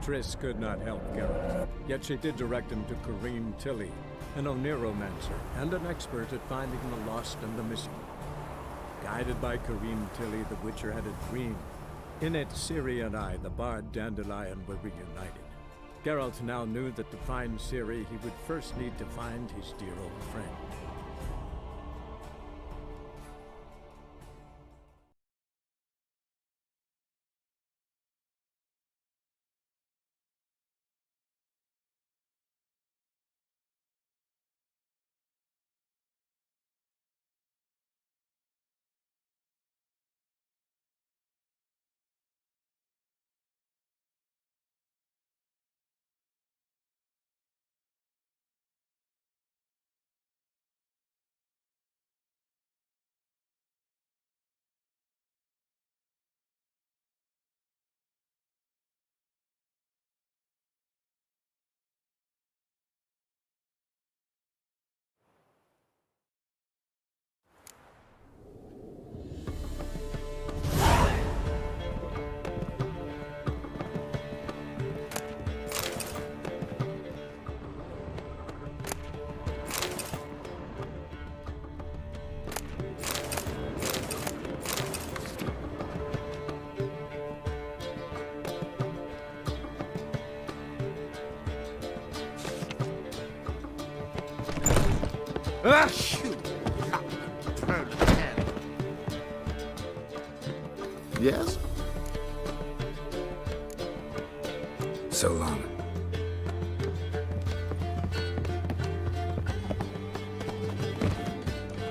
Triss could not help Geralt, yet she did direct him to Kareem Tilly, an Oniromancer and an expert at finding the lost and the missing. Guided by Kareem Tilly, the Witcher had a dream. In it, Ciri and I, the bard Dandelion, were reunited. Geralt now knew that to find Ciri, he would first need to find his dear old friend. Ah, shoot! Yes? So long.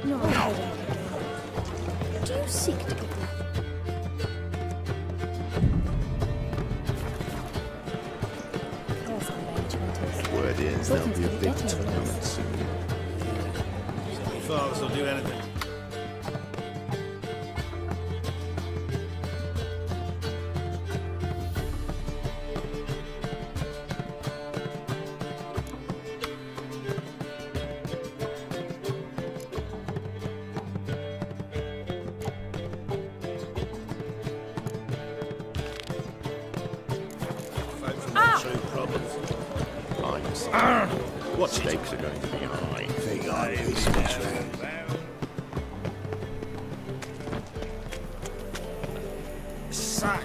No. Do you seek to get Word is there'll be a big tournament soon. Fathers will do anything. True problems. I'm sorry. What stakes are going to be high? Think I'd be special. Such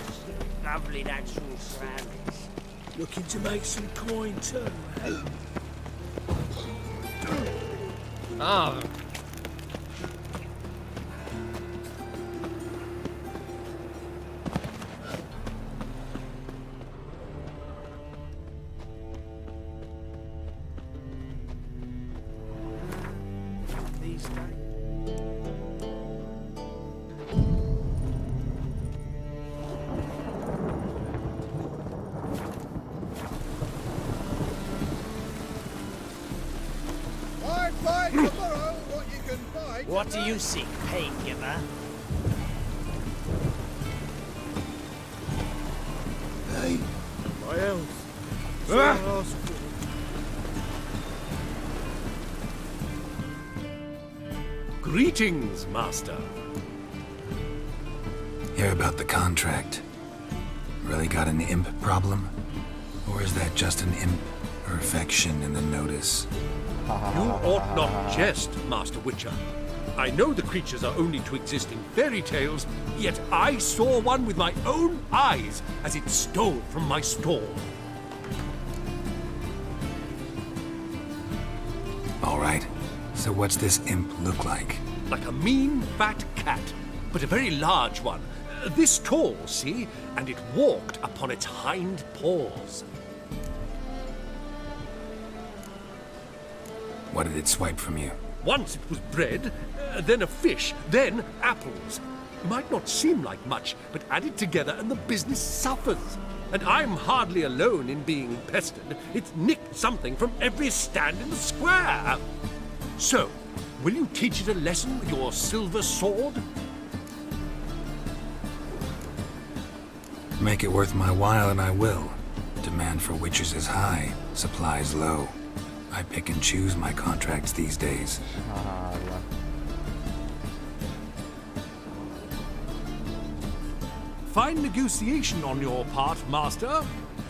lovely natural surroundings. Looking to make some coin too, eh? Ah. These days. Find tomorrow what you can find. What do you seek, pain giver? Hey, My else. Greetings, Master. hear about the contract. Really got an imp problem? Or is that just an imp perfection in the notice? You ought not jest, Master Witcher. I know the creatures are only to exist in fairy tales, yet I saw one with my own eyes as it stole from my stall. All right. So what's this imp look like? Like a mean, fat cat, but a very large one. This tall, see? And it walked upon its hind paws. What did it swipe from you? Once it was bread, then a fish, then apples. Might not seem like much, but added together and the business suffers. And I'm hardly alone in being pestered. It's nicked something from every stand in the square. So, will you teach it a lesson with your silver sword? Make it worth my while and I will. Demand for witches is high, supplies low. I pick and choose my contracts these days. Fine negotiation on your part, Master.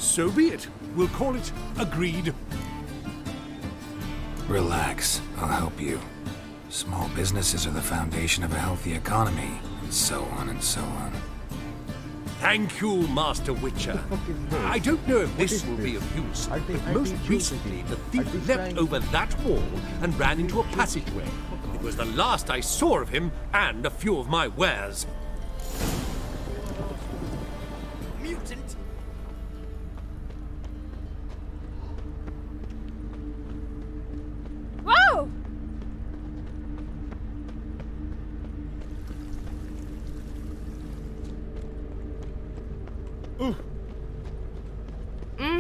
So be it. We'll call it agreed. Relax, I'll help you. Small businesses are the foundation of a healthy economy, and so on and so on. Thank you, Master Witcher. I don't know if this will be of use, but most recently the thief leapt over that wall and ran into a passageway. It was the last I saw of him and a few of my wares. Mutant! Whoa!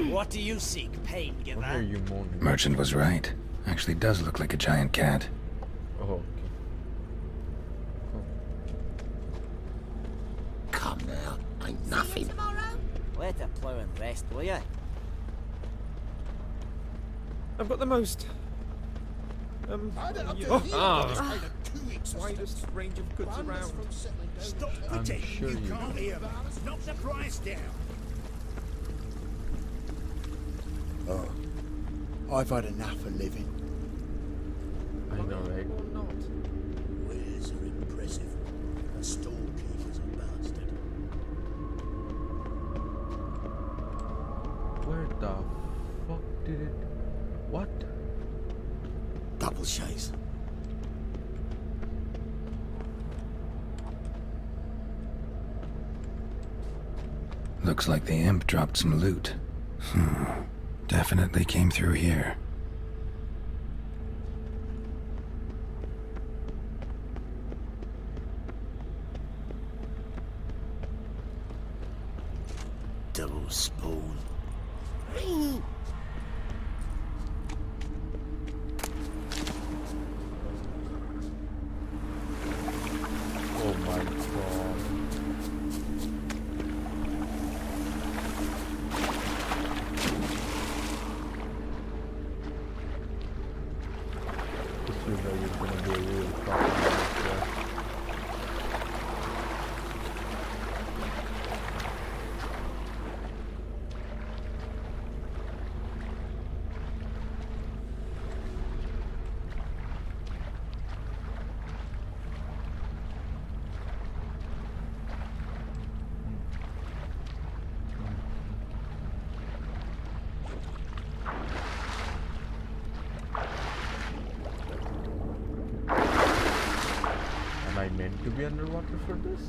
What do you seek, pain giver? What are you moaning? Merchant was right. Actually does look like a giant cat. Oh, okay. Come now, ain't nothing. Let her plough and rest, will ya? I've got the most. Widest range of goods around. Stop I'm sure you can't hear them. Knock the price down. Oh, I've had enough of living. I know, right? Wares are impressive. The storekeeper's a bastard. Where the fuck did it? What? Double chase. Looks like the imp dropped some loot. Definitely came through here. Double spawn. Oh my god. This is like it's gonna be a real problem. Am I meant to be underwater for this?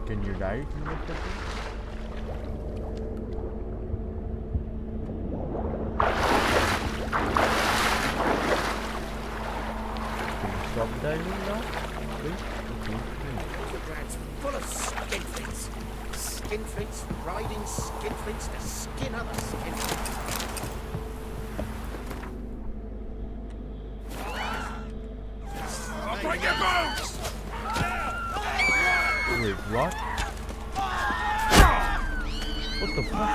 Can you die from that second? Can you stop diving now? Please? That's full of skinflints. Skinflints riding skinflints to skin other skinflints. I'll break your bones! Wait, what? What the fuck?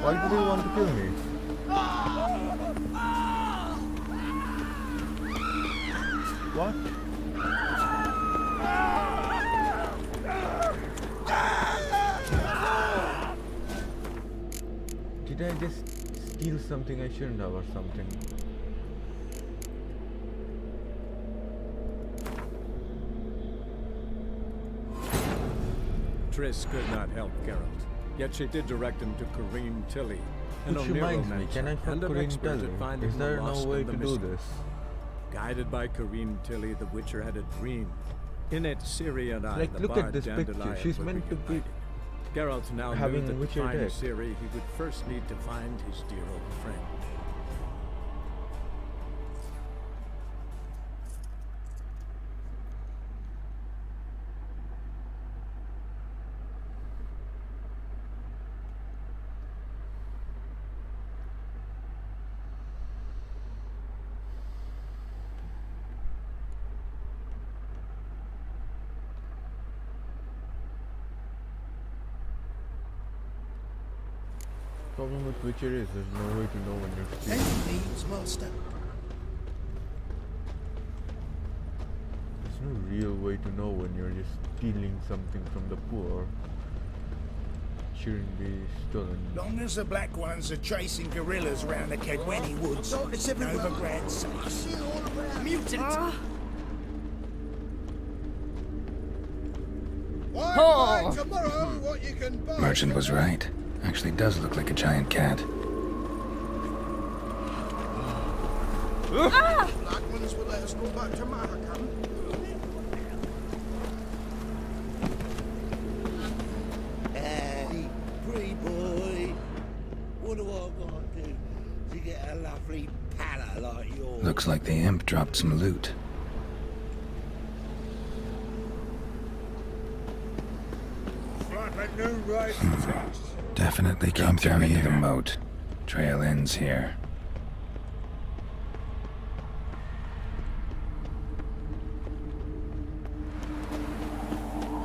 Why do they want to kill me? What? Did I just steal something I shouldn't have or something? Triss could not help Geralt, yet she did direct him to Corrine Tilly, an Which O'Neill reminds me, can I fuck and an Corinne expert Tilly? at finding Is the there no lost way and the to do missing. this? Guided by Corrine Tilly, the Witcher had a dream. In it, Ciri and I, Like, the look at bard this picture. Dandelion, She's would meant to be reunited. Geralt now having knew that to Witcher find deck. Ciri, he would first need to find his dear old friend. problem with Witcher is there's no way to know when you're stealing. Any needs, master. There's no real way to know when you're just stealing something from the poor. It shouldn't be stolen. Long as the black ones are chasing gorillas around the Kedweni woods, Novigrad's safe. Mutant! Why tomorrow what you can buy. Merchant was right. Actually does look like a giant cat. Black ones will let us go back to Markham. Hey, pretty boy. What do I gotta do to get a lovely pala like yours? Looks like the imp dropped some loot. Definitely came through near the moat. Trail ends here.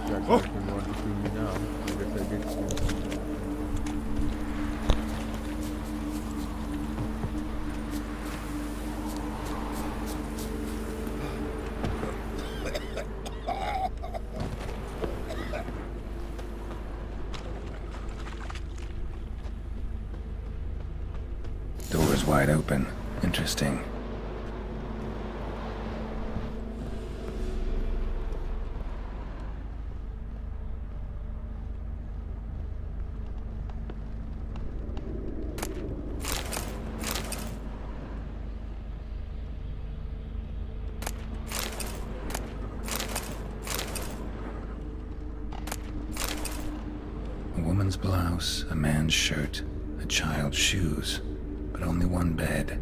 That's what you want to kill me now. I guess I did too. Door's wide open. Interesting. A woman's blouse, a man's shirt, a child's shoes, but only one bed.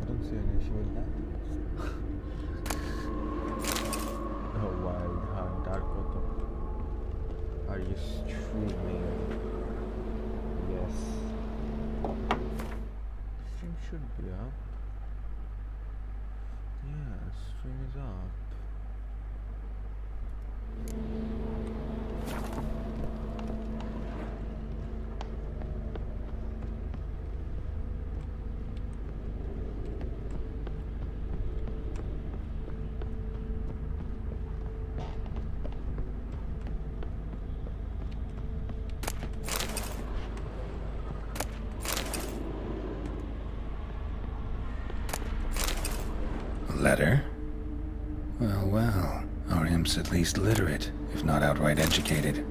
I don't see an issue with that. Oh, wild hunt, Darkoto. Are you streaming? Yes. Stream should be up. Yeah, stream is up. Letter? Well, well. Our imp's at least literate, if not outright educated.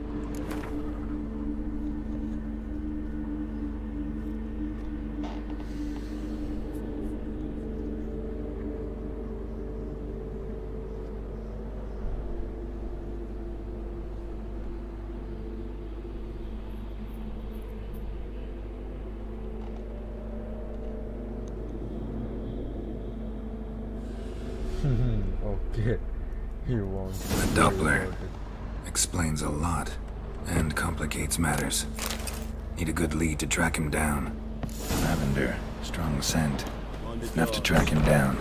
Okay. You won't. The Doppler explains a lot and complicates matters. Need a good lead to track him down. Lavender, strong scent. Enough to track him down.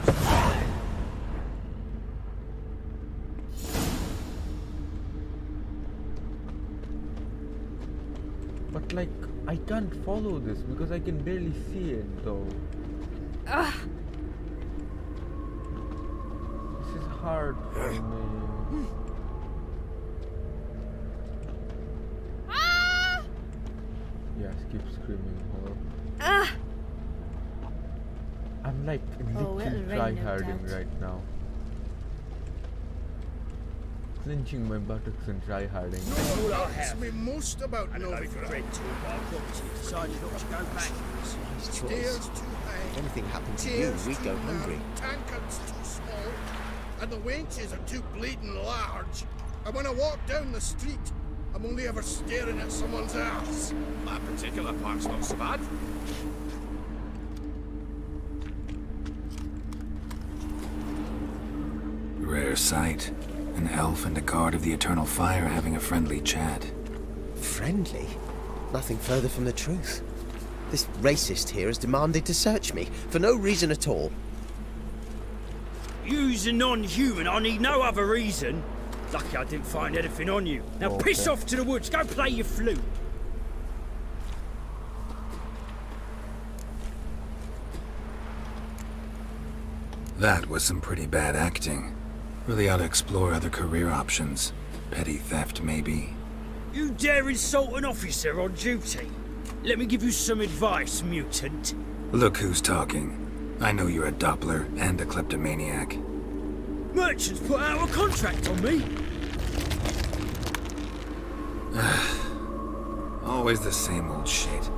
But like, I can't follow this because I can barely see it though. This is hard for me. Yes, keep screaming, whore. I'm like literally try-harding right now. Clenching my buttocks and try-harding. No, what likes me most about Novigrad. Decided not to go back. Stairs too high. If anything happened to you, Chairs we'd go too hungry. narrow, tankards too small, and the wenches are too bleeding large. And when I walk down the street, I'm only ever staring at someone's arse. That particular part's not so bad. Rare sight. An elf and a guard of the Eternal Fire having a friendly chat. Friendly? Nothing further from the truth. This racist here has demanded to search me, for no reason at all. You's a non-human, I need no other reason. Lucky I didn't find anything on you. Now piss off to the woods, go play your flute. That was some pretty bad acting. Really ought to explore other career options. Petty theft, maybe. You dare insult an officer on duty? Let me give you some advice, mutant. Look who's talking. I know you're a Doppler and a kleptomaniac. Merchants put out a contract on me. Always the same old shit.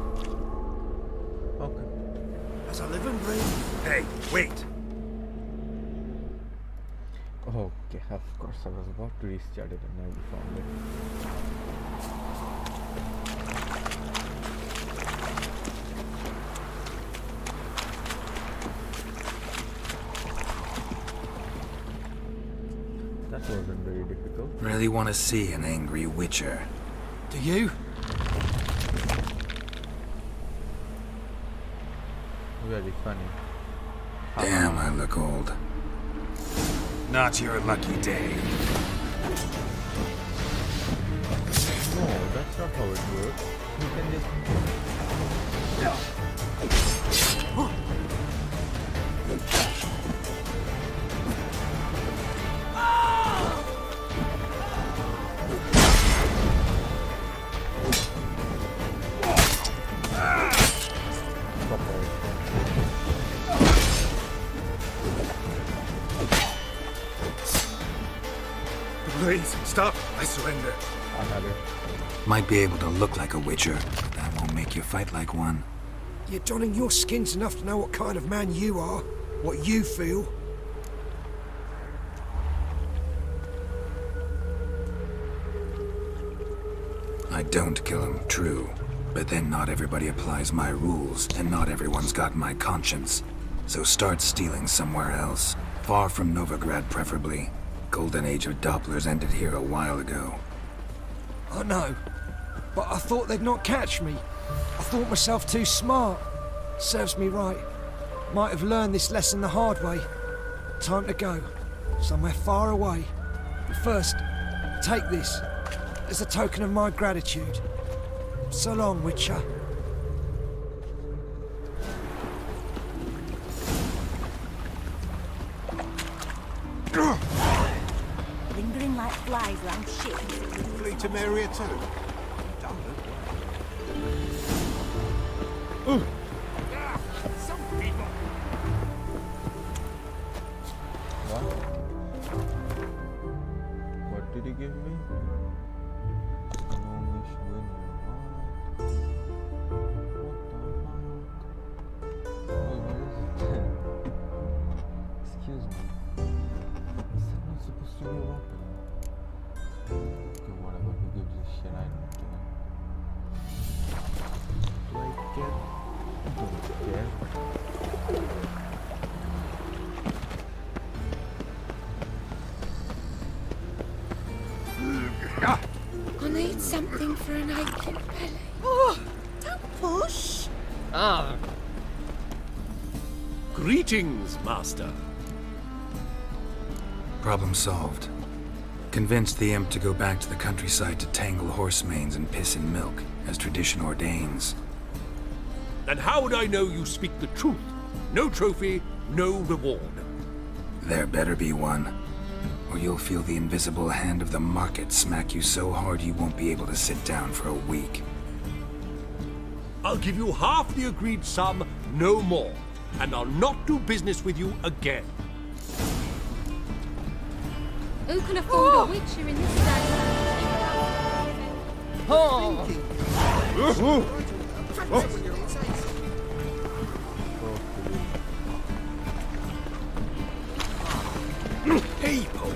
Okay. As I live and breathe. Hey, wait. Okay, of course I was about to restart it and now we found it. That wasn't very difficult. Really want to see an angry witcher. Do you? Very funny. Damn, I look old. Not your lucky day. No, that's not how it works. You can just... Please, stop. I surrender. I had it. Might be able to look like a witcher, but that won't make you fight like one. You're donning your skins enough to know what kind of man you are, what you feel. I don't kill him, true. But then not everybody applies my rules, and not everyone's got my conscience. So start stealing somewhere else. Far from Novigrad, preferably. Golden age of Dopplers ended here a while ago. I know, but I thought they'd not catch me. I thought myself too smart. Serves me right. Might have learned this lesson the hard way. Time to go. Somewhere far away. But first, take this as a token of my gratitude. So long, Witcher. Lingering like flies round shit. Flee to Maria too. Some people. What did he give me? Enormous winner. What the fuck? Excuse me. Is that not supposed to be a weapon? Okay, whatever. Who gives a shit? I don't care. Do I care? I don't care. I need something for an aching belly. Oh, don't push. Ah, Greetings, Master. Problem solved. Convinced the imp to go back to the countryside to tangle horse manes and piss in milk, as tradition ordains. And how would I know you speak the truth? No trophy, no reward. There better be one, or you'll feel the invisible hand of the market smack you so hard you won't be able to sit down for a week. I'll give you half the agreed sum, no more. And I'll not do business with you again. Who can afford a witcher in this day? oh. People.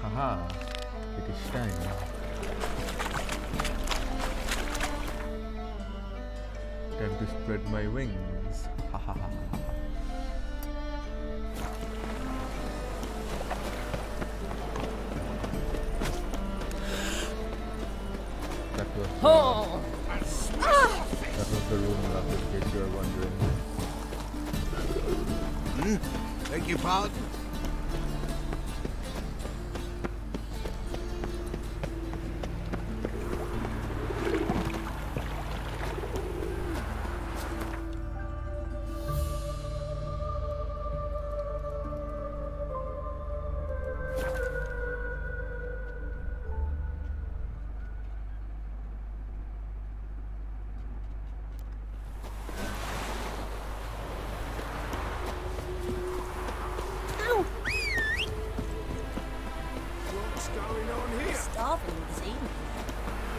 Haha, it is time. Time to spread my wings. Ha ha ha ha. your pardon?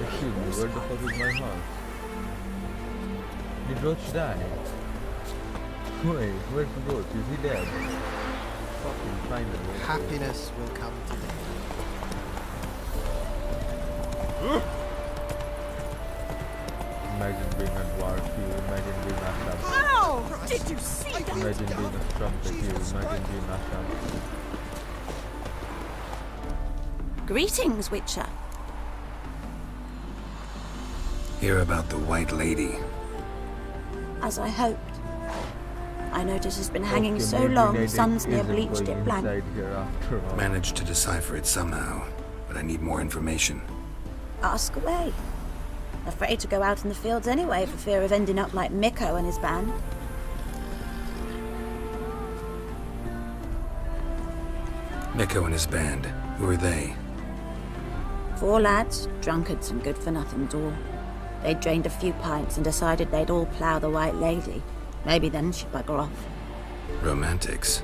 Excuse me, where the fuck is my house? Did Roach die? Wait, where's Roach? Is he dead? Fucking finally. Happiness will come to me. Imagine being a dwarf, you imagine being a shrub. Oh! Did you see that? Imagine being a strumpet, you imagine being a shrub. Greetings, Witcher. Hear about the White Lady. As I hoped. I notice it's been hanging Okay, so maybe long, Nadine sun's near isn't bleached going it blank. inside here after all. Managed to decipher it somehow, but I need more information. Ask away. Afraid to go out in the fields anyway for fear of ending up like Mikko and his band. Mikko and his band. Who are they? 4 lads, drunkards and good-for-nothings all. They'd drained a few pints and decided they'd all plough the White Lady. Maybe then she'd bugger off. Romantics.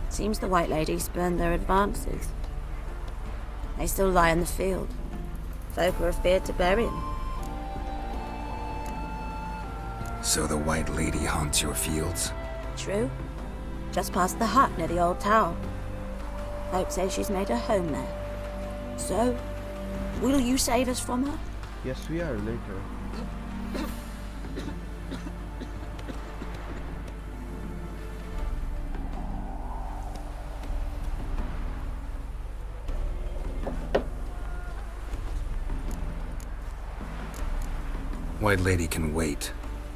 Seems the White Lady spurned their advances. They still lie in the field. Folk are afeard to bury them. So the White Lady haunts your fields? True. Just past the hut near the old tower. Folk say she's made her home there. So, will you save us from her? Yes, we are later. White Lady can wait.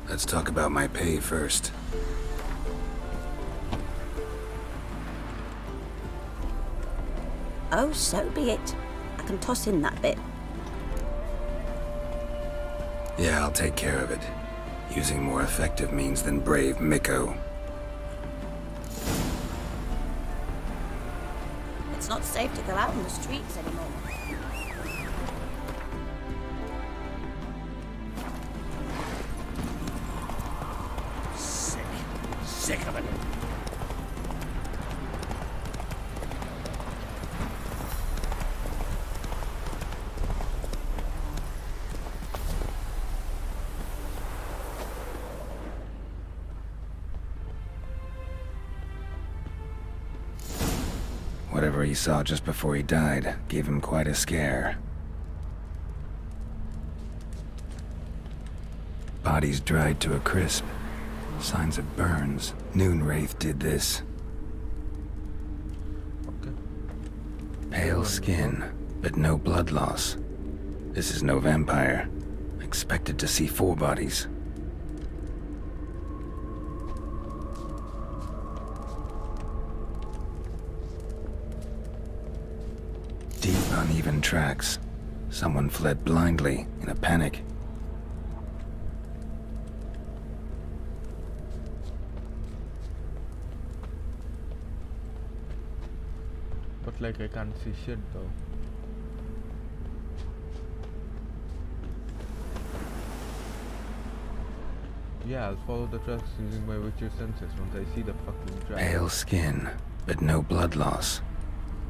Let's talk about my pay first. Oh, so be it. I can toss in that bit. Yeah, I'll take care of it. Using more effective means than brave Mikko. It's not safe to go out in the streets anymore. Sick of it. Whatever he saw just before he died gave him quite a scare. Bodies dried to a crisp. Signs of burns. Noonwraith did this. Okay. Pale skin, but no blood loss. This is no vampire. Expected to see 4 bodies. Deep, uneven tracks. Someone fled blindly, in a panic. But like I can't see shit though. Yeah, I'll follow the tracks using my Witcher senses once I see the fucking track. Pale skin, but no blood loss.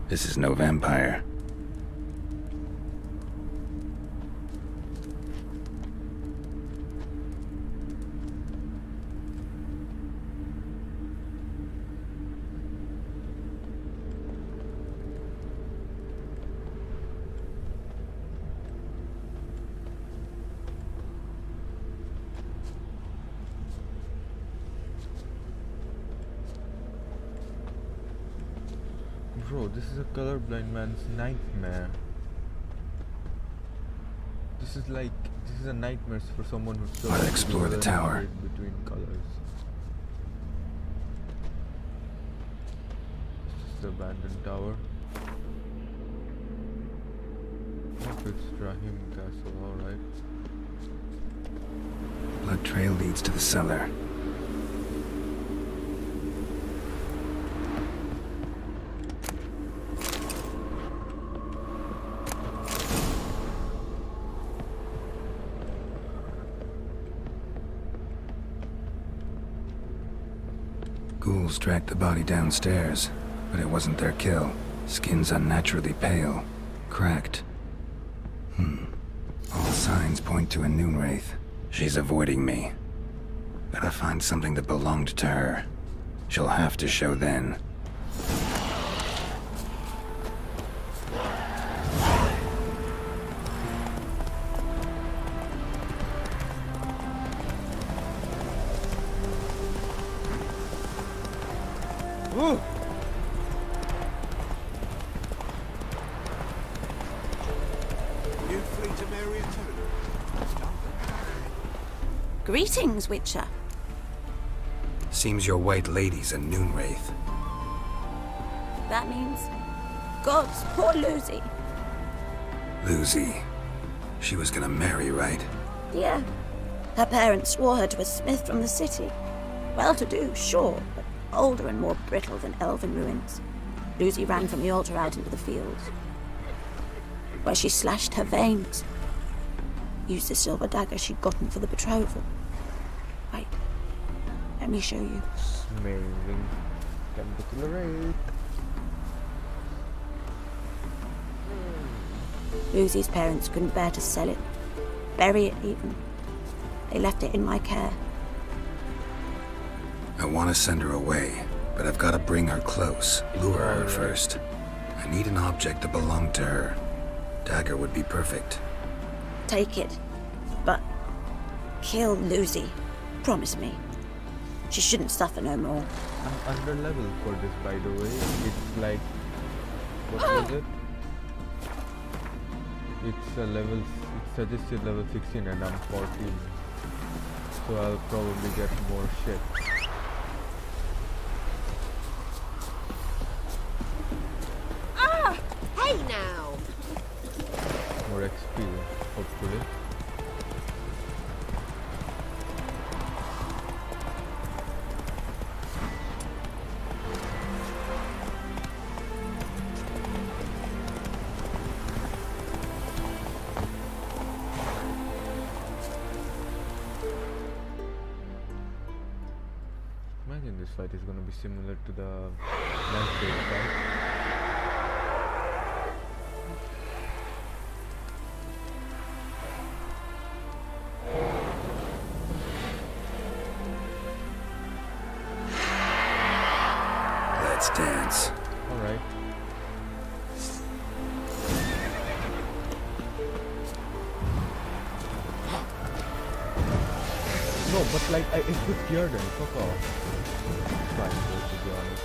This is no vampire. Bro, this is a colorblind man's nightmare. This is a nightmare for someone who's I'll explore the tower. between colors. the abandoned tower. Not fixed Rahim Castle, alright. Blood trail leads to the cellar. Ghouls dragged the body downstairs, but it wasn't their kill. Skin's unnaturally pale, cracked. All signs point to a Noonwraith. She's avoiding me. Gotta find something that belonged to her. She'll have to show then. Ooh. You free to marry a too? Greetings, Witcher. Seems your white lady's a Noonwraith. That means... Gods, poor Lucy. Lucy. She was gonna marry, right? Yeah. Her parents swore her to a smith from the city. Well-to-do, sure, but older and more brittle than elven ruins. Lucy ran from the altar out into the fields, where she slashed her veins. Used the silver dagger she'd gotten for the betrothal. Wait, let me show you. Amazing. Temperature. Lucy's parents couldn't bear to sell it, bury it even. They left it in my care. I want to send her away, but I've got to bring her close, lure her first. I need an object that belonged to her. Dagger would be perfect. Take it, but kill Lucy. Promise me. She shouldn't suffer no more. I'm under level for this, by the way. It's like... what was it? It's a level... it suggested level 16 and I'm 14. So I'll probably get more shit. Hey now! More XP, hopefully. Imagine this fight is gonna be similar to the last day fight. Let's dance. Alright. No, but like, it could cure them, fuck off. It's fine, though, to be honest.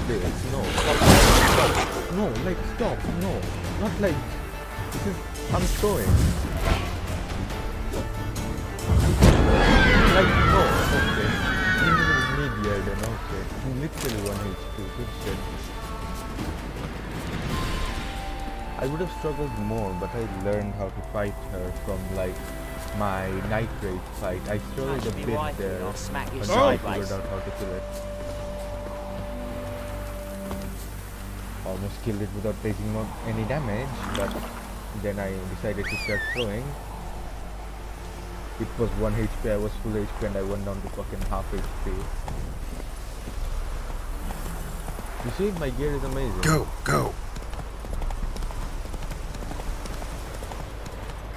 this. No, stop. No, like stop. No, not like. This is I'm throwing. Like no, okay. Media then okay. Literally 1 HP. Good shit. I would have struggled more, but I learned how to fight her from like my night raid fight. I struggled a bit there until I figured out how to kill it. Almost killed it without taking any damage, but then I decided to start throwing. It was 1 HP, I was full HP and I went down to fucking half HP. You see, my gear is amazing. Go, go!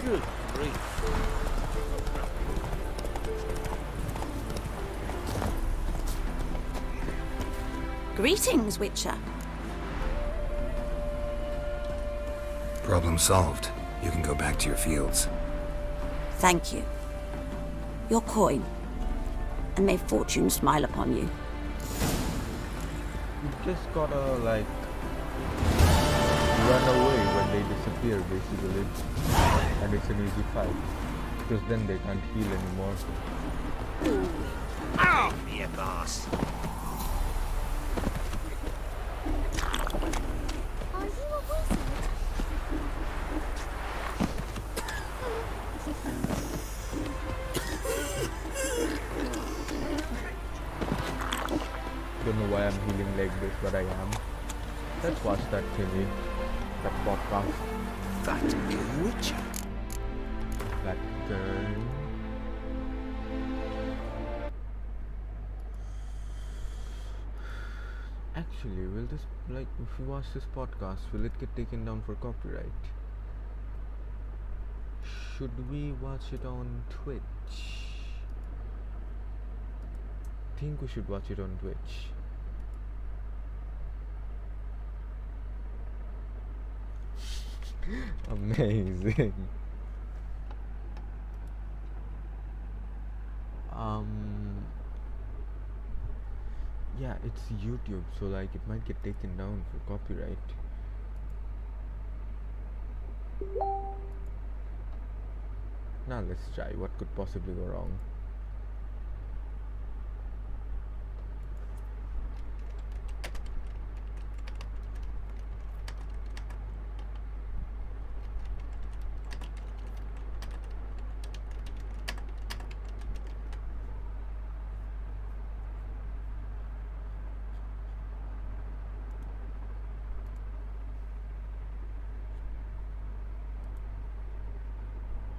Good grief. Greetings, Witcher. Problem solved. You can go back to your fields. Thank you. Your coin. And may fortune smile upon you. You just gotta like run away when they disappear basically. And it's an easy fight. Because then they can't heal anymore. Ow, you boss. Are you a wizard? Don't know why I'm healing like this, but I am. Let's watch that thingy. That podcast. That good Witcher. That girl. Actually, will this, like, if we watch this podcast, will it get taken down for copyright? Should we watch it on Twitch? I think we should watch it on Twitch. Amazing. Yeah, it's YouTube, so like it might get taken down for copyright. Now let's try. What could possibly go wrong?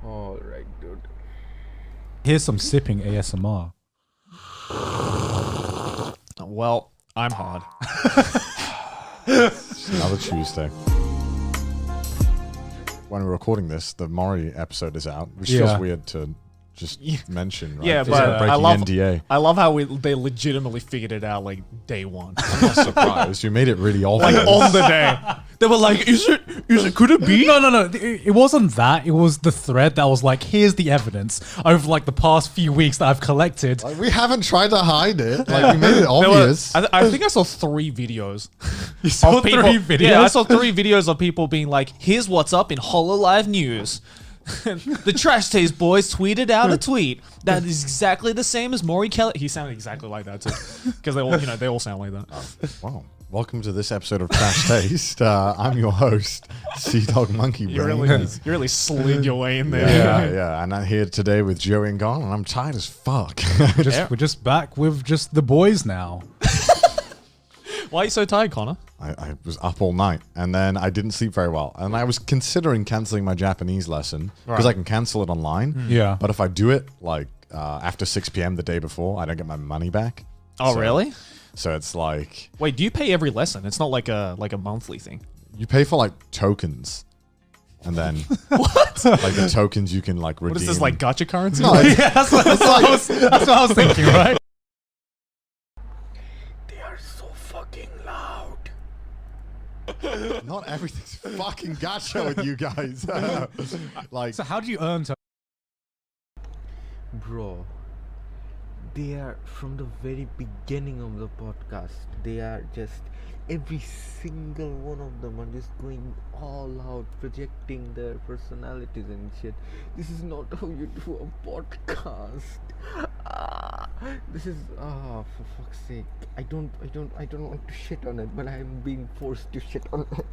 Alright, dude. Here's some sipping ASMR. Well, I'm hard. Another Tuesday. When we're recording this, the Mori episode is out, which feels weird to just mention, right? Yeah, but I love how they legitimately figured it out like day one. I'm not surprised. You made it really obvious. Like on the day. They were like, could it be? No. It wasn't that. It was the thread that was like, here's the evidence over like the past few weeks that I've collected. Like, we haven't tried to hide it. Like, we made it obvious. I think I saw 3 videos. You saw 3 videos? Yeah, I saw 3 videos of people being like, here's what's up in HoloLive News. The Trash Taste Boys tweeted out a tweet that is exactly the same as Maury Kelly. He sounded exactly like that too, because they all sound like that. Wow! Welcome to this episode of Trash Taste. I'm your host, Sea Dog Monkey Brain. You really slid your way in there. Yeah. And I'm here today with Joey and Gon, and I'm tired as fuck. We're just back with just the boys now. Why are you so tired, Connor? I was up all night, and then I didn't sleep very well. And I was considering cancelling my Japanese lesson, because I can cancel it online. Yeah. But if I do it, like, after 6 p.m. the day before, I don't get my money back. Oh, really? So it's like... Wait, do you pay every lesson? It's not like a monthly thing. You pay for, like, tokens. And then... What? Like, the tokens you can, like, redeem. What is this, like, gacha currency? No, yeah, that's what I was thinking, right? Not everything's fucking gacha with you guys. Like, so how do you earn? Bro, they are from the very beginning of the podcast. They are just every single one of them are just going all out, projecting their personalities and shit. This is not how you do a podcast. This is for fuck's sake. I don't want to shit on it, but I am being forced to shit on it.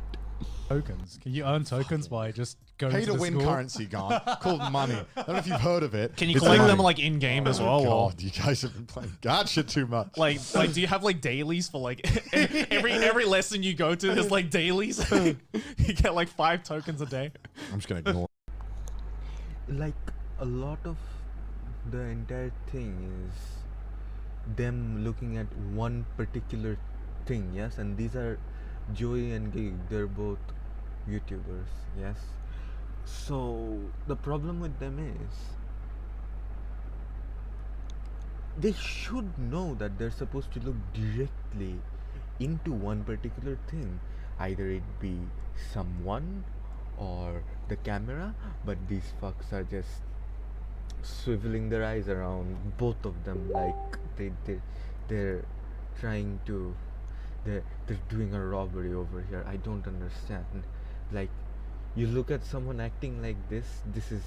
Tokens. Can you earn tokens by just going Pay to to the win school? currency, Gone, called money. I don't know if you've heard of it. Can you It's collect money. them like in game as well? or- God, you guys have been playing gacha too much. Like, do you have like dailies for like every lesson you go to? There's like dailies. You get like 5 tokens a day. I'm just gonna ignore. Like a lot of the entire thing is them looking at one particular thing, yes, and these are Joey and Gig, they're both YouTubers, yes. So the problem with them is they should know that they're supposed to look directly into one particular thing, either it be someone or the camera, but these fucks are just swiveling their eyes around both of them, like they're trying to they're doing a robbery over here. I don't understand. Like, you look at someone acting like this is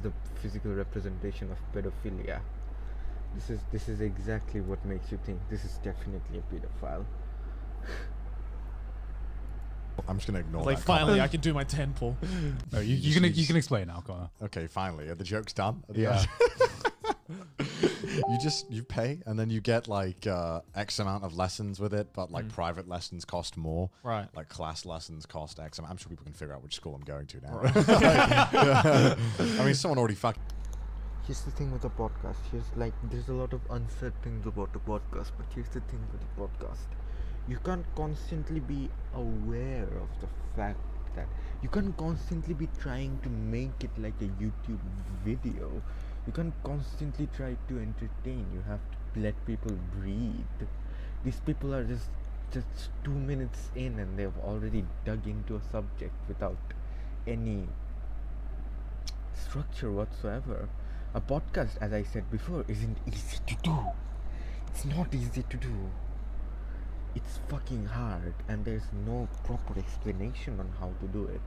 the physical representation of pedophilia. This is exactly what makes you think this is definitely a pedophile. I'm just gonna ignore Like that finally, comment. I can do my 10 pull. No, you can explain now, Connor. Okay, finally. Are the jokes done? Are the Yeah. you pay and then you get like X amount of lessons with it, but like private lessons cost more. Right. Like class lessons cost X amount. I'm sure people can figure out which school I'm going to now. Right. I mean, someone already fucked. Here's the thing with the podcast. There's a lot of unsaid things about the podcast, but here's the thing with the podcast. You can't constantly be aware of the fact that you can't constantly be trying to make it like a YouTube video. You can't constantly try to entertain. You have to let people breathe. These people are just 2 minutes in and they've already dug into a subject without any structure whatsoever. A podcast, as I said before, isn't easy to do. It's not easy to do. It's fucking hard, and there's no proper explanation on how to do it.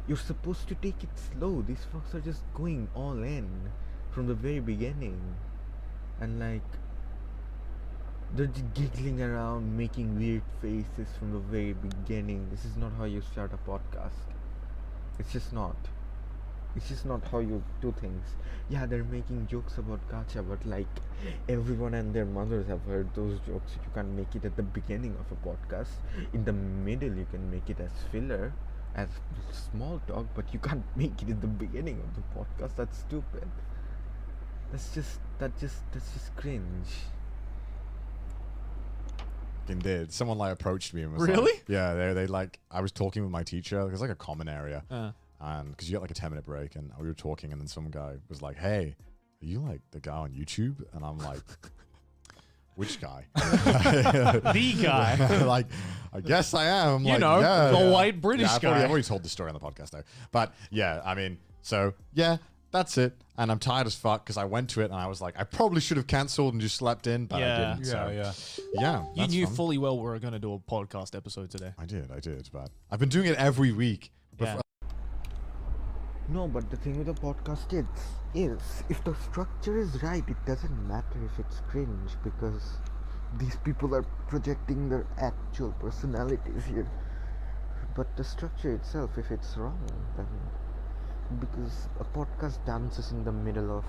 You're supposed to take it slow. These fucks are just going all in from the very beginning, and like they're just giggling around, making weird faces from the very beginning. This is not how you start a podcast. It's just not. It's just not how you do things. Yeah, they're making jokes about gacha, but like everyone and their mothers have heard those jokes. You can't make it at the beginning of a podcast. In the middle, you can make it as filler, as small talk, but you can't make it in the beginning of the podcast. That's stupid. That's just cringe. Did someone like approached me and was Really? like, yeah, they like I was talking with my teacher. It was like a common area. And because you get like a 10-minute break, and we were talking, and then some guy was like, "Hey, are you like the guy on YouTube?" And I'm like, "Which guy?" The guy. Like, I guess I am. You like, know, yeah, the yeah. white British I've guy. already told the story on the podcast though. But yeah, I mean, so yeah, that's it. And I'm tired as fuck because I went to it and I was like, I probably should have cancelled and just slept in, but I didn't. So yeah. You that's knew fun. fully well we were going to do a podcast episode today. I did, but I've been doing it every week. Yeah. No, but the thing with the podcast is if the structure is right, it doesn't matter if it's cringe, because these people are projecting their actual personalities here. But the structure itself, if it's wrong, then because a podcast dances in the middle of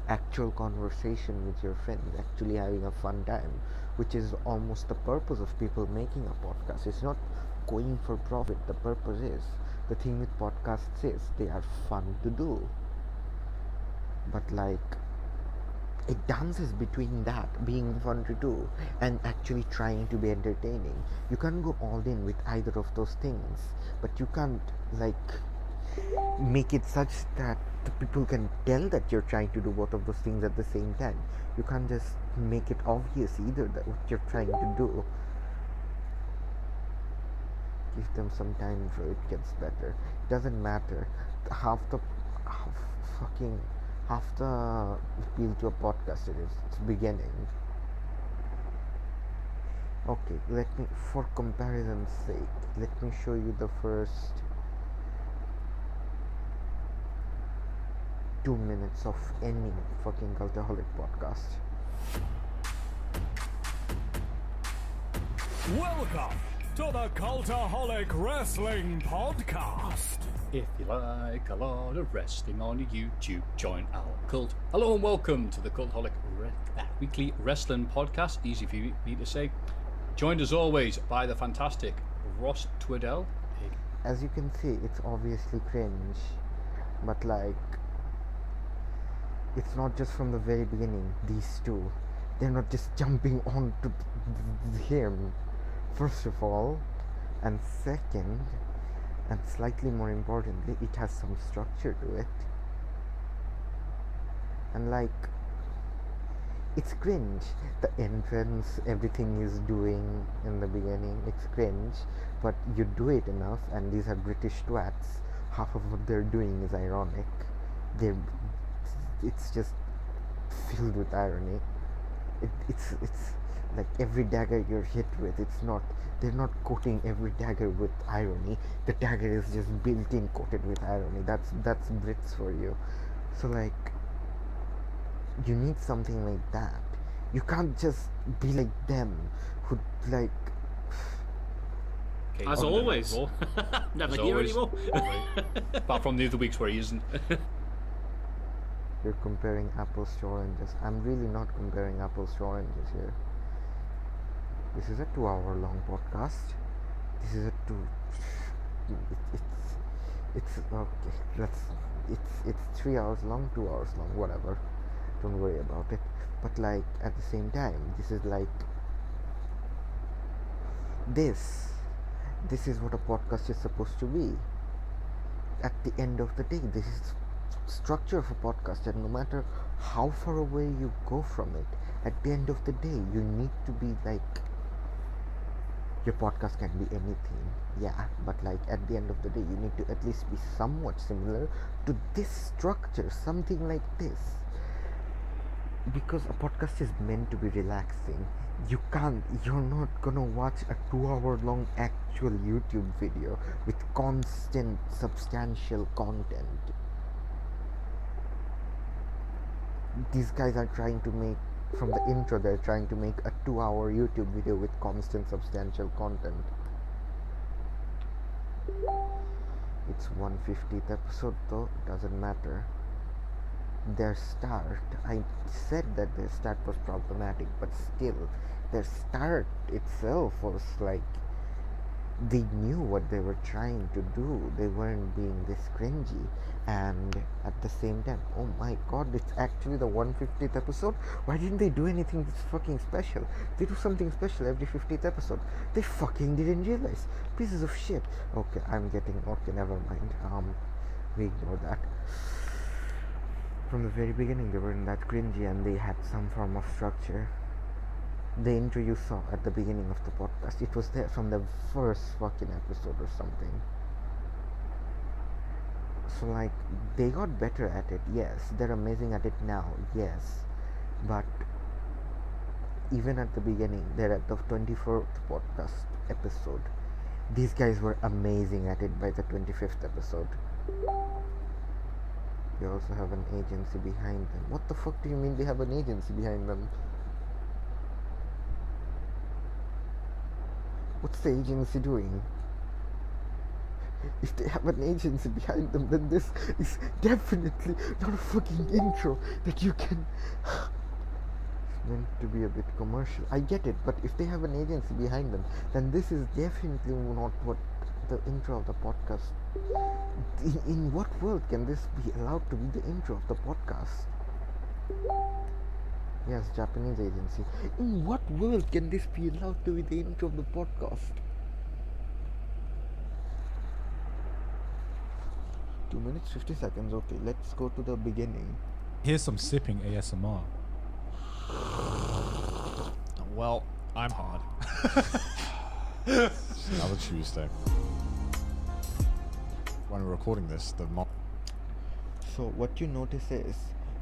actual conversation with your friends, actually having a fun time, which is almost the purpose of people making a podcast. It's not going for profit. The purpose is, the thing with podcasts is they are fun to do, but like it dances between that being fun to do and actually trying to be entertaining. You can't go all in with either of those things, but you can't like make it such that the people can tell that you're trying to do both of those things at the same time. You can't just make it obvious either that what you're trying to do. Give them some time so it gets better. It doesn't matter. Half half the appeal to a podcast is its beginning. Okay, let me, for comparison's sake, let me show you the first 2 minutes of any fucking Cultaholic podcast. Welcome to the Cultaholic Wrestling Podcast. If you like a lot of wrestling on YouTube, join our cult. Hello and welcome to the Cultaholic Weekly Wrestling Podcast. Easy for me to say. Joined as always by the fantastic Ross Twiddell. As you can see, it's obviously cringe, but like, it's not just from the very beginning. These two, they're not just jumping on to him, first of all, and second, and slightly more importantly, it has some structure to it. And like, it's cringe. The entrance, everything is doing in the beginning, it's cringe, but you do it enough, and these are British twats. Half of what they're doing is ironic. It's just filled with irony. It's like every dagger you're hit with, they're not coating every dagger with irony. The dagger is just built-in coated with irony. That's Brits for you. So like, you need something like that. You can't just be like them, who like. Okay, as always. Never here anymore. Apart from the other weeks where he isn't. You're comparing apples to oranges. I'm really not comparing apples to oranges here. This is a 2-hour-long podcast. This is a it's okay. It's 3 hours long, 2 hours long, whatever. Don't worry about it. But like at the same time, this is like this is what a podcast is supposed to be. At the end of the day, this is structure of a podcast, and no matter how far away you go from it, at the end of the day you need to be like, your podcast can be anything, yeah, but like at the end of the day you need to at least be somewhat similar to this structure, something like this, because a podcast is meant to be relaxing. You're not gonna watch a 2-hour long actual YouTube video with constant substantial content. These guys are trying to make, from the intro, they're trying to make a 2-hour YouTube video with constant substantial content. It's 150th episode though, doesn't matter. Their start, I said that their start was problematic, but still, their start itself was like, they knew what they were trying to do. They weren't being this cringy, and at the same time, oh my god, it's actually the 150th episode. Why didn't they do anything that's fucking special? They do something special every 50th episode. They fucking didn't realize. Pieces of shit. Okay, never mind. We ignore that. From the very beginning, they weren't that cringy, and they had some form of structure. The intro you saw at the beginning of the podcast, it was there from the first fucking episode or something. So like, they got better at it, yes. They're amazing at it now, yes. But even at the beginning, they're at the 24th podcast episode. These guys were amazing at it by the 25th episode. They also have an agency behind them. What the fuck do you mean they have an agency behind them? What's the agency doing? If they have an agency behind them, then this is definitely not a fucking intro that you can... It's meant to be a bit commercial. I get it, but if they have an agency behind them, then this is definitely not what the intro of the podcast... In what world can this be allowed to be the intro of the podcast? Yes, Japanese agency. In what world can this be allowed to be the intro of the podcast? 2 minutes 50 seconds. Okay, let's go to the beginning. Here's some sipping ASMR. Well, I'm hard. Another Tuesday. When we're recording this, So what you notice is,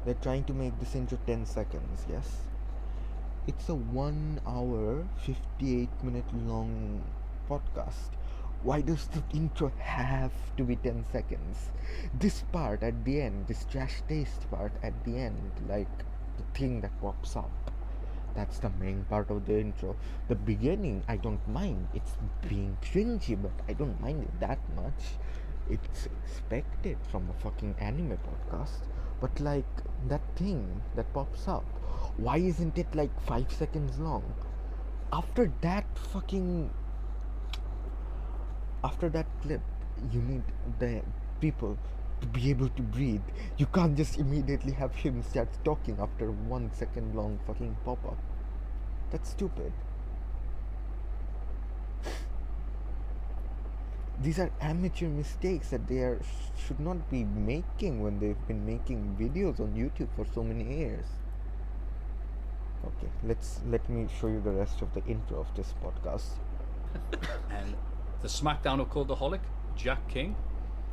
They're trying to make this into 10 seconds, yes? It's a 1 hour, 58-minute long podcast. Why does the intro have to be 10 seconds? This part at the end, this trash taste part at the end, like the thing that pops up, that's the main part of the intro. The beginning, I don't mind. It's being cringy, but I don't mind it that much. It's expected from a fucking anime podcast. But like, that thing that pops up, why isn't it like 5 seconds long? After that clip, you need the people to be able to breathe. You can't just immediately have him start talking after 1 second long fucking pop-up. That's stupid. These are amateur mistakes that they should not be making when they've been making videos on YouTube for so many years. Okay, let me show you the rest of the intro of this podcast. And the SmackDown of Cultaholic, Jack King.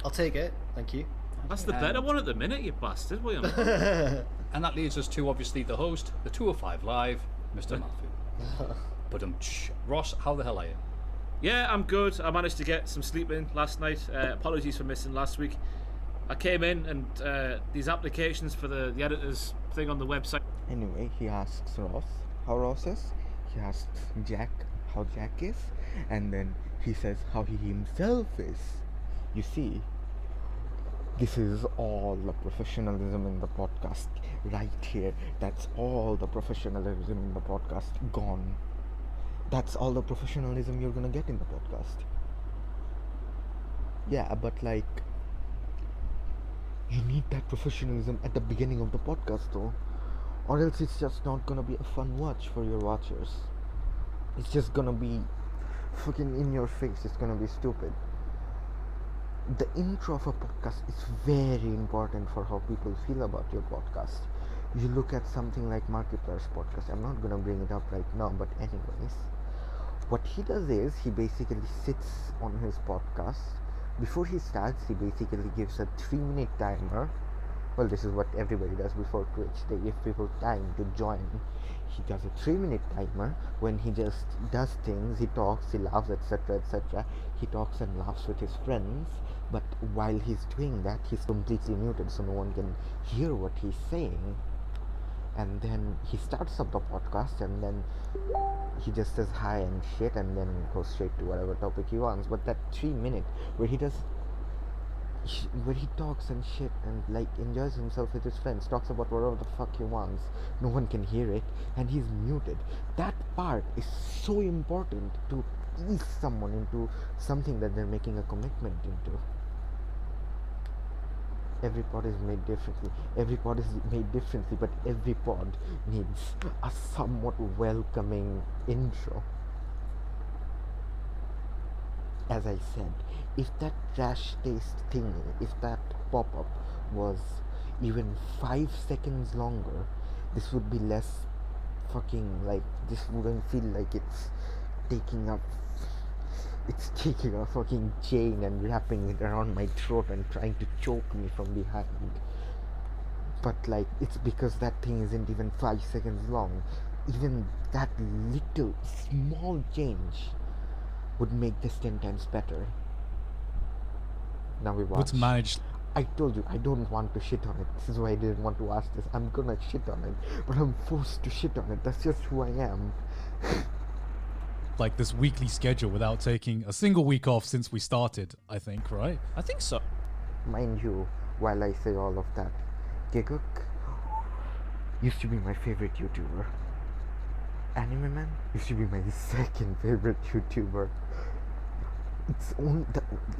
I'll take it, thank you. That's the better one at the minute, you bastard, William. And that leads us to obviously the host, the 205 Live, Mr. Mafu. But Ross, how the hell are you? Yeah, I'm good. I managed to get some sleep in last night. Apologies for missing last week. I came in and these applications for the editor's thing on the website. Anyway, he asks Ross how Ross is. He asks Jack how Jack is. And then he says how he himself is. You see, this is all the professionalism in the podcast right here. That's all the professionalism in the podcast gone. That's all the professionalism you're gonna get in the podcast. Yeah, but like, you need that professionalism at the beginning of the podcast though, or else it's just not gonna be a fun watch for your watchers. It's just gonna be fucking in your face. It's gonna be stupid. The intro of a podcast is very important for how people feel about your podcast. You look at something like Markiplier's podcast. I'm not gonna bring it up right now, but anyways, what he does is he basically sits on his podcast. Before he starts, he basically gives a 3-minute timer. Well, this is what everybody does before Twitch. They give people time to join. He does a 3-minute timer when he just does things. He talks, he laughs, etc., etc. He talks and laughs with his friends. But while he's doing that, he's completely muted, so no one can hear what he's saying. And then he starts up the podcast, and then he just says hi and shit, and then goes straight to whatever topic he wants. But that 3-minute where he talks and shit and like enjoys himself with his friends, talks about whatever the fuck he wants, no one can hear it, and he's muted. That part is so important to ease someone into something that they're making a commitment into. Every pod is made differently. But every pod needs a somewhat welcoming intro. As I said, if that trash taste thingy, if that pop-up was even 5 seconds longer, this would be less fucking like, this wouldn't feel like it's taking a fucking chain and wrapping it around my throat and trying to choke me from behind. But like, it's because that thing isn't even 5 seconds long. Even that little small change would make this 10 times better. Now we watch. What's managed? I told you, I don't want to shit on it. This is why I didn't want to ask this. I'm gonna shit on it, but I'm forced to shit on it. That's just who I am. Like this weekly schedule without taking a single week off since we started, I think, right? I think so. Mind you, while I say all of that, Giguk used to be my favorite YouTuber. Anime Man used to be my second favorite YouTuber. It's only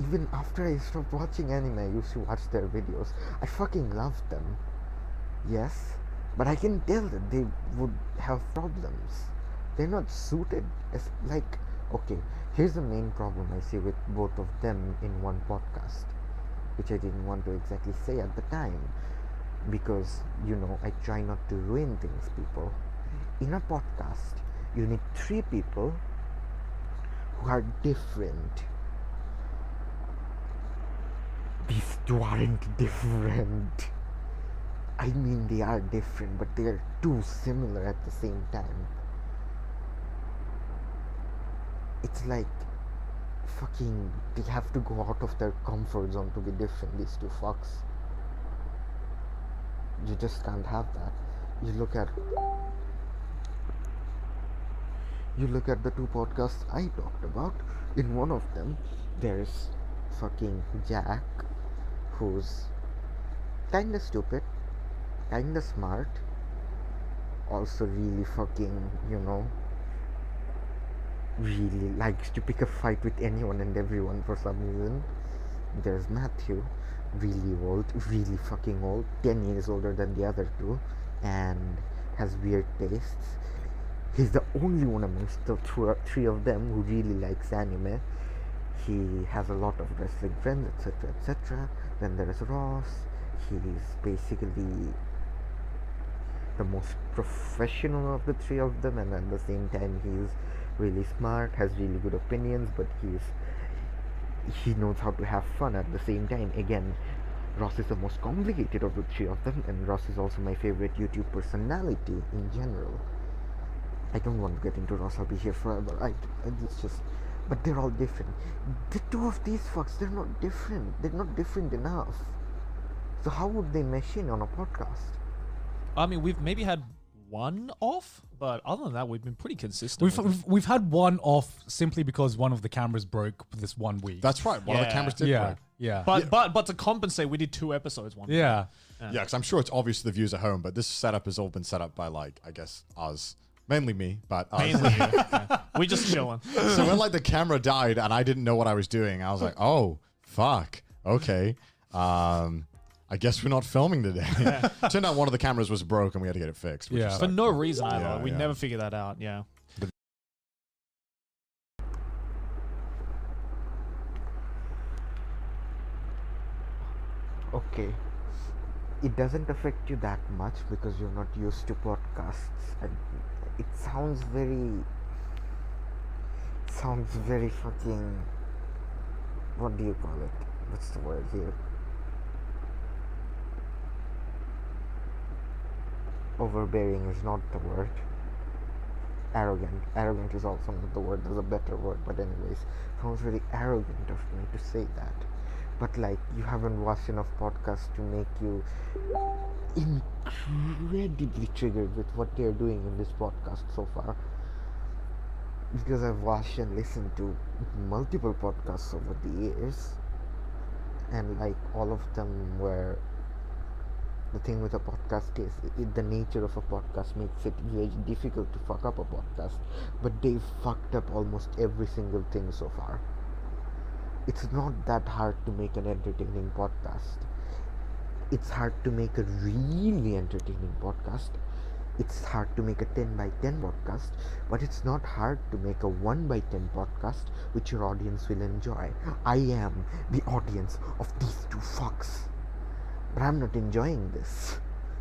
even after I stopped watching anime, I used to watch their videos. I fucking loved them. Yes, but I can tell that they would have problems. They're not suited as, like, okay, here's the main problem I see with both of them in one podcast, which I didn't want to exactly say at the time, because, you know, I try not to ruin things, people. In a podcast, you need 3 people who are different. These 2 aren't different. I mean, they are different, but they are too similar at the same time. It's like fucking they have to go out of their comfort zone to be different, these two fucks. You just can't have that. You look at the two podcasts I talked about. In one of them there's fucking Jack, who's kinda stupid, kinda smart, also really fucking, really likes to pick a fight with anyone and everyone for some reason. There's Matthew, really old, really fucking old, 10 years older than the other two, and has weird tastes. He's the only one amongst the three of them who really likes anime. He has a lot of wrestling friends, etc., etc. Then there is Ross. He's basically the most professional of the three of them, and at the same time he's really smart, has really good opinions, but he knows how to have fun at the same time. Again, Ross is the most complicated of the three of them, and Ross is also my favorite YouTube personality in general. I don't want to get into Ross, I'll be here forever. It's just, but they're all different. The two of these fucks, they're not different. They're not different enough. So how would they mesh in on a podcast? I mean, we've maybe had one off, but other than that, we've been pretty consistent. We've had one off simply because one of the cameras broke this 1 week. That's right. One of the cameras did break. Yeah. But to compensate, we did 2 episodes one week. Yeah. Yeah, because I'm sure it's obvious to the viewers at home, but this setup has all been set up by, like, I guess, us. Mainly me, but us. Mainly you. Yeah. We just chilling. So when, like, the camera died and I didn't know what I was doing, I was like, oh, fuck. Okay. I guess we're not filming today. Yeah. Turned out one of the cameras was broke and we had to get it fixed. Which For no reason either. Yeah, we never figured that out. Yeah. Okay, it doesn't affect you that much because you're not used to podcasts, and it sounds very fucking, what do you call it? What's the word here? Overbearing is not the word. Arrogant is also not the word. There's a better word, but anyways, sounds very arrogant of me to say that. But like, you haven't watched enough podcasts to make you incredibly triggered with what they're doing in this podcast so far. Because I've watched and listened to multiple podcasts over the years, and like all of them were, the thing with a podcast is the nature of a podcast makes it very difficult to fuck up a podcast, but they've fucked up almost every single thing so far. It's not that hard to make an entertaining podcast. It's hard to make a really entertaining podcast. It's hard to make a 10 by 10 podcast, but it's not hard to make a 1 by 10 podcast which your audience will enjoy. I am the audience of these two fucks, but I'm not enjoying this.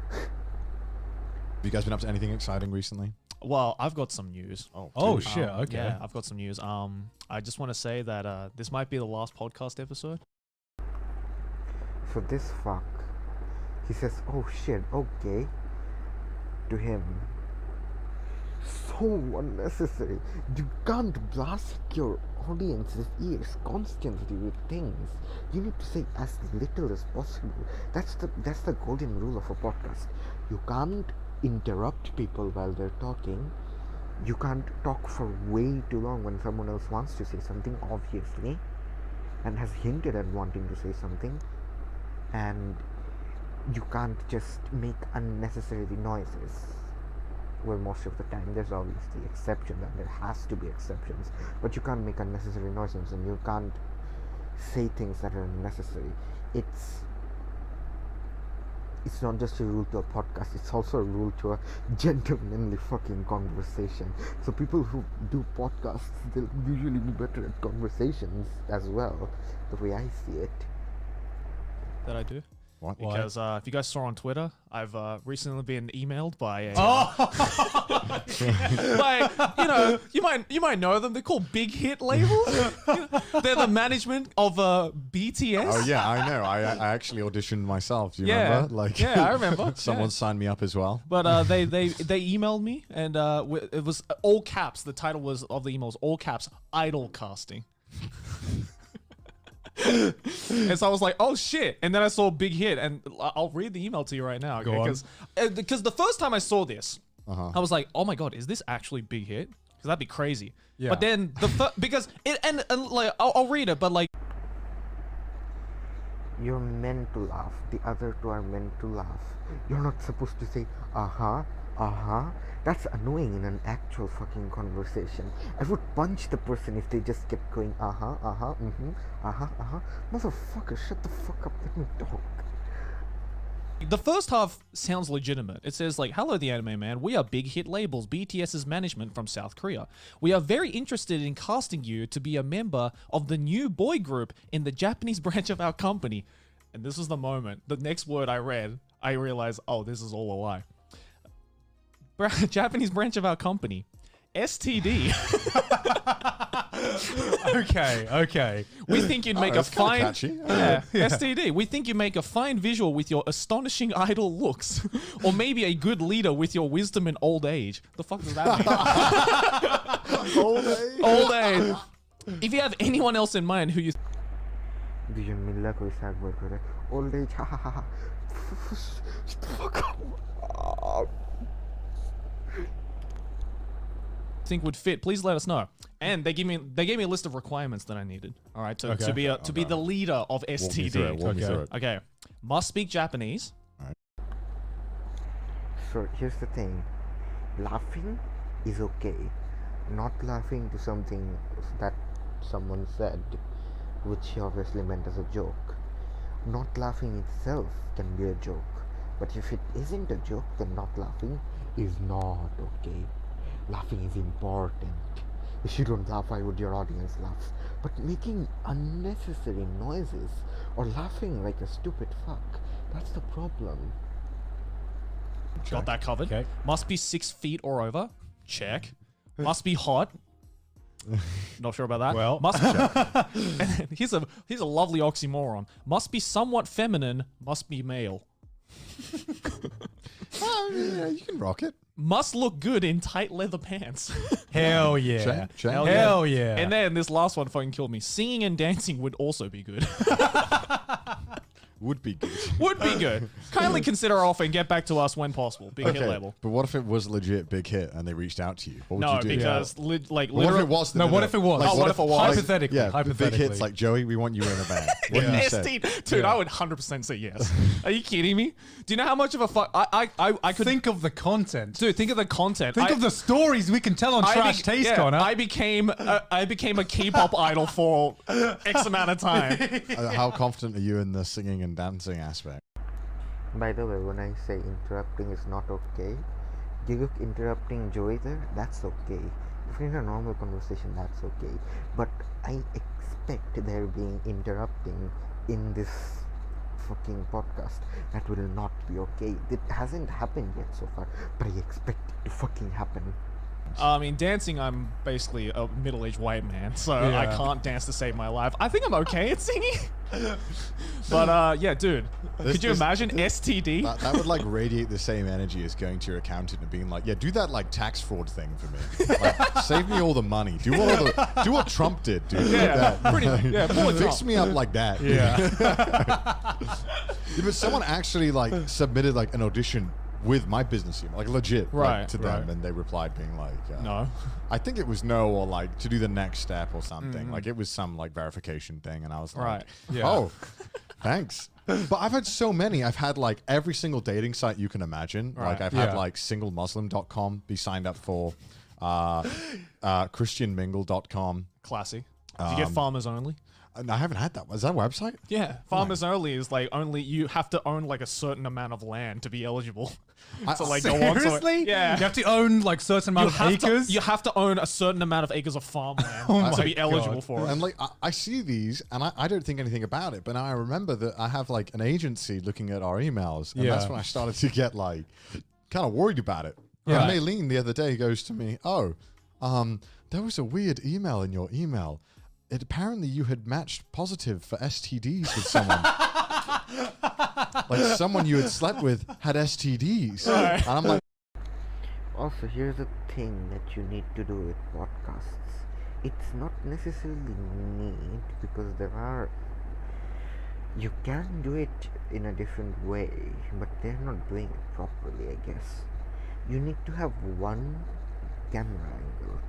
Have you guys been up to anything exciting recently? Well, I've got some news. Oh shit, okay. Yeah, I've got some news. I just want to say that this might be the last podcast episode. So this fuck, he says, oh shit, okay, to him. So unnecessary. You can't blast your audience's ears constantly with things. You need to say as little as possible. That's the golden rule of a podcast. You can't interrupt people while they're talking. You can't talk for way too long when someone else wants to say something, obviously, and has hinted at wanting to say something. And you can't just make unnecessary noises. Well, most of the time, there's obviously exceptions, and there has to be exceptions, but you can't make unnecessary noises, and you can't say things that are unnecessary. It's not just a rule to a podcast, it's also a rule to a gentlemanly fucking conversation. So people who do podcasts, they'll usually be better at conversations as well, the way I see it. That I do? What? Because if you guys saw on Twitter, I've recently been emailed by a. By, you might know them. They're called Big Hit labels. They're the management of BTS. Oh yeah, I know. I actually auditioned myself. Do you remember? Yeah, I remember. Someone signed me up as well. But they emailed me, and it was all caps. The title was of the email was all caps. Idol casting. And so I was like, oh shit. And then I saw Big Hit, and I'll read the email to you right now. Go on. Because the first time I saw this, I was like, oh my god, is this actually Big Hit? Because that'd be crazy. Yeah. But then because it and like I'll read it, but like you're meant to laugh. The other two are meant to laugh. You're not supposed to say That's annoying in an actual fucking conversation. I would punch the person if they just kept going Motherfucker, shut the fuck up, let me talk. the first half sounds legitimate. It says like, hello the anime man, we are Big Hit Labels, BTS's management from South Korea. We are very interested in casting you to be a member of the new boy group in the Japanese branch of our company. And this was the moment. The next word I read, I realized, oh, this is all a lie. Japanese branch of our company. STD. Okay. We think you'd make a fine... catchy. Yeah, STD. We think you make a fine visual with your astonishing idol looks. Or maybe a good leader with your wisdom in old age. The fuck does that mean? Old age? Old age. If you have anyone else in mind who you... Vision मिलना कोई sad word करे. Old age, Fuck up. think would fit, please let us know. And they gave me a list of requirements that I needed. All right, to be the leader of STD. Walk me through it. Okay, must speak Japanese. So here's the thing, laughing is okay. Not laughing to something that someone said, which he obviously meant as a joke. Not laughing itself can be a joke. But if it isn't a joke, then not laughing is not okay. Laughing is important. If you don't laugh, why would your audience laugh? But making unnecessary noises or laughing like a stupid fuck, that's the problem. Got that covered. Okay. Must be 6 feet or over. Check. Must be hot. Not sure about that. Well, must here's a lovely oxymoron. Must be somewhat feminine. Must be male. Yeah, you can rock it. Must look good in tight leather pants. Hell yeah. Hell yeah. And then this last one fucking killed me. Singing and dancing would also be good. Would be good. Would be good. Kindly consider our offer and get back to us when possible. Big hit label. But what if it was legit big hit and they reached out to you? What would you do? Because what if it was? What if it was? Like, what if it was? Hypothetically. Yeah, big hits like Joey, we want you in a band. What do you say? Dude, I would 100% say yes. Are you kidding me? Do you know how much of a fuck I could think of the content? Dude, think of the content. Think of the stories we can tell on Trash Taste, Connor. I became a K-pop idol for X amount of time. How confident are you in the singing and dancing aspect? By the way, when I say interrupting is not okay, you interrupting Joey there, that's okay. If you're in a normal conversation, that's okay. But I expect there being interrupting in this fucking podcast. That will not be okay. It hasn't happened yet so far, but I expect it to fucking happen. I mean, dancing, I'm basically a middle-aged white man, so I can't dance to save my life. I think I'm okay at singing. But, yeah, dude, could you imagine STD? That would, like, radiate the same energy as going to your accountant and being like, yeah, do that, like, tax fraud thing for me. Like, save me all the money. Do what Trump did, dude. Yeah, fix me up like that. Yeah. But someone actually, like, submitted, like, an audition with my business email, like legit, like, to them, and they replied being like, no. I think it was no, or like to do the next step or something. Like it was some like verification thing, and I was like, oh, thanks. But I've had so many. I've had like every single dating site you can imagine. Like I've had like singlemuslim.com be signed up for, christianmingle.com. Classy. Did you get farmers only? I haven't had that. Is that a website? Yeah, farmers only is like only you have to own like a certain amount of land to be eligible. to like go on. Seriously? Yeah. You have to own like certain amount of acres. You have to own a certain amount of acres of farmland to be eligible for it. And like I see these, and I don't think anything about it. But now I remember that I have like an agency looking at our emails, and that's when I started to get like kind of worried about it. Yeah. And Maylene the other day goes to me, "Oh, there was a weird email in your email. Apparently you had matched positive for STDs with someone." Like someone you had slept with had STDs. And I'm like, also, here's the thing that you need to do with podcasts. It's not necessarily need, because you can do it in a different way, but they're not doing it properly, I guess. You need to have one camera angle.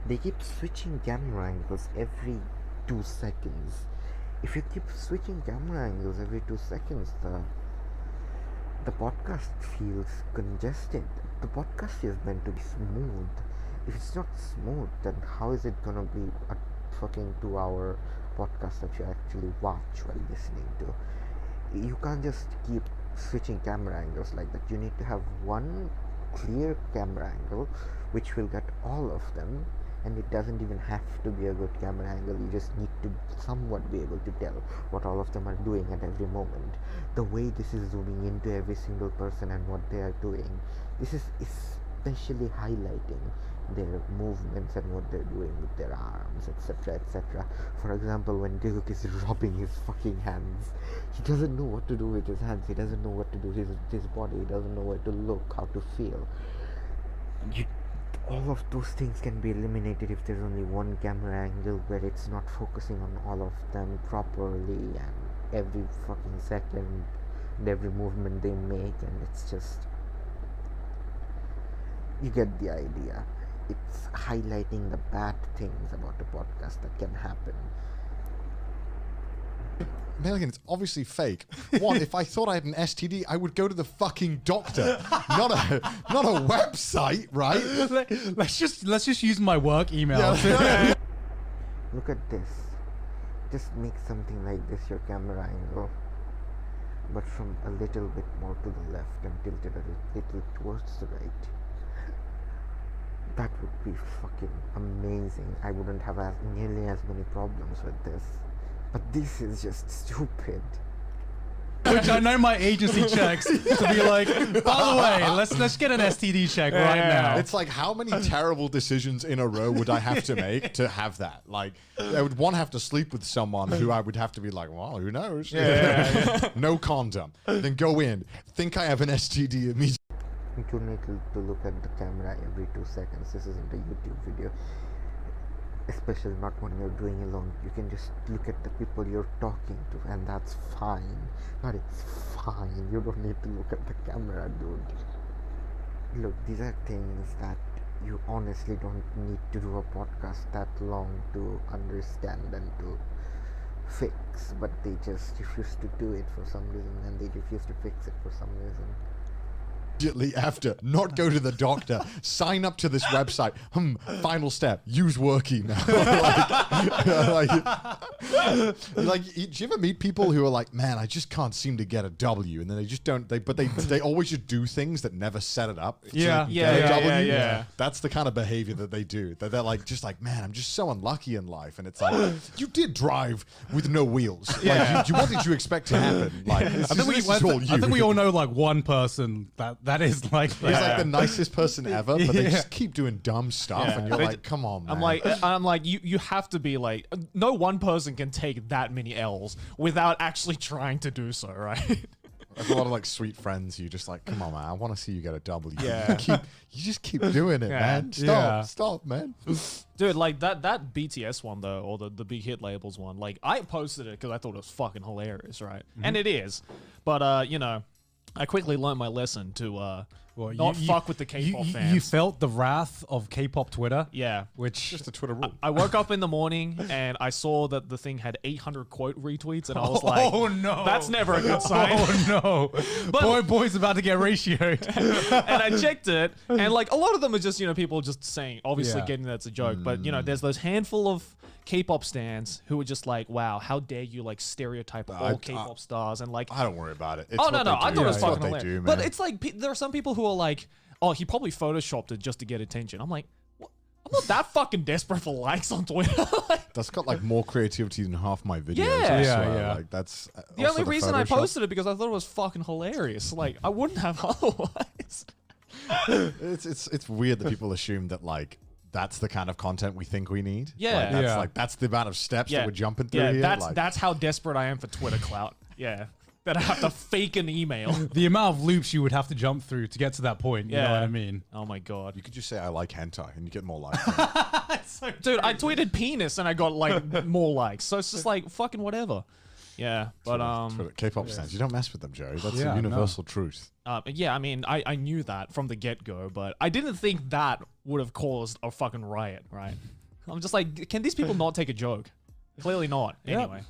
They keep switching camera angles every 2 seconds. If you keep switching camera angles every 2 seconds, the podcast feels congested. The podcast is meant to be smooth. If it's not smooth, then how is it gonna be a fucking 2-hour podcast that you actually watch while listening to? You can't just keep switching camera angles like that. You need to have one clear camera angle which will get all of them, and it doesn't even have to be a good camera angle. You just need to somewhat be able to tell what all of them are doing at every moment. The way this is zooming into every single person and what they are doing, this is especially highlighting their movements and what they're doing with their arms, etc, etc. For example, when Duke is rubbing his fucking hands, he doesn't know what to do with his hands, he doesn't know what to do with his body, he doesn't know where to look, how to feel. All of those things can be eliminated if there's only one camera angle where it's not focusing on all of them properly, and every fucking second and every movement they make, and it's just, you get the idea. It's highlighting the bad things about the podcast that can happen. Milligan, it's obviously fake. One, if I thought I had an STD, I would go to the fucking doctor, not a website, right? Let's just use my work email. Yeah. Look at this. Just make something like this your camera angle, but from a little bit more to the left and tilt it a little towards the right. That would be fucking amazing. I wouldn't have nearly as many problems with this. But this is just stupid. Which I know my agency checks to be like, by the way, let's get an STD check right now. It's like, how many terrible decisions in a row would I have to make to have that? Like, I would have to sleep with someone who I would have to be like, well, who knows? No condom. Then go in, think I have an STD immediately. You don't need to look at the camera every 2 seconds. This isn't a YouTube video. Especially not when you're doing alone. You can just look at the people you're talking to, and that's fine. But it's fine. You don't need to look at the camera, dude. Look, these are things that you honestly don't need to do a podcast that long to understand and to fix, but they just refuse to do it for some reason, and they refuse to fix it for some reason. Immediately after, not go to the doctor, sign up to this website. Final step, use work email. like, do you ever meet people who are like, man, I just can't seem to get a W, and then they just don't. They always just do things that never set it up. Yeah. That's the kind of behavior that they do. They're like, just like, man, I'm just so unlucky in life, and it's like, you did drive with no wheels. Like, what did you expect to happen? Like, I think we all know like one person that is like that. He's like the nicest person ever, but they just keep doing dumb stuff, and you're like, come on, man. I'm like, you have to be like, no one person can take that many L's without actually trying to do so, right? There's a lot of like sweet friends who just like, come on, man, I want to see you get a W. Yeah. You just keep doing it, man. Stop, man. Dude, like that BTS one though, or the Big Hit Labels one, like I posted it because I thought it was fucking hilarious, right? And it is, but you know, I quickly learned my lesson to Well, not fuck with the K-pop fans. You felt the wrath of K-pop Twitter? Yeah. Which just a Twitter rule. I woke up in the morning and I saw that the thing had 800 quote retweets, and I was like, oh no, that's never a good sign. Oh no, boy's about to get ratioed. And I checked it, and like a lot of them are just people just saying, obviously getting that's a joke, but there's those handful of K-pop stans who are just like, wow, how dare you like stereotype all K-pop stars, and like I don't worry about it. It's I thought it was fucking what they hilarious. do, But man. it's like there are some people who are like, oh, he probably photoshopped it just to get attention. I'm like, what? I'm not that fucking desperate for likes on Twitter. That's got like more creativity than half my videos. Yeah. I swear. Yeah. Like that's The only reason I posted it because I thought it was fucking hilarious. Like I wouldn't have otherwise. It's weird that people assume that like that's the kind of content we think we need. Yeah. Like that's the amount of steps that we're jumping through here. That's how desperate I am for Twitter clout. Yeah. That I have to fake an email. The amount of loops you would have to jump through to get to that point. You know what I mean? Oh my god. You could just say I like hentai and you get more likes. Dude, I tweeted penis and I got like more likes. So it's just like fucking whatever. Yeah, but Twitter, K-pop stands, you don't mess with them, Joey. That's Yeah, a universal truth. yeah, I mean, I knew that from the get-go, but I didn't think that would have caused a fucking riot, right? I'm just like, can these people not take a joke? Clearly not. Anyway.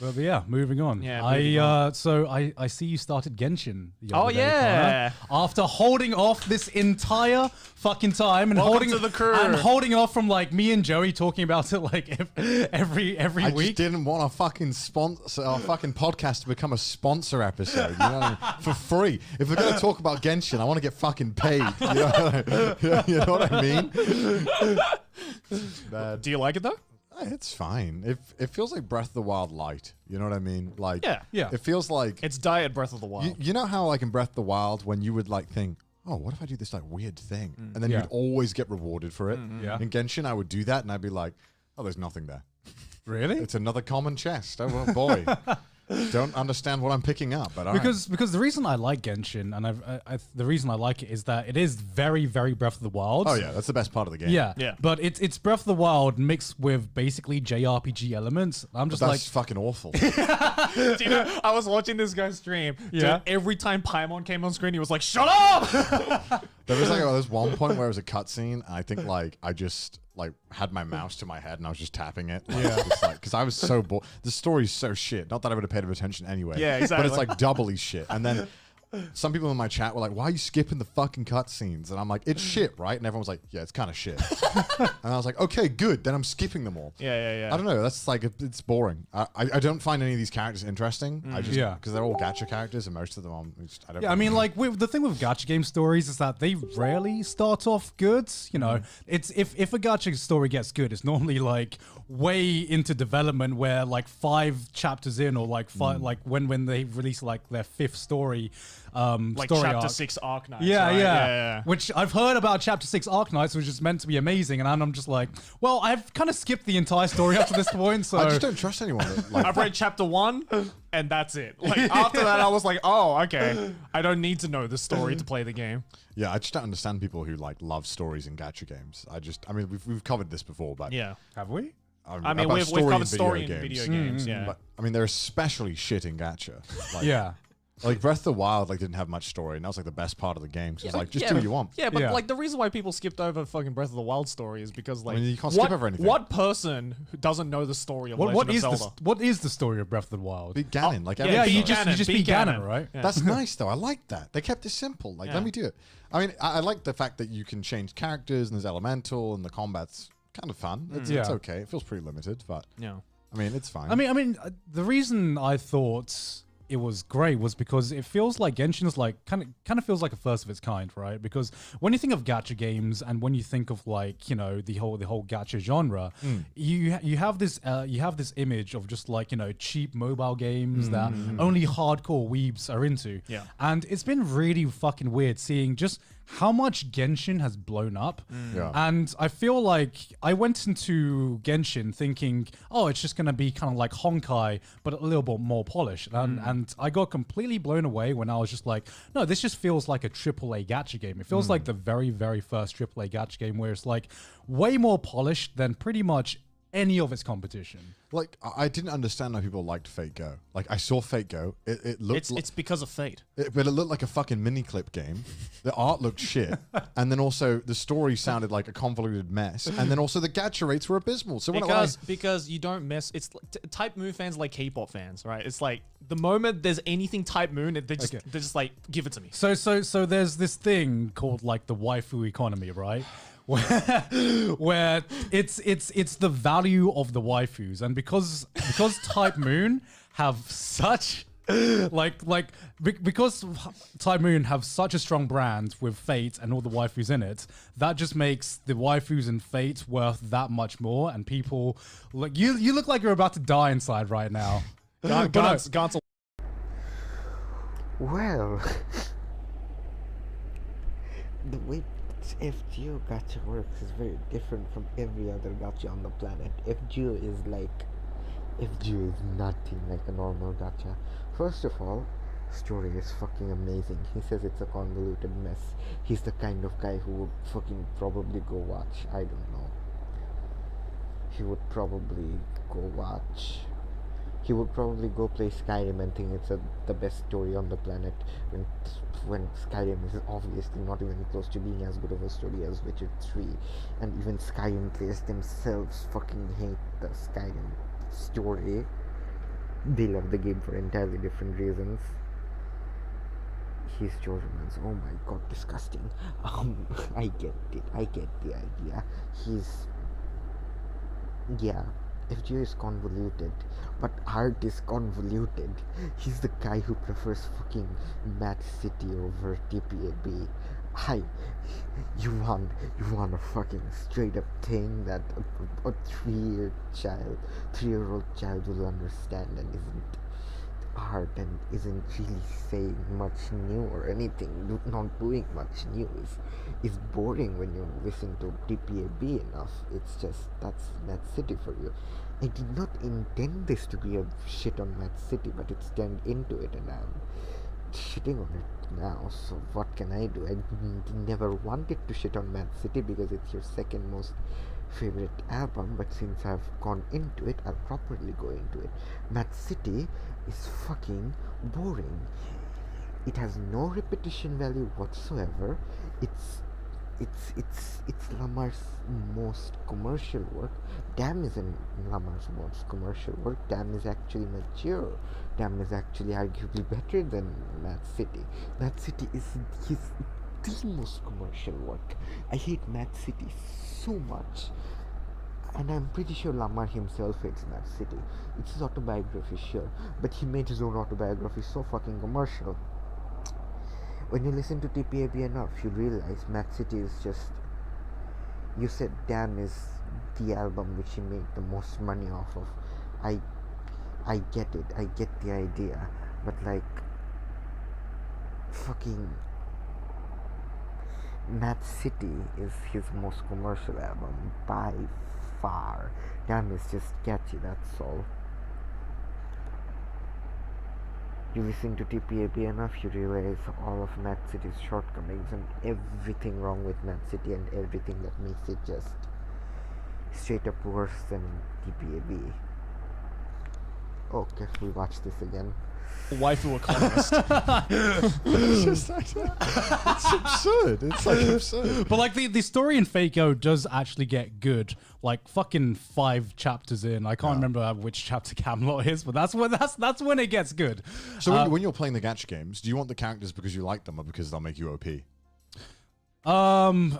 But yeah, moving on. Yeah, moving on. So I see you started Genshin. The Oh, other day, yeah. Connor. After holding off this entire fucking time and Welcome to the crew. holding off from like me and Joey talking about it like every I week. just didn't want a fucking sponsor, our fucking podcast to become a sponsor episode. You know what I mean? For free. If we're gonna talk about Genshin, I want to get fucking paid. You know what I mean? Do you like it though? It's fine. It feels like Breath of the Wild light. You know what I mean? Like, Yeah. It feels like It's Diet Breath of the Wild. you know how like in Breath of the Wild when you would like think, oh, what if I do this like weird thing, and then you'd always get rewarded for it. Yeah. In Genshin, I would do that, and I'd be like, oh, there's nothing there. Really? It's another common chest. Oh well, boy. Don't understand what I'm picking up, but all right. because the reason I like Genshin and the reason I like it is that it is very, very Breath of the Wild. Oh yeah, that's the best part of the game. Yeah, Yeah. But it's Breath of the Wild mixed with basically JRPG elements. I'm just But like, that's fucking awful. Do you know, I was watching this guy stream. Yeah. Dude, every time Paimon came on screen, he was like, "Shut up!" There was one point where it was a cutscene. I think like I just like had my mouse to my head and I was just tapping it. Yeah, because I was so bored. The story's so shit. Not that I would have paid attention anyway. Yeah, exactly. But it's like doubly shit. And then some people in my chat were like, "Why are you skipping the fucking cutscenes?" And I'm like, "It's shit, right?" And everyone was like, "Yeah, it's kind of shit." And I was like, "Okay, good. Then I'm skipping them all." Yeah. I don't know. That's like it's boring. I don't find any of these characters interesting. I just because they're all gacha characters and most of them I don't. yeah, I mean, like the thing with gacha game stories is that they rarely start off good. You know, it's if a gacha story gets good, it's normally like way into development where like 5 chapters in or like 5 like when they release like their 5th story. Like story chapter arc. 6 Arknights. Yeah, right? yeah. Which I've heard about chapter 6 Arknights, which is meant to be amazing, and I'm just like, well, I've kind of skipped the entire story up to this point, so I just don't trust anyone. Like, I've read chapter 1, and that's it. Like after that, I was like, oh, okay. I don't need to know the story to play the game. Yeah, I just don't understand people who like love stories in gacha games. I mean, we've covered this before, but Yeah. have we? I mean, about we've covered story in video games. Yeah. But I mean, they're especially shit in gacha. Like, Yeah. like Breath of the Wild, like didn't have much story, and that was like the best part of the game. So it's like just do what you want. Yeah, but Yeah. like the reason why people skipped over fucking Breath of the Wild story is because like I mean, you can't skip over anything. What person who doesn't know the story of What Legend is of Zelda? what is the story of Breath of the Wild? Beat Ganon, like yeah, every beat story. Ganon, you just beat beat Ganon, Ganon. right? Yeah. That's nice though. I like that. They kept it simple. Like, Yeah. let me do it. I mean, I like the fact that you can change characters and there's elemental and the combat's kind of fun. It's Yeah. okay. It feels pretty limited, but Yeah. I mean, it's fine. I mean, the reason I thought it was great was because it feels like Genshin is like kind of feels like a first of its kind, right? Because when you think of gacha games and when you think of like the whole gacha genre, you have this image of just like cheap mobile games that only hardcore weebs are into. Yeah. And it's been really fucking weird seeing just how much Genshin has blown up. Yeah. And I feel like I went into Genshin thinking, oh, it's just going to be kind of like Honkai, but a little bit more polished. And I got completely blown away when I was just like, no, this just feels like a AAA gacha game. It feels like the very, very first AAA gacha game where it's like way more polished than pretty much any of its competition. Like, I didn't understand how people liked Fate Go. Like, I saw Fate Go. It looked. It's because of Fate. But it looked like a fucking mini clip game. The art looked shit, and then also the story sounded like a convoluted mess, and then also the gacha rates were abysmal. So because you don't mess. It's Type Moon fans are like K-pop fans, right? It's like the moment there's anything Type Moon, they're just like, give it to me. So there's this thing called like the waifu economy, right? where it's the value of the waifus, and because Type Moon have such because Type Moon have such a strong brand with Fate and all the waifus in it, that just makes the waifus in Fate worth that much more. And people like you look like you're about to die inside right now. Well, the way FGO gacha works is very different from every other gacha on the planet. FGO is nothing like a normal gacha. First of all, story is fucking amazing. He says it's a convoluted mess. He's the kind of guy who would fucking probably go watch, I don't know. He would probably go play Skyrim and think it's the best story on the planet, when Skyrim is obviously not even close to being as good of a story as Witcher 3, and even Skyrim players themselves fucking hate the Skyrim story. They love the game for entirely different reasons. He's Jorman's. Oh my god, disgusting. I get it. I get the idea. FGO is convoluted, but art is convoluted. He's the guy who prefers fucking Mad City over TPAB. You want a fucking straight up thing that a 3-year-old child will understand, and isn't art and isn't really saying much new or anything, not doing much new, is boring when you listen to TPAB enough. It's just, that's Mad City for you. I did not intend this to be a shit on Mad City, but it's turned into it, and I'm shitting on it now, so what can I do? I never wanted to shit on Mad City because it's your second most favorite album, but since I've gone into it, I'll properly go into it. Mad City is fucking boring. It has no repetition value whatsoever. It's Lamar's most commercial work. Damn isn't Lamar's most commercial work. Damn is actually mature. Damn is actually arguably better than Mad City. Mad City is the most commercial work. I hate Mad City so much, and I'm pretty sure Lamar himself hates Mad City. It's his autobiography, sure, but he made his own autobiography so fucking commercial. When you listen to TPAB enough, you realize Mad City is just... You said Damn is the album which he made the most money off of. I get it, I get the idea, but like... Fucking... Mad City is his most commercial album by far. Damn is just catchy, that's all. You listen to TPAB enough, you realize all of Mad City's shortcomings and everything wrong with Mad City and everything that makes it just straight up worse than TPAB. Okay, we watch this again. Waifu economist. It's absurd. It's like absurd. But like the story in Fako does actually get good. Like fucking 5 chapters in, I can't remember which chapter Camelot is, but that's when it gets good. So when you're playing the gacha games, do you want the characters because you like them or because they'll make you OP? I'm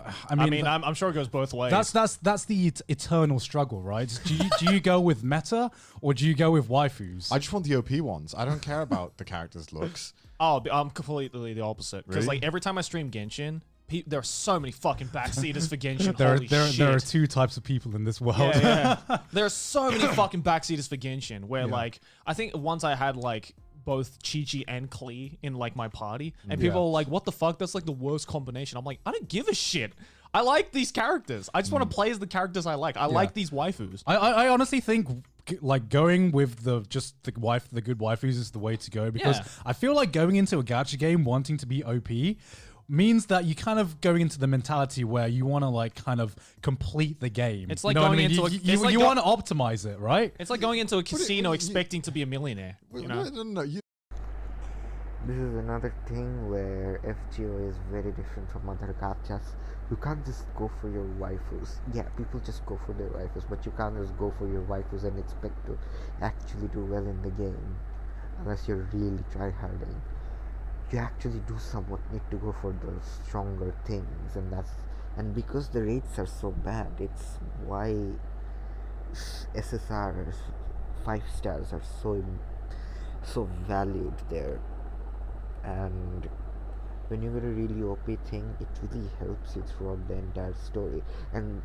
sure it goes both ways. That's the eternal struggle, right? Do you go with meta or do you go with waifus? I just want the OP ones. I don't care about the characters' looks. Oh, I'm completely the opposite. Because Really? like every time I stream Genshin, there are so many fucking backseaters for Genshin. There are 2 types of people in this world. Yeah. There are so many fucking backseaters for Genshin. Where like I think once I had like both Chi-Chi and Klee in like my party, and people are like, what the fuck, that's like the worst combination. I'm like, I don't give a shit. I like these characters. I just want to play as the characters I like. I like these waifus. I honestly think like going with the good waifus is the way to go, because I feel like going into a gacha game wanting to be OP means that you kind of go into the mentality where you want to like kind of complete the game. It's like you know going what I mean? into you, you want to optimize it, right? It's like going into a casino expecting to be a millionaire. You know? This is another thing where FGO is very different from other gachas. You can't just go for your waifus. Yeah, people just go for their waifus, but you can't just go for your waifus and expect to actually do well in the game unless you're really tryharding. You actually do somewhat need to go for the stronger things, and because the rates are so bad, it's why SSRs 5 stars are so valued there. And when you get a really OP thing, it really helps you throughout the entire story. And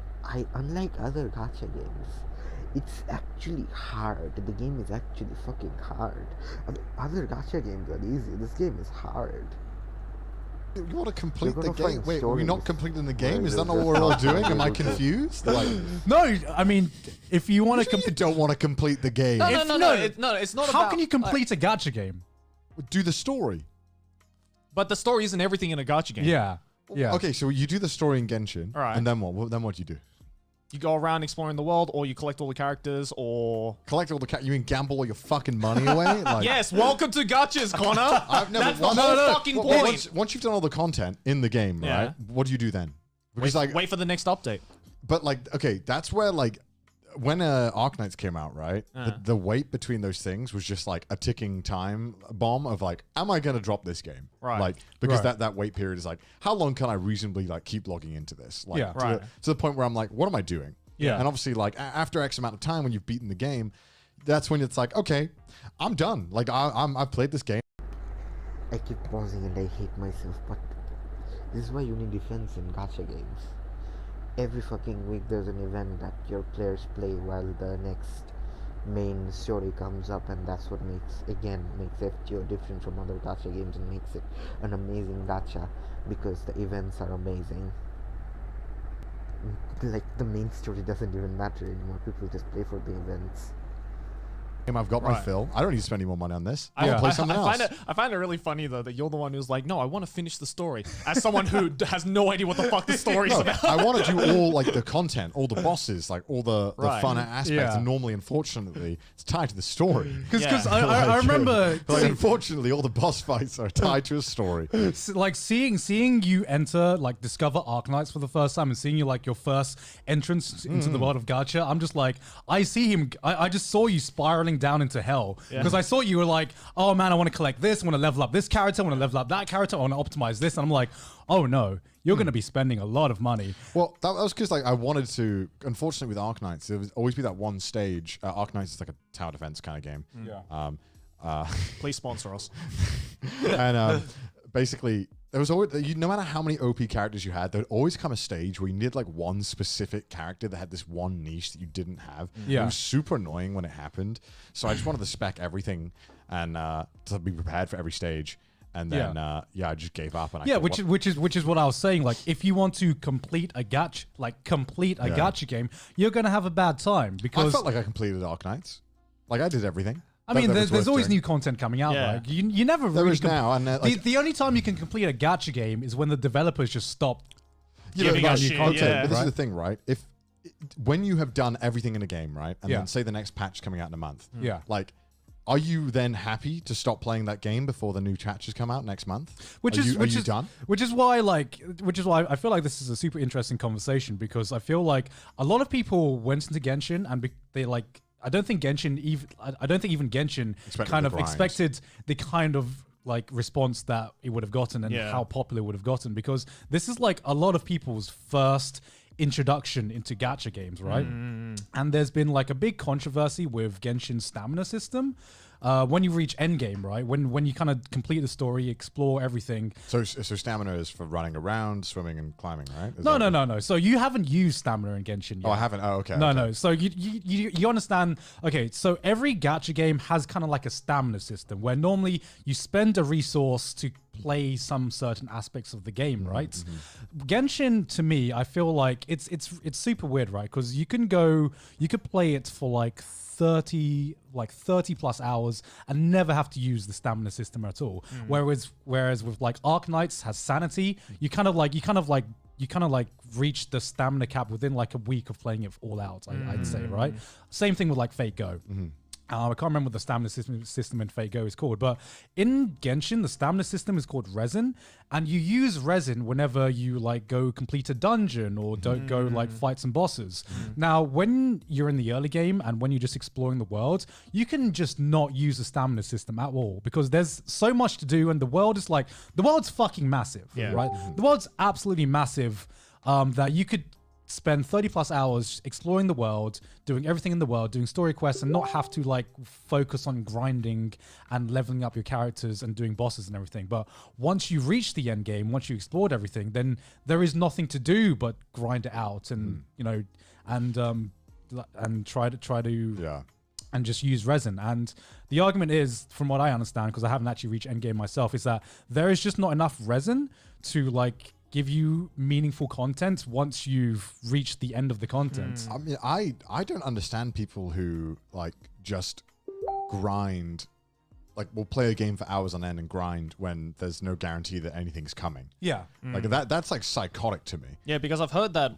unlike other gacha games, it's actually hard. The game is actually fucking hard. Other gacha games are easy. This game is hard. You want to complete the game? Wait, are we not completing the game? Is that not what we're all doing? Am I confused? Like, no, I mean, if you want to, you don't want to complete the game. No, it's not. How can you complete a gacha game? Do the story. But the story isn't everything in a gacha game. Yeah. Okay, so you do the story in Genshin, all right, and then what? Then what do you do? You go around exploring the world, or you collect all the characters, or collect all the You mean gamble all your fucking money away? Like, yes. Welcome to gachas, Connor. That's the whole fucking point. Once you've done all the content in the game, right? What do you do then? Because wait for the next update. But like, okay, that's where like when Arknights came out, right? The wait between those things was just like a ticking time bomb of like, am I going to drop this game? Right. Like, because that wait period is like, how long can I reasonably like keep logging into this? Like, to the point where I'm like, what am I doing? Yeah. And obviously, like after X amount of time, when you've beaten the game, that's when it's like, okay, I'm done. Like I've played this game. I keep pausing and I hate myself, but this is why you need defense in gacha games. Every fucking week there's an event that your players play while the next main story comes up, and that's what makes FGO different from other gacha games and makes it an amazing gacha, because the events are amazing. Like, the main story doesn't even matter anymore. People just play for the events. I've got my fill. I don't need to spend any more money on this. I'll play something else. I find it really funny though that you're the one who's like, no, I want to finish the story. As someone who has no idea what the fuck the story's about. I want to do all like the content, all the bosses, like all the fun aspects. And normally, unfortunately, it's tied to the story. Because I remember, like, unfortunately, all the boss fights are tied to a story. Like seeing you enter, like discover Arknights for the first time, and seeing you like your first entrance into the world of gacha. I'm just like, I see him. I just saw you spiraling down into hell, because I saw you were like, oh man, I want to collect this, I want to level up this character, I want to level up that character, I want to optimize this, and I'm like, oh no, you're going to be spending a lot of money. Well, that was because like I wanted to. Unfortunately, with Arknights, there would always be that one stage. Arknights is like a tower defense kind of game. Please sponsor us. And basically, there was always, no matter how many OP characters you had, there'd always come a stage where you needed like one specific character that had this one niche that you didn't have. It was super annoying when it happened. So I just wanted to spec everything and to be prepared for every stage. And then I just gave up. And which is what I was saying. Like, if you want to complete a gacha game, you're gonna have a bad time, because I felt like I completed Arknights. Like, I did everything. I mean, there's always new content coming out. Right? You never really. There is now, and the only time you can complete a gacha game is when the developers just stop giving out new content. But this is the thing, right? When you have done everything in a game, right, and then say the next patch coming out in a month, like, are you then happy to stop playing that game before the new patches come out next month? Which is done? Which is why I feel like this is a super interesting conversation, because I feel like a lot of people went into Genshin and they like. I don't think even Genshin kind of expected the kind of like response that it would have gotten and how popular it would have gotten, because this is like a lot of people's first introduction into gacha games, right? And there's been like a big controversy with Genshin's stamina system. When you reach endgame, right? When you kind of complete the story, explore everything. So stamina is for running around, swimming, and climbing, right? No. So you haven't used stamina in Genshin yet. Oh, I haven't. Oh, okay. No. So you understand? Okay, so every gacha game has kind of like a stamina system where normally you spend a resource to play some certain aspects of the game, right? Genshin, to me, I feel like it's super weird, right? Because you could play it for like 30 plus hours and never have to use the stamina system at all. Whereas with like Arknights has sanity, you kind of like reach the stamina cap within like a week of playing it all out. I'd say, right? Same thing with like Fate Go. I can't remember what the stamina system in Fate Go is called, but in Genshin, the stamina system is called Resin, and you use Resin whenever you like go complete a dungeon or don't go like fight some bosses. Now, when you're in the early game and when you're just exploring the world, you can just not use the stamina system at all because there's so much to do, and the world's fucking massive, right? The world's absolutely massive that you could spend 30 plus hours exploring the world, doing everything in the world, doing story quests, and not have to like focus on grinding and leveling up your characters and doing bosses and everything. But once you reach the end game, once you explored everything, then there is nothing to do but grind it out and and try to and just use Resin. And the argument is, from what I understand, because I haven't actually reached endgame myself, is that there is just not enough Resin to like give you meaningful content once you've reached the end of the content. I mean, I don't understand people who like just grind, like will play a game for hours on end and grind when there's no guarantee that anything's coming. Yeah. Like that's like psychotic to me. Yeah, because I've heard that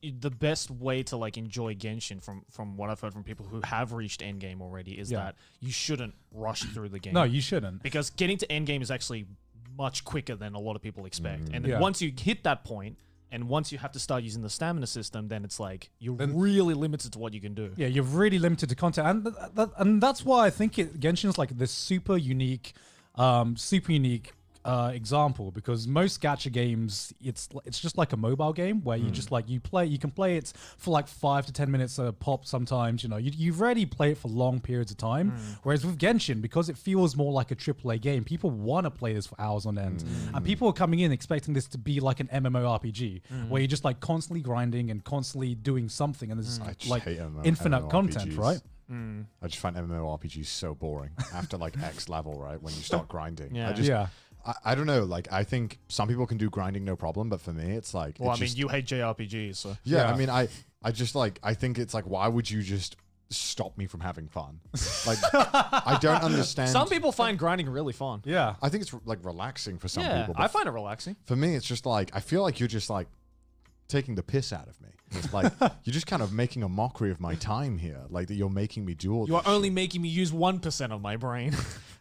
the best way to like enjoy Genshin from what I've heard from people who have reached endgame already is that you shouldn't rush through the game. No, you shouldn't. Because getting to endgame is actually much quicker than a lot of people expect. And then once you hit that point, and once you have to start using the stamina system, then it's like you're really limited to what you can do. Yeah, you're really limited to content, and that's why I think Genshin's like this super unique example, because most gacha games, it's just like a mobile game where you just like you can play it for like 5 to 10 minutes a pop sometimes. You rarely play it for long periods of time. Whereas with Genshin, because it feels more like a AAA game, people want to play this for hours on end, and people are coming in expecting this to be like an MMORPG where you're just like constantly grinding and constantly doing something, and there's like infinite content, right? I just find MMORPGs so boring after like X level, right? When you start grinding. I don't know. Like, I think some people can do grinding no problem, but for me, it's like. Well, I mean, you hate JRPGs, so. Yeah, I mean, I just like, I think it's like, why would you just stop me from having fun? Like, I don't understand. Some people find grinding really fun. Yeah. I think it's like relaxing for some Yeah, people. I find it relaxing. For me, it's just like, I feel like you're just like taking the piss out of me. It's like, you're just kind of making a mockery of my time here. Like, that you're making me do all You are this only shit. making me use 1% of my brain.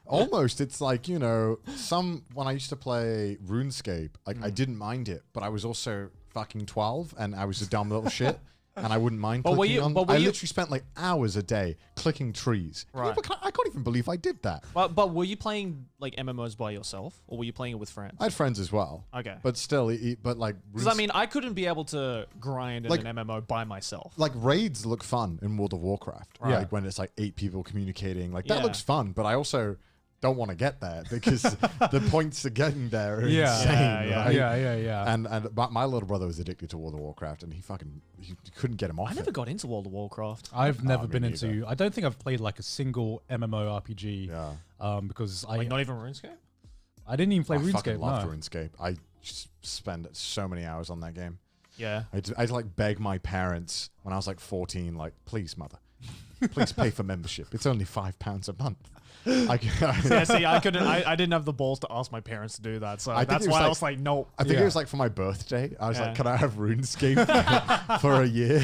Almost. It's like, when I used to play RuneScape, like I didn't mind it, but I was also fucking 12 and I was a dumb little shit. And I wouldn't mind clicking on. I literally spent like hours a day clicking trees. Right. I can't even believe I did that. But were you playing like MMOs by yourself, or were you playing it with friends? I had friends as well. Okay. But still, but like. Because I mean, I couldn't be able to grind in an MMO by myself. Like raids look fun in World of Warcraft. Right. Like when it's like 8 people communicating. Like that looks fun, but I also don't want to get there because the points to getting there are insane. Right? Yeah. And my little brother was addicted to World of Warcraft, and he couldn't get him off. I never got into World of Warcraft. I've never been into. I don't think I've played like a single MMORPG. Because not even RuneScape. I didn't even play RuneScape. I fucking loved RuneScape. I just spent so many hours on that game. Yeah. I'd like beg my parents when I was like 14, like, please, mother, please pay for membership. It's only £5 a month. I couldn't. I didn't have the balls to ask my parents to do that, so that's why I was like, no. I think it was like for my birthday. I was like, can I have RuneScape for a year?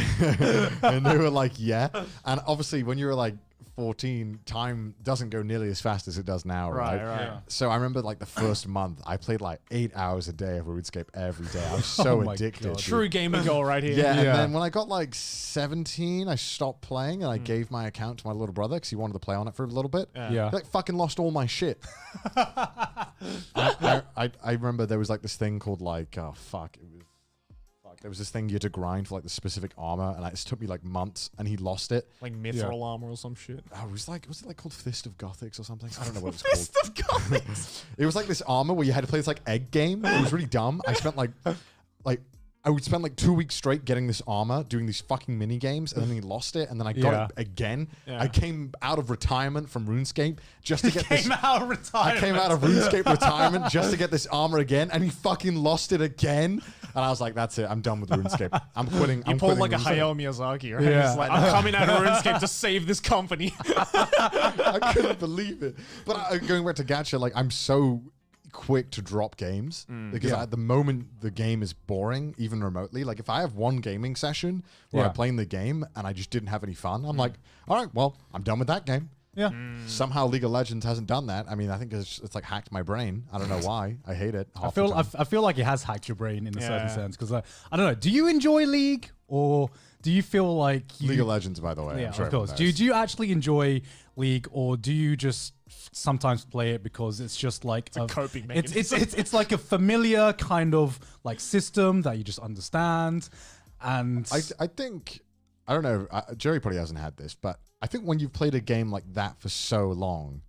And they were like, yeah. And obviously, when you were like 14, time doesn't go nearly as fast as it does now, right? Yeah. So I remember like the first month, I played like 8 hours a day of RuneScape every day. I was so addicted. True gamer goal right here. Yeah, and then when I got like 17, I stopped playing and I gave my account to my little brother because he wanted to play on it for a little bit. Yeah. He, like fucking lost all my shit. I remember there was like this thing called like, there was this thing you had to grind for like the specific armor, and it took me like months, and he lost it. Like mithril armor or some shit. Oh, was it like called Fist of Gothics or something? I don't know what it was Fist called. of Gothics. It was like this armor where you had to play this like egg game. It was really dumb. I spent like I would spend like 2 weeks straight getting this armor, doing these fucking mini games, and then he lost it, and then I got it again. Yeah. I came out of retirement from RuneScape just to get this. out of retirement. I came out of RuneScape retirement just to get this armor again, and he fucking lost it again. And I was like, "That's it. I'm done with RuneScape. I'm quitting." You pulled like a Hayao Miyazaki, right? Yeah. He's like, I'm coming out of RuneScape to save this company. I couldn't believe it. But going back to gacha, like I'm so quick to drop games because at the moment the game is boring, even remotely. Like if I have one gaming session where I'm playing the game and I just didn't have any fun, I'm like, all right, well, I'm done with that game. Yeah. Somehow League of Legends hasn't done that. I mean, I think it's like hacked my brain. I don't know why. I hate it. I feel like it has hacked your brain in a certain sense because I don't know. Do you enjoy League or do you feel like League of Legends, by the way? Yeah, I'm sure of course. Do you actually enjoy League or do you just sometimes play it because it's just like a coping mechanism? It's like a familiar kind of like system that you just understand, and I think I don't know. Jerry probably hasn't had this, but I think when you've played a game like that for so long,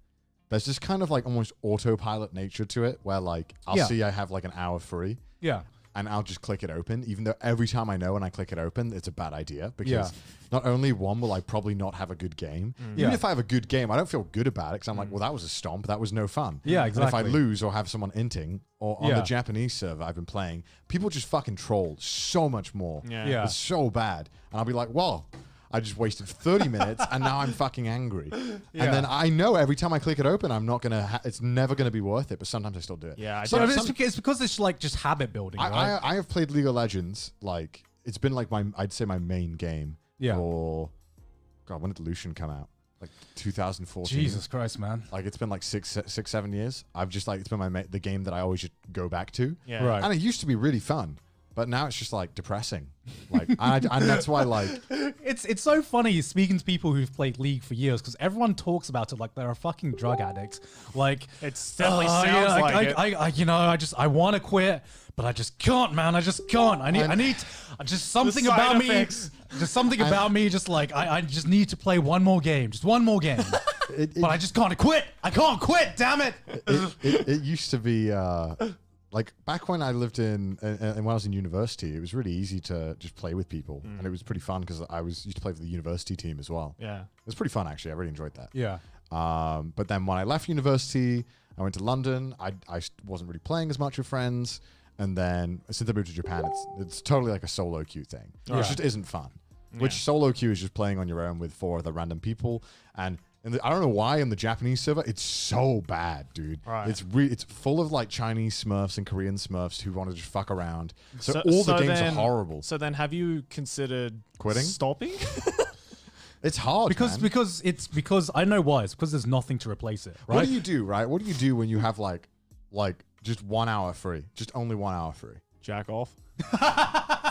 there's this kind of like almost autopilot nature to it, where like I'll see I have like an hour free, and I'll just click it open, even though every time I know when I click it open, it's a bad idea because not only will I probably not have a good game, even if I have a good game, I don't feel good about it because I'm like, well, that was a stomp, that was no fun. Yeah, And exactly. if I lose or have someone inting, or on the Japanese server I've been playing, people just fucking troll so much more. Yeah. It's so bad. And I'll be like, well, I just wasted 30 minutes and now I'm fucking angry. And then I know every time I click it open, I'm not going to, it's never going to be worth it, but sometimes I still do it. Yeah, it's because it's like just habit building, right? I have played League of Legends, like, it's been like I'd say my main game. For, God, when did Lucian come out? Like 2014. Jesus Christ, man. Like it's been like 7 years. I've just like, it's been the game that I always just go back to. Yeah. Right. And it used to be really fun. But now it's just like depressing, like, and that's why like it's so funny speaking to people who've played League for years because everyone talks about it like they're a fucking drug addict. Like it's definitely sounds like it. I want to quit, but I just can't, man. I just can't. I need just something about me. Just something about me. Just like I just need to play one more game, just one more game. But I just can't quit. I can't quit. Damn it. It used to be. Like back when I lived and when I was in university, it was really easy to just play with people, and it was pretty fun because I used to play for the university team as well. Yeah, it was pretty fun actually. I really enjoyed that. Yeah. But then when I left university, I went to London. I wasn't really playing as much with friends, and then since I moved to Japan, it's totally like a solo queue thing. It just isn't fun. Which solo queue is just playing on your own with 4 other random people, and I don't know why in the Japanese server it's so bad, dude. Right. It's full of like Chinese Smurfs and Korean Smurfs who want to just fuck around. So all the games are horrible. So then, have you considered quitting? Stopping? It's hard because I know why. It's because there's nothing to replace it. Right? What do you do? Right? What do you do when you have like just 1 hour free? Just only 1 hour free. Jack off.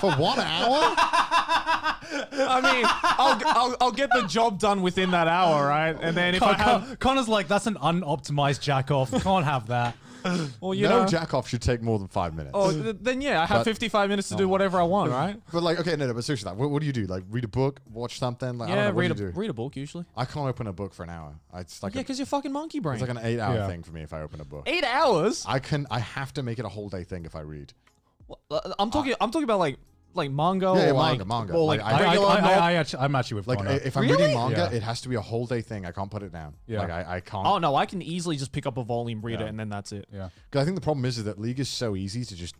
For 1 hour? I mean, I'll get the job done within that hour, right? And then if Connor's like, that's an unoptimized jack off. Can't have that. Well, no jack off should take more than 5 minutes. Oh, then yeah, I have 55 minutes to do whatever I want, right? But like, okay, no, but seriously, like, what do you do? Like, read a book, watch something? Like, I don't know, read a book usually. I can't open a book for an hour. It's like because you're fucking monkey brain. It's like an 8-hour thing for me if I open a book. 8 hours? I have to make it a whole day thing if I read. I'm talking about like manga or manga. Or like I'm actually with like Connor. if I'm reading manga, it has to be a whole day thing. I can't put it down. Yeah. Like I can't. Oh no, I can easily just pick up a volume, read it, and then that's it. Yeah. Because I think the problem is that League is so easy to just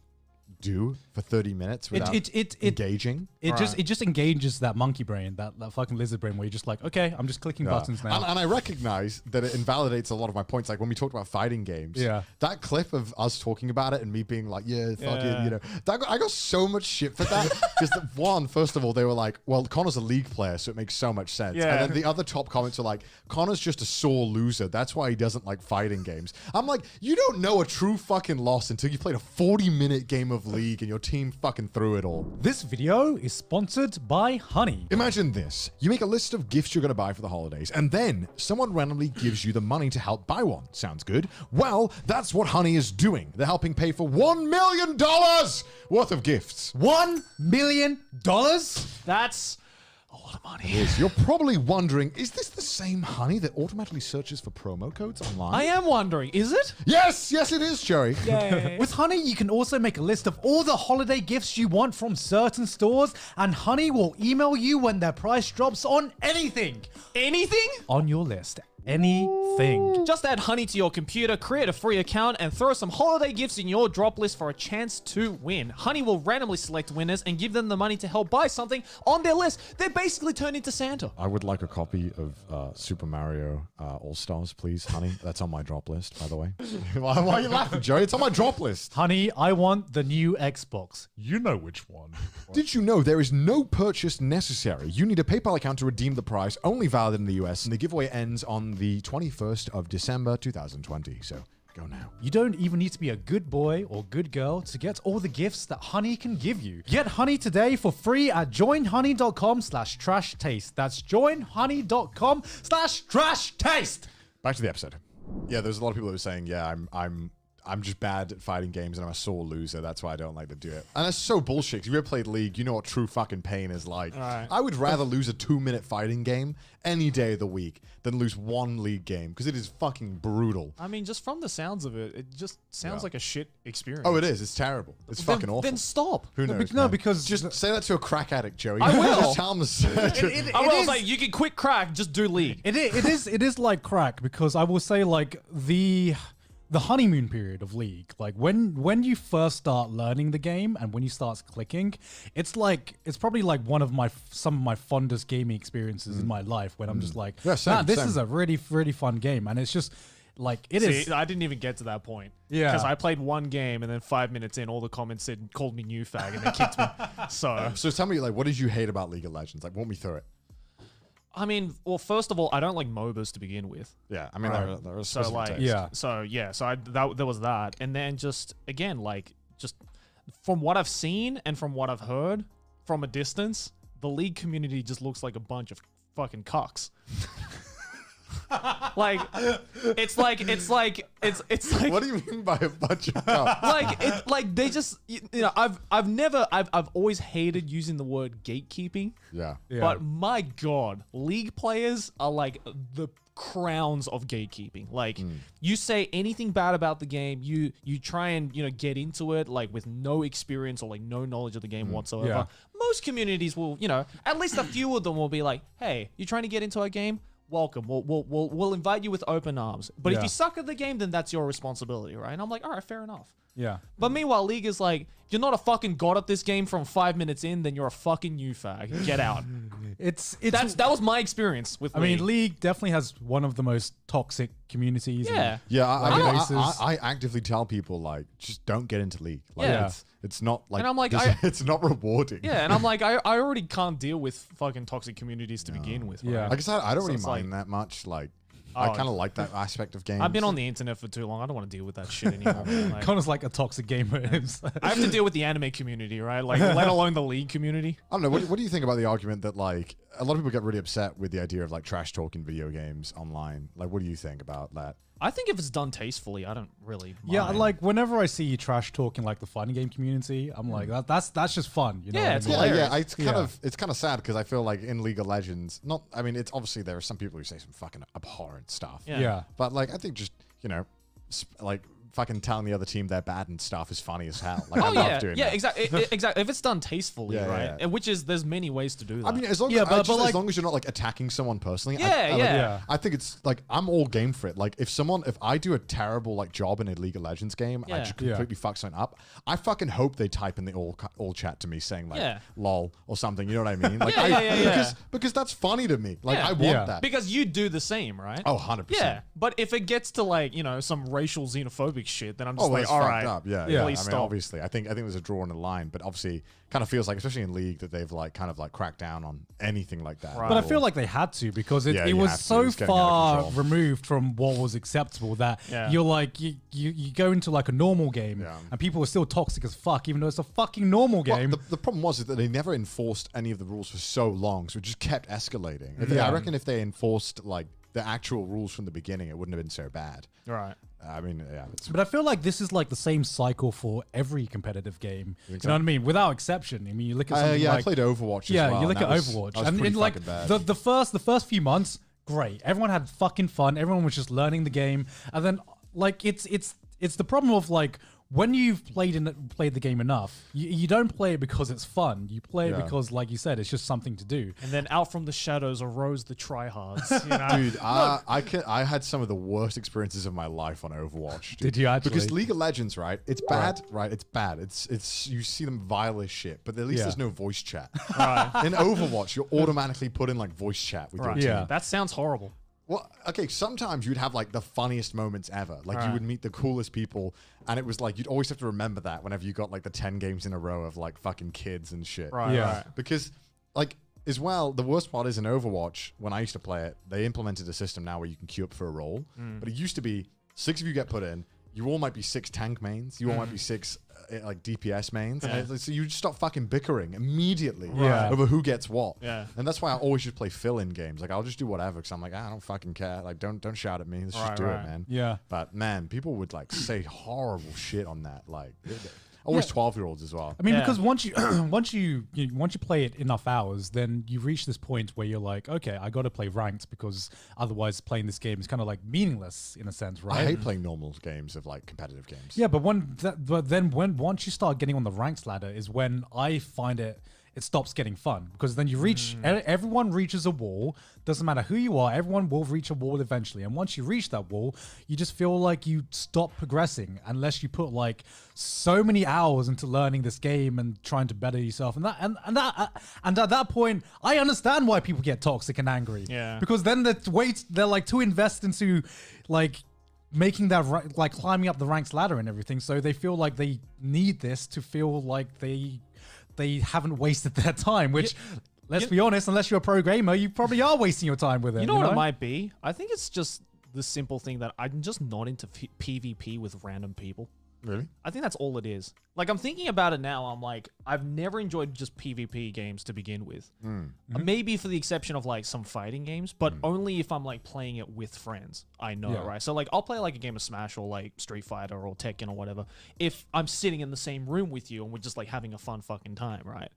do for 30 minutes without engaging. It just engages that monkey brain, that fucking lizard brain, where you're just like, okay, I'm just clicking buttons now. And I recognize that it invalidates a lot of my points. Like when we talked about fighting games, that clip of us talking about it and me being like, yeah, fuck it, you know, I got so much shit for that. Because first of all, they were like, well, Connor's a League player, so it makes so much sense. Yeah. And then the other top comments are like, Connor's just a sore loser. That's why he doesn't like fighting games. I'm like, you don't know a true fucking loss until you played a 40-minute game of League and your team fucking threw it all. This video is sponsored by Honey. Imagine this. You make a list of gifts you're going to buy for the holidays, and then someone randomly gives you the money to help buy one. Sounds good? Well, that's what Honey is doing. They're helping pay for $1 million worth of gifts. $1 million? That's a lot of money. Honey. Yes, you're probably wondering, is this the same Honey that automatically searches for promo codes online? I am wondering, is it? Yes, yes, it is, Cherry. Yay. With Honey, you can also make a list of all the holiday gifts you want from certain stores, and Honey will email you when their price drops on anything. Anything? On your list. Anything. Just add Honey to your computer, create a free account, and throw some holiday gifts in your drop list for a chance to win. Honey will randomly select winners and give them the money to help buy something on their list. They're basically turned into Santa. I would like a copy of Super Mario All-Stars, please, Honey. That's on my drop list, by the way. Why are you laughing, Joey? It's on my drop list. Honey, I want the new Xbox. You know which one. Did you know there is no purchase necessary? You need a PayPal account to redeem the prize, only valid in the US, and the giveaway ends on the 21st of December 2020. So go now. You don't even need to be a good boy or good girl to get all the gifts that Honey can give you. Get Honey today for free at joinhoney.com/trash taste. That's joinhoney.com/trash taste. Back to the episode. Yeah, there's a lot of people that were saying, yeah, I'm just bad at fighting games and I'm a sore loser. That's why I don't like to do it. And that's so bullshit. If you ever played League, you know what true fucking pain is like. Right. I would rather lose a 2-minute fighting game any day of the week than lose one League game because it is fucking brutal. I mean, just from the sounds of it, it just sounds like a shit experience. Oh, it is. It's terrible. It's fucking awful. Then stop. Who knows? No, man? because just say that to a crack addict, Joey. I will. Just tell him to I will. Like, you can quit crack, just do League. It is like crack, because I will say, like, the honeymoon period of League, like when you first start learning the game and when you start clicking, it's probably like some of my fondest gaming experiences in my life, when I'm just like, same. This is a really, really fun game. And it's just like, it is. I didn't even get to that point. Yeah. Because I played one game and then 5 minutes in, all the comments called me new fag and they kicked me. So tell me, like, what did you hate about League of Legends? Like, walk me through it. I mean, well, first of all, I don't like MOBAs to begin with. Yeah, I mean, there are so like, taste. so there was that, and then just again, like, just from what I've seen and from what I've heard from a distance, the League community just looks like a bunch of fucking cucks. Like, it's like What do you mean by a bunch of cucks? like they just, you know, I've always hated using the word gatekeeping. Yeah. But my God, League players are like the crowns of gatekeeping. Like, you say anything bad about the game, you try and, you know, get into it like with no experience or like no knowledge of the game whatsoever. Yeah. Most communities will, you know, at least a few of them will be like, hey, you trying to get into our game? Welcome. We'll invite you with open arms. But if you suck at the game, then that's your responsibility, right? And I'm like, all right, fair enough. Yeah. But meanwhile, League is like, you're not a fucking god at this game from 5 minutes in, then you're a fucking new fag. Get out. That was my experience with League. I mean, League definitely has one of the most toxic communities. Yeah. I actively tell people, like, just don't get into League. Like, it's not like, and I'm like, it's not rewarding. Yeah, and I'm like, I already can't deal with fucking toxic communities to begin with. Right? Yeah. Like I said, I don't really mind that much. Like, I kind of like that aspect of games. I've been on the internet for too long. I don't want to deal with that shit anymore. Like, Connor's like a toxic gamer. I have to deal with the anime community, right? Like, let alone the League community. I don't know. What do you think about the argument that, like, a lot of people get really upset with the idea of, like, trash talking video games online? Like, what do you think about that? I think if it's done tastefully, I don't really mind. Yeah, like, whenever I see you trash talking like the fighting game community, I'm like, that's just fun. You know? Yeah, what it's I mean? hilarious. It's kind of sad because I feel like in League of Legends, it's obviously there are some people who say some fucking abhorrent stuff. Yeah. But, like, I think just, you know, like, fucking telling the other team they're bad and stuff is funny as hell. Like, I love doing that. Exactly. Exactly. If it's done tastefully, right? Yeah. And which is, there's many ways to do that. I mean, as long as you're not, like, attacking someone personally. I think it's like, I'm all game for it. Like, if I do a terrible, like, job in a League of Legends game, I just completely fuck something up, I fucking hope they type in the all chat to me saying, like, lol or something. You know what I mean? Like, because that's funny to me. Like, I want that. Because you do the same, right? Oh, 100%. Yeah. But if it gets to, like, you know, some racial xenophobic shit, then I'm just like, it's all fucked right, up. Yeah. please I mean, stop. obviously, I think there's a draw on the line, but obviously, kind of feels like, especially in League, that they've like kind of like cracked down on anything like that. Right. But I feel like they had to, because it was so far removed from what was acceptable that you're like you go into like a normal game and people are still toxic as fuck, even though it's a fucking normal game. Well, the problem was that they never enforced any of the rules for so long, so it just kept escalating. I reckon if they enforced like the actual rules from the beginning, it wouldn't have been so bad. Right. I mean, yeah. But I feel like this is like the same cycle for every competitive game. You know what I mean? Without exception. I mean, you look at something yeah, like... I played Overwatch as yeah, well, you look and at that was- Overwatch. that was And pretty like fucking bad. the first few months, great. Everyone had fucking fun. Everyone was just learning the game. And then like it's the problem of like when you've played the game enough, you don't play it because it's fun. You play it Yeah. because, like you said, it's just something to do. And then out from the shadows arose the tryhards. You know? Dude, I had some of the worst experiences of my life on Overwatch. Dude. Did you actually? Because League of Legends, right? It's bad, right? It's bad. It's you see them vile as shit, but at least Yeah. there's no voice chat. Right. In Overwatch, you're automatically put in like voice chat with Right. your team. Yeah. That sounds horrible. Well, okay, sometimes you'd have like the funniest moments ever. Like you Right. would meet the coolest people, and it was like you'd always have to remember that whenever you got like the 10 games in a row of like fucking kids and shit. Right. Yeah. Right. Because like as well, the worst part is in Overwatch, when I used to play it, they implemented a system now where you can queue up for a role. But it used to be 6 of you get put in, you all might be 6 tank mains, you all might be 6 like DPS mains. Yeah. And so you just stop fucking bickering immediately Yeah. over who gets what. Yeah. And that's why I always just play fill-in games. Like I'll just do whatever because I'm like, I don't fucking care. Like don't shout at me. Let's Right, just do right. it, man. Yeah. But man, people would like say horrible shit on that. Like always 12-year-olds as well. I mean, Yeah. because once you play it enough hours, then you reach this point where you're like, okay, I got to play ranked because otherwise playing this game is kind of like meaningless in a sense, right? I hate playing normal games of like competitive games. Yeah, but once you start getting on the ranks ladder is when I find it stops getting fun because then you reach everyone reaches a wall. Doesn't matter who you are, everyone will reach a wall eventually. And once you reach that wall, you just feel like you stop progressing unless you put like so many hours into learning this game and trying to better yourself. And at that point, I understand why people get toxic and angry. Yeah. Because then they're like too invested into like making that like climbing up the ranks ladder and everything. So they feel like they need this to feel like they haven't wasted their time, which let's be honest, unless you're a pro gamer, you probably are wasting your time with it. You know what it might be? I think it's just the simple thing that I'm just not into PvP with random people. Really? I think that's all it is. Like, I'm thinking about it now. I'm like, I've never enjoyed just PvP games to begin with. Maybe for the exception of like some fighting games, but only if I'm like playing it with friends. I know, Yeah. right? So like, I'll play like a game of Smash or like Street Fighter or Tekken or whatever if I'm sitting in the same room with you and we're just like having a fun fucking time, right?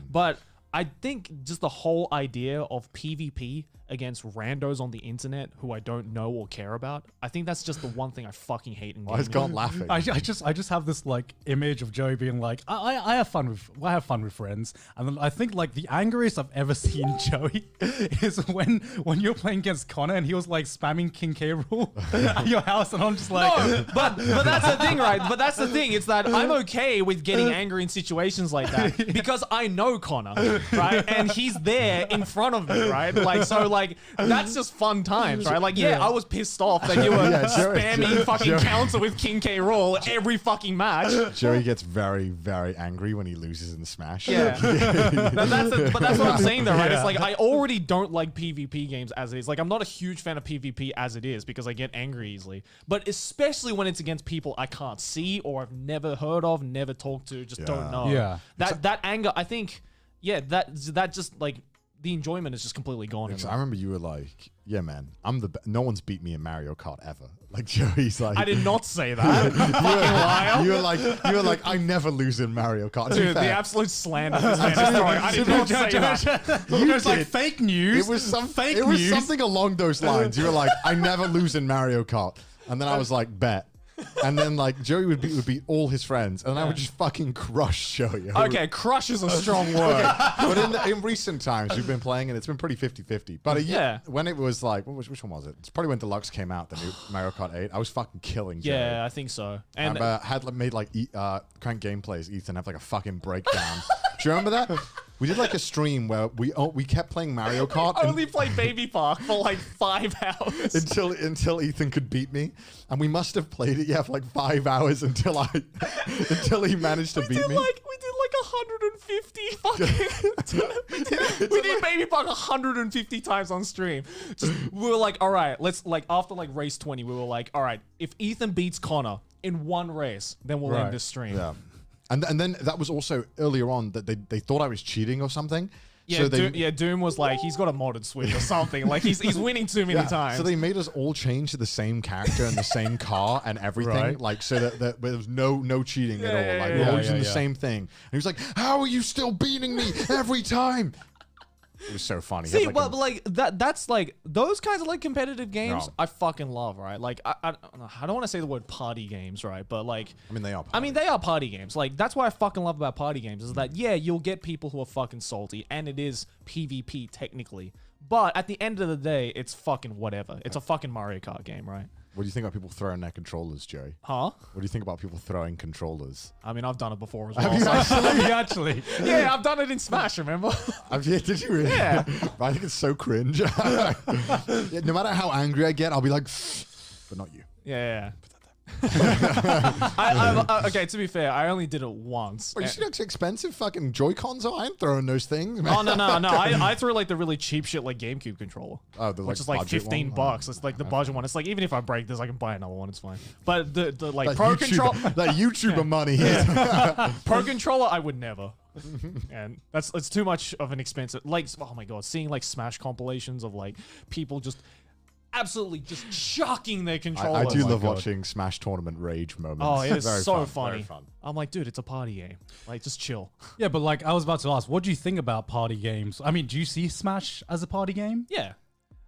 But I think just the whole idea of PvP against randos on the internet who I don't know or care about, I think that's just the one thing I fucking hate in Why is gaming. God laughing? I just have this like image of Joey being like, I have fun with friends, and then I think like the angriest I've ever seen Joey is when you're playing against Connor and he was like spamming King K rule at your house, and I'm just like, No, but that's the thing, right? But that's the thing. It's that I'm okay with getting angry in situations like that because I know Connor, right? And he's there in front of me, right? Like, so like that's just fun times, right? Like, yeah, I was pissed off that you were spamming fucking counter with King K roll every fucking match. Joey gets very, very angry when he loses in Smash. Yeah. But that's what I'm saying though, right? It's like I already don't like PvP games as it is. Like I'm not a huge fan of PvP as it is because I get angry easily. But especially when it's against people I can't see or I've never heard of, never talked to, just don't know. Yeah. That anger, I think, yeah, that just like the enjoyment is just completely gone. Because I remember you were like, yeah, man, no one's beat me in Mario Kart ever. Like Joey's like, I did not say that. Fucking liar. you were like, I never lose in Mario Kart. To be Dude, the fair, absolute slander this man is throwing. I did not say that. it was like fake news. It was fake It was news. something along those lines. You were like, I never lose in Mario Kart, and then I was like, bet. And then like Joey would beat all his friends, and I would just fucking crush Joey. Okay, crush is a strong word. But in recent times, we've been playing, and it's been pretty 50-50. But when it was like, which one was it? It's probably when Deluxe came out, the new Mario Kart 8. I was fucking killing Joey. Yeah, I think so. And had made like Crank Gameplays, Ethan have like a fucking breakdown. Do you remember that? We did like a stream where we kept playing Mario Kart. I only played Baby Park for like 5 hours. Until Ethan could beat me. And we must have played it, for like 5 hours until he managed to beat me. We did like 150 fucking we did Baby Park 150 times on stream. We were like, all right, let's like after like race 20, we were like, all right, if Ethan beats Connor in one race, then we'll end this stream. Yeah. And then that was also earlier on that they thought I was cheating or something. Yeah, Doom was like, he's got a modded Switch or something. Like, he's winning too many times. So they made us all change to the same character and the same car and everything. Right. Like, so that there was no cheating at all. Like, we're all using the same thing. And he was like, how are you still beating me every time? It was so funny. See, but like that's like those kinds of like competitive games No. I fucking love, right? Like I don't want to say the word party games, right? But like I mean they are. They are party games. Like that's what I fucking love about party games is that you'll get people who are fucking salty, and it is PvP technically. But at the end of the day, it's fucking whatever. It's a fucking Mario Kart game, right? What do you think about people throwing their controllers, Joey? Huh? What do you think about people throwing controllers? I mean, I've done it before as Have well. you so- actually? Yeah, I've done it in Smash, remember? Did you really? Yeah. I think it's so cringe. Yeah, no matter how angry I get, I'll be like, but not you. Yeah. Okay, to be fair, I only did it once. Well, you see how expensive fucking Joy-Cons are? I ain't throwing those things, man. Oh no! I threw like the really cheap shit like GameCube controller. Oh, the which like is like budget $15. one? It's like the budget one. It's like even if I break this, I can buy another one. It's fine. But the like That pro YouTuber- controller, that YouTuber money. Yeah. Pro controller, I would never. And it's too much of an expensive. Like, oh my god, seeing like Smash compilations of like people just absolutely just chucking their controller. I do love watching Smash tournament rage moments. Oh, it is Very so fun, funny. very fun. I'm like, dude, it's a party game. Like, just chill. Yeah, but like I was about to ask, what do you think about party games? I mean, do you see Smash as a party game? Yeah.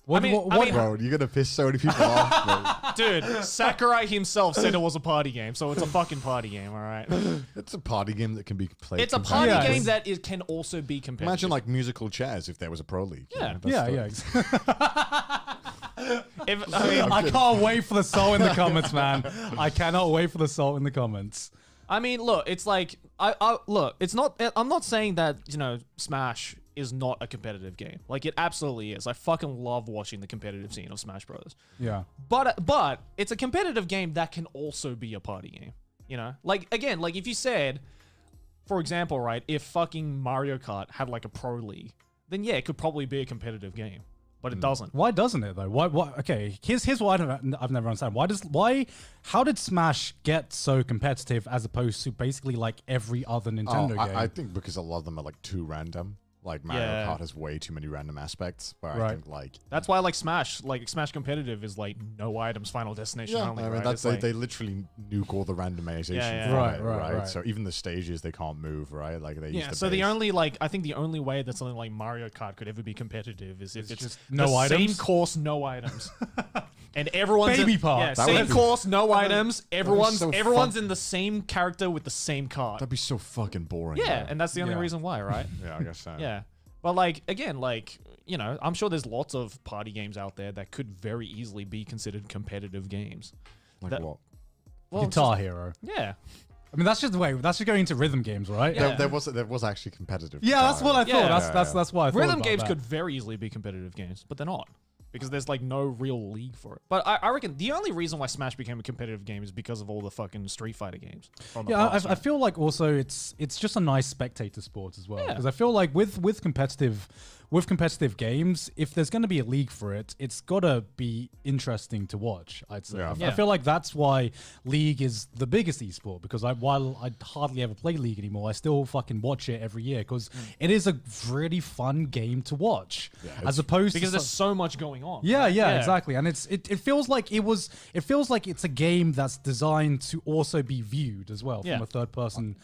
What, what, Bro, you're gonna piss so many people off, bro. Dude, Sakurai himself said it was a party game, so it's a fucking party game, all right? It's a party game that can be played. It's a party competitively. game that can also be competitive. Imagine like musical chairs if there was a pro league. Yeah. I can't wait for the soul in the comments, man. I cannot wait for the soul in the comments. I mean, look, it's like look, it's not. I'm not saying that Smash is not a competitive game. Like it absolutely is. I fucking love watching the competitive scene of Smash Bros. Yeah. But it's a competitive game that can also be a party game. You know, like again, like if you said, for example, right, if fucking Mario Kart had like a pro league, then yeah, it could probably be a competitive game. But it doesn't. Why doesn't it though? Why? Okay, here's what I've never understood. How did Smash get so competitive as opposed to basically like every other Nintendo game? I think because a lot of them are like too random. Like Mario Kart has way too many random aspects. Where I think like that's why like Smash competitive is like no items, Final Destination only. I mean right? that's It's they literally nuke all the randomization. Yeah. Right. So even the stages they can't move. Right. Like they use the so base. the only I think the only way that something like Mario Kart could ever be competitive is if it's just the no items? same course, no items. And everyone's Baby parts. Yeah, same course, no items. Everyone's so everyone's in the same character with the same card. That'd be so fucking boring. Yeah, though. and that's the only reason why, right? Yeah, I guess so. Yeah. But like again, like I'm sure there's lots of party games out there that could very easily be considered competitive games. Like what? Well, Guitar just- Hero. Yeah. I mean, that's just going into rhythm games, right? Yeah. There was actually competitive. Yeah, that's what I thought. Yeah. That's why I thought Rhythm about games that. could very easily be competitive games, but they're not. Because there's like no real league for it. But I reckon the only reason why Smash became a competitive game is because of all the fucking Street Fighter games. From the Yeah, past, I feel like also it's just a nice spectator sport as well. Yeah. Because I feel like with competitive games, if there's going to be a league for it, it's got to be interesting to watch. I'd say. Yeah. I feel like that's why League is the biggest esport. Because while I hardly ever play League anymore, I still fucking watch it every year because it is a really fun game to watch. Yeah, as opposed because to there's so much going on. Yeah, right? exactly. And it feels like it's a game that's designed to also be viewed as well from a third person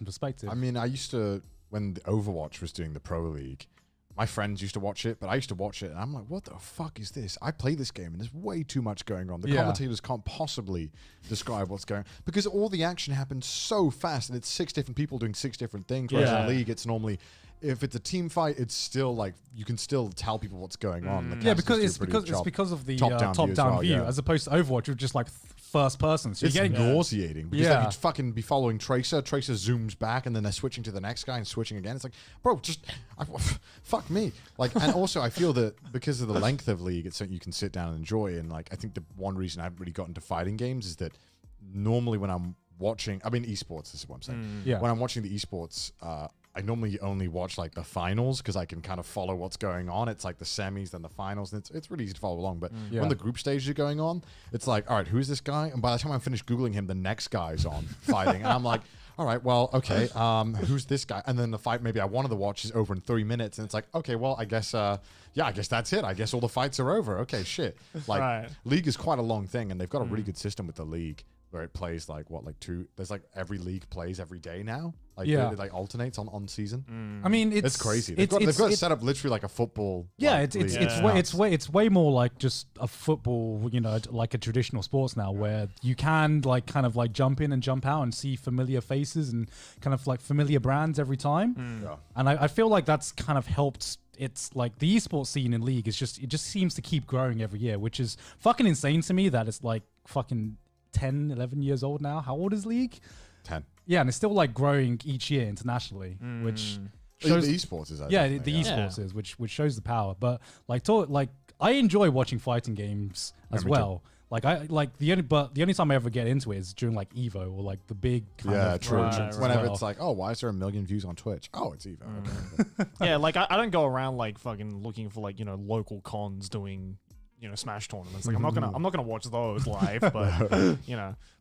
perspective. I mean, I used to when the Overwatch was doing the Pro League. My friends used to watch it, but I used to watch it, and I'm like, what the fuck is this? I play this game, and there's way too much going on. The commentators can't possibly describe what's going on, because all the action happens so fast, and it's 6 different people doing 6 different things, whereas in League, it's normally... If it's a team fight, it's still like you can still tell people what's going on. The Yeah, casters because do a it's pretty good because of the top-down view, yeah. as opposed to Overwatch, which is just like first person. So It's you're getting nauseating because then you'd fucking be following Tracer. Tracer zooms back and then they're switching to the next guy and switching again. It's like, bro, just fuck me. Like, and also I feel that because of the length of League, it's something you can sit down and enjoy. And like, I think the one reason I haven't really got into fighting games is that normally when I'm watching, I mean, esports. This is what I'm saying. Yeah. When I'm watching the esports, I normally only watch like the finals because I can kind of follow what's going on. It's like the semis, then the finals, and it's really easy to follow along. But when the group stages are going on, it's like, all right, who's this guy? And by the time I'm finished Googling him, the next guy's on fighting. And I'm like, all right, well, okay, who's this guy? And then the fight maybe I wanted to watch is over in 3 minutes, and it's like, okay, well, I guess that's it. I guess all the fights are over. Okay, shit. Like, Right. League is quite a long thing, and they've got a really good system with the League where it plays like there's like every league plays every day now. Like it like alternates on season. I mean, it's crazy. They've got it set up literally like a football. Yeah, like, it's way more like just a football, like a traditional sports now, where you can like kind of like jump in and jump out and see familiar faces and kind of like familiar brands every time. Yeah. And I feel like that's kind of helped. It's like the esports scene in League is it just seems to keep growing every year, which is fucking insane to me that it's like fucking 10, 11 years old now. How old is League? 10. Yeah, and it's still like growing each year internationally, which shows the esports is. The esports is, which shows the power. But I enjoy watching fighting games as well. The only time I ever get into it is during like Evo or like the big kind of true. tournaments as Whenever well. it's like, oh, why is there 1 million views on Twitch? Oh, it's Evo. Okay. Yeah, like I don't go around like fucking looking for like local cons doing Smash tournaments. Like I'm not gonna watch those live, but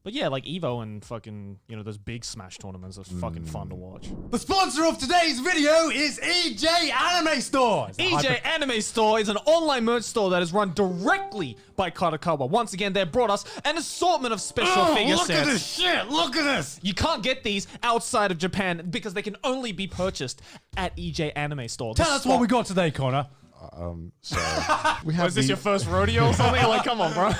but yeah, like Evo and fucking those big Smash tournaments are fucking fun to watch. The sponsor of today's video is EJ Anime Store. EJ Anime Store is an online merch store that is run directly by Katakawa. Once again, they brought us an assortment of special figure sets. Look at this shit! Look at this! You can't get these outside of Japan because they can only be purchased at EJ Anime Store. Tell us what we got today, Connor. So we have Was this your first rodeo or something? Like, come on, bro.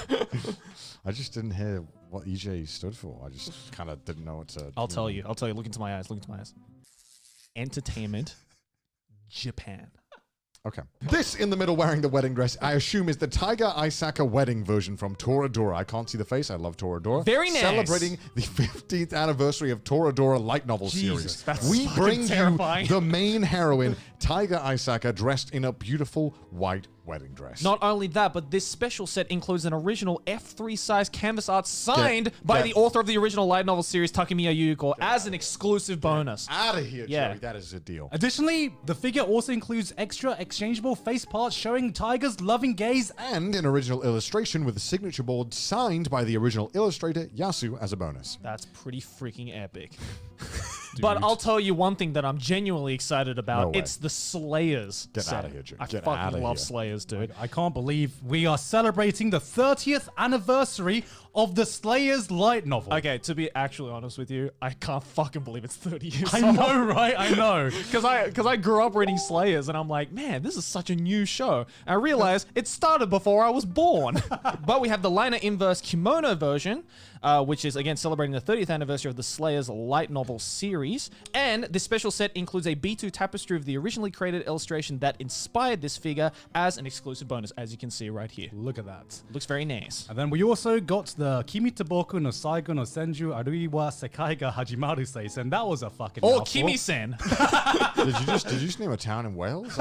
I just didn't hear what EJ stood for. I just kind of didn't know what to. I'll tell you. Look into my eyes. Entertainment, Japan. Okay. This in the middle wearing the wedding dress, I assume, is the Taiga Aisaka wedding version from Toradora. I can't see the face. I love Toradora. Very nice. Celebrating the 15th anniversary of Toradora light novel series. That's We bring terrifying. you the main heroine, Taiga Aisaka, dressed in a beautiful white wedding dress. Not only that, but this special set includes an original F3 size canvas art signed by the author of the original light novel series, Takemiya Yuko, as an exclusive bonus. Out of here, Yeah. Joey. That is a deal. Additionally, the figure also includes extra exchangeable face parts showing Tiger's loving gaze. And an original illustration with a signature board signed by the original illustrator, Yasu, as a bonus. That's pretty freaking epic. But I'll tell you one thing that I'm genuinely excited about. No way. It's the Slayers Get set. outta here, Joe. I Get outta fucking love here. Slayers, dude. I can't believe we are celebrating the 30th anniversary of the Slayers light novel. Okay, to be actually honest with you, I can't fucking believe it's 30 years I old. know, right? I know. Because I grew up reading Slayers, and I'm like, man, this is such a new show. And I realized it started before I was born. But we have the liner inverse kimono version, which is again celebrating the 30th anniversary of the Slayers light novel series. And this special set includes a B2 tapestry of the originally created illustration that inspired this figure as an exclusive bonus, as you can see right here. Look at that. Looks very nice. And then we also got the Kimi to Boku no Saigo no Senju Arui wa Sekai ga Hajimaru Seisen. That was a fucking Or mouthful. Kimi-sen. Did you just name a town in Wales?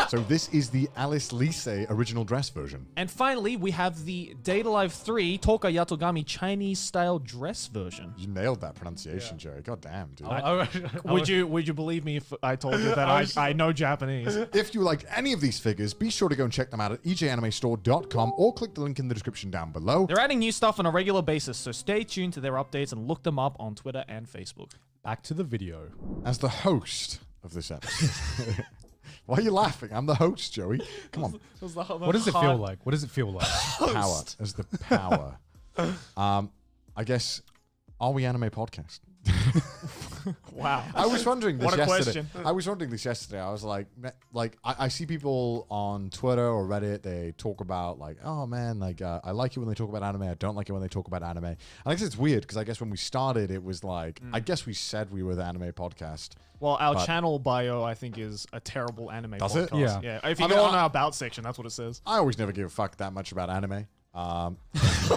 So this is the Alice Lise original dress version. And finally, we have the Data Live 3 Toka Yatogami Chinese style dress version. You nailed that pronunciation, Joey. God damn, dude. Would you believe me if I told you that I know Japanese? If you liked any of these figures, be sure to go and check them out at ejanimestore.com or click the link in the description down below. They're adding new stuff on a regular basis, so stay tuned to their updates and look them up on Twitter and Facebook. Back to the video. As the host of this episode. Why are you laughing? I'm the host, Joey. Come on. What does it feel like? What does it feel like? Power. As the power. I guess, are we anime podcast? Wow. I was wondering this What a yesterday. question. I was wondering this yesterday. I was like I see people on Twitter or Reddit, they talk about like, oh man, like I like it when they talk about anime. I don't like it when they talk about anime. And I guess it's weird because I guess when we started, it was like, I guess we said we were the anime podcast. Well, our but- channel bio, I think, is a terrible anime Does it? podcast. Yeah. If you I go mean, on our about section, that's what it says. I always never give a fuck that much about anime.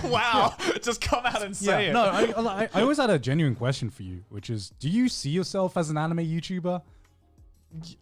Wow. Just come out and say it. No, I always had a genuine question for you, which is, do you see yourself as an anime YouTuber?